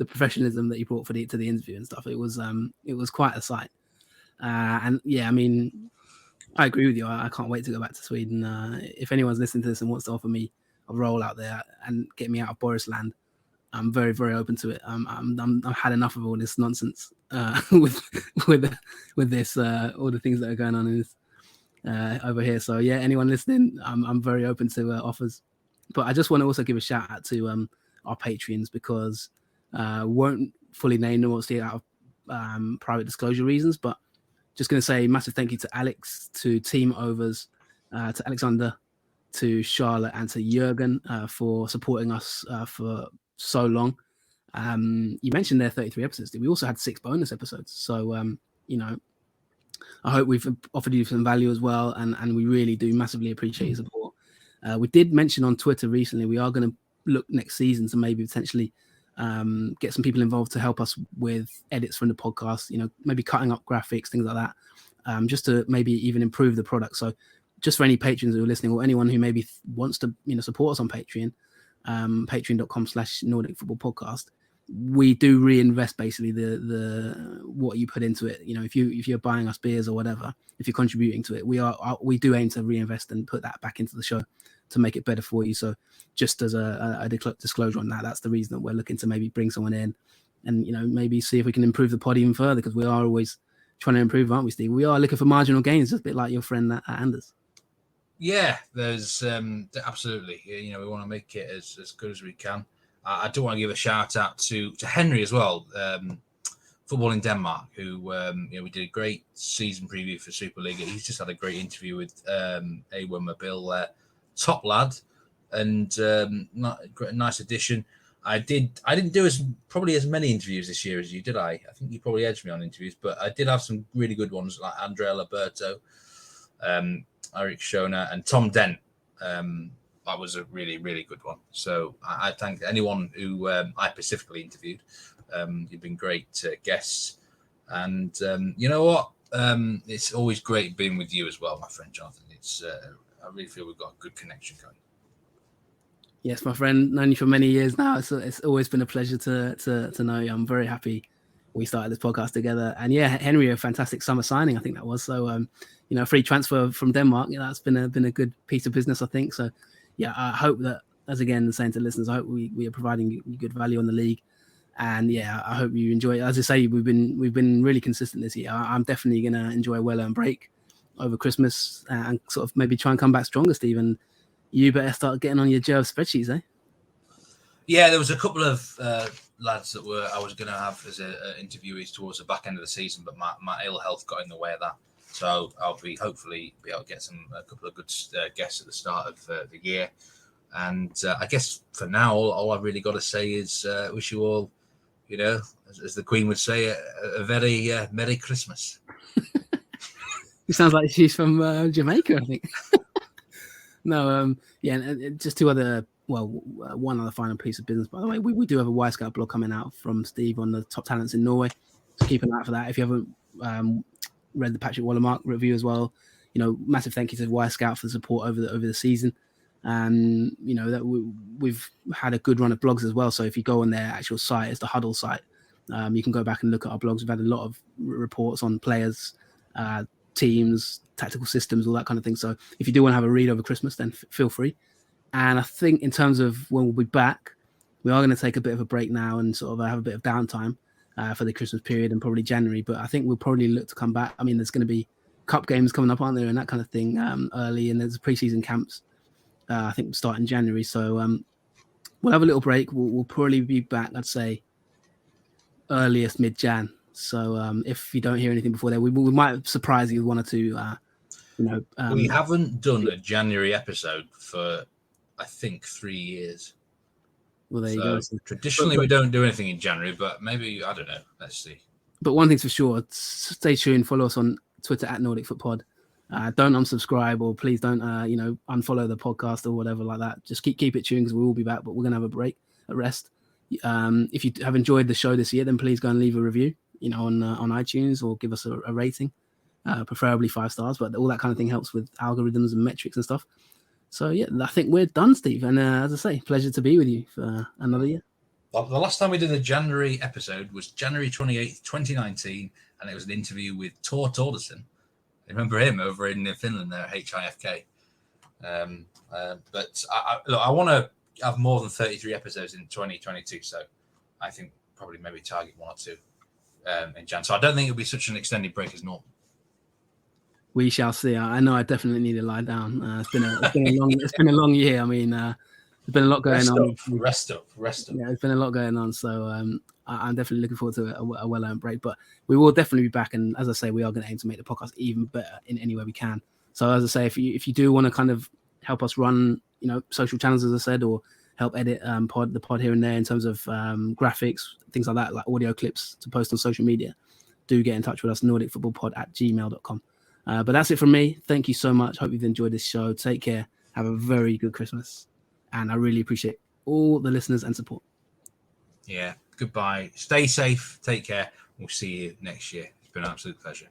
the professionalism that he brought to the interview and stuff. It was quite a sight. And yeah, I mean, I agree with you. I can't wait to go back to Sweden. If anyone's listening to this and wants to offer me a role out there and get me out of Borisland, I'm very, very open to it. I've had enough of all this nonsense with this, all the things that are going on in this over here. So yeah, anyone listening, I'm very open to offers. But I just want to also give a shout out to our Patreons because won't fully name them obviously out of private disclosure reasons. But just going to say massive thank you to Alex, to Team Overs, to Alexander, to Charlotte, and to Jurgen for supporting us for so long. You mentioned there 33 episodes. We also had 6 bonus episodes. So, I hope we've offered you some value as well. And we really do massively appreciate your support. We did mention on Twitter recently, we are going to look next season to maybe potentially get some people involved to help us with edits from the podcast, maybe cutting up graphics, things like that, just to maybe even improve the product. So just for any patrons who are listening or anyone who maybe wants to, support us on Patreon, patreon.com/Nordic Football Podcast, we do reinvest basically the what you put into it. If you're buying us beers or whatever, if you're contributing to it, we do aim to reinvest and put that back into the show to make it better for you. So just as a disclosure on that's the reason that we're looking to maybe bring someone in and maybe see if we can improve the pod even further, because we are always trying to improve, aren't we, Steve? We are looking for marginal gains, just a bit like your friend Anders. Yeah, there's absolutely, we want to make it as good as we can. I do want to give a shout out to Henry as well, Football in Denmark, who we did a great season preview for Superliga. He's just had a great interview with Ewan Mabil, top lad, and nice addition. I didn't do probably as many interviews this year as you did. I think you probably edged me on interviews, but I did have some really good ones like Andrea Liberto, Eric Schona, and Tom Dent. That was a really, really good one. So I thank anyone who I specifically interviewed. You've been great guests. And you know what? It's always great being with you as well, my friend Jonathan. I really feel we've got a good connection going. Yes, my friend, known you for many years now. It's always been a pleasure to know you. I'm very happy we started this podcast together. And yeah, Henry, a fantastic summer signing, I think that was. So, free transfer from Denmark. That's been a good piece of business, I think. So, yeah, I hope that, as again, saying to listeners, I hope we are providing you good value on the league. And yeah, I hope you enjoy it. As I say, we've been really consistent this year. I'm definitely going to enjoy a well-earned break over Christmas and sort of maybe try and come back stronger, Steve. And you better start getting on your Jerv spreadsheets, eh? Yeah, there was a couple of lads that I was going to have as interviewees towards the back end of the season, but my ill health got in the way of that. So I'll hopefully be able to get a couple of good guests at the start of the year. And I guess for now, all I've really got to say is wish you all, as the Queen would say, a very Merry Christmas. It sounds like she's from Jamaica, I think. No, and just one other final piece of business, by the way. We do have a Y Scout blog coming out from Steve on the top talents in Norway. So keep an eye out for that. If you haven't read the Patrick Wolamark review as well, massive thank you to Y Scout for the support over the season. And that we've had a good run of blogs as well. So if you go on their actual site, it's the Huddle site. You can go back and look at our blogs. We've had a lot of reports on players, teams, tactical systems, all that kind of thing. So if you do want to have a read over Christmas, then feel free. And I think in terms of when we'll be back, we are going to take a bit of a break now and sort of have a bit of downtime for the Christmas period and probably January. But I think we'll probably look to come back. I mean, there's going to be cup games coming up, aren't there, and that kind of thing early. And there's pre-season camps, I think, start in January. So we'll have a little break. We'll probably be back, I'd say, earliest mid-Jan. So if you don't hear anything before then, we might surprise you with one or two. We haven't done a January episode for, I think, 3 years. Well, there you go. Traditionally, we don't do anything in January, but maybe, I don't know. Let's see. But one thing's for sure, stay tuned. Follow us on Twitter at NordicFootPod. Don't unsubscribe, or please don't, unfollow the podcast or whatever like that. Just keep it tuned because we will be back, but we're going to have a break, a rest. If you have enjoyed the show this year, then please go and leave a review, on iTunes, or give us a rating, preferably 5 stars. But all that kind of thing helps with algorithms and metrics and stuff. So yeah, I think we're done, Steve. And as I say, pleasure to be with you for another year. The last time we did a January episode was January 28th, 2019, and it was an interview with Tor Torderson. Remember him over in Finland there at HIFK. But I want to have more than 33 episodes in 2022, so I think probably maybe target 1 or 2 in Jan. So I don't think it'll be such an extended break as normal. We shall see. I know I definitely need to lie down. It's been a long year. I mean, there's been a lot going on. Rest up. Yeah, it's been a lot going on. So I'm definitely looking forward to a well-earned break. But we will definitely be back. And as I say, we are going to aim to make the podcast even better in any way we can. So as I say, if you do want to kind of help us run, social channels, as I said, or help edit the pod here and there in terms of graphics, things like that, like audio clips to post on social media, do get in touch with us, nordicfootballpod@gmail.com. But that's it from me. Thank you so much. Hope you've enjoyed this show. Take care. Have a very good Christmas. And I really appreciate all the listeners and support. Yeah. Goodbye. Stay safe. Take care. We'll see you next year. It's been an absolute pleasure.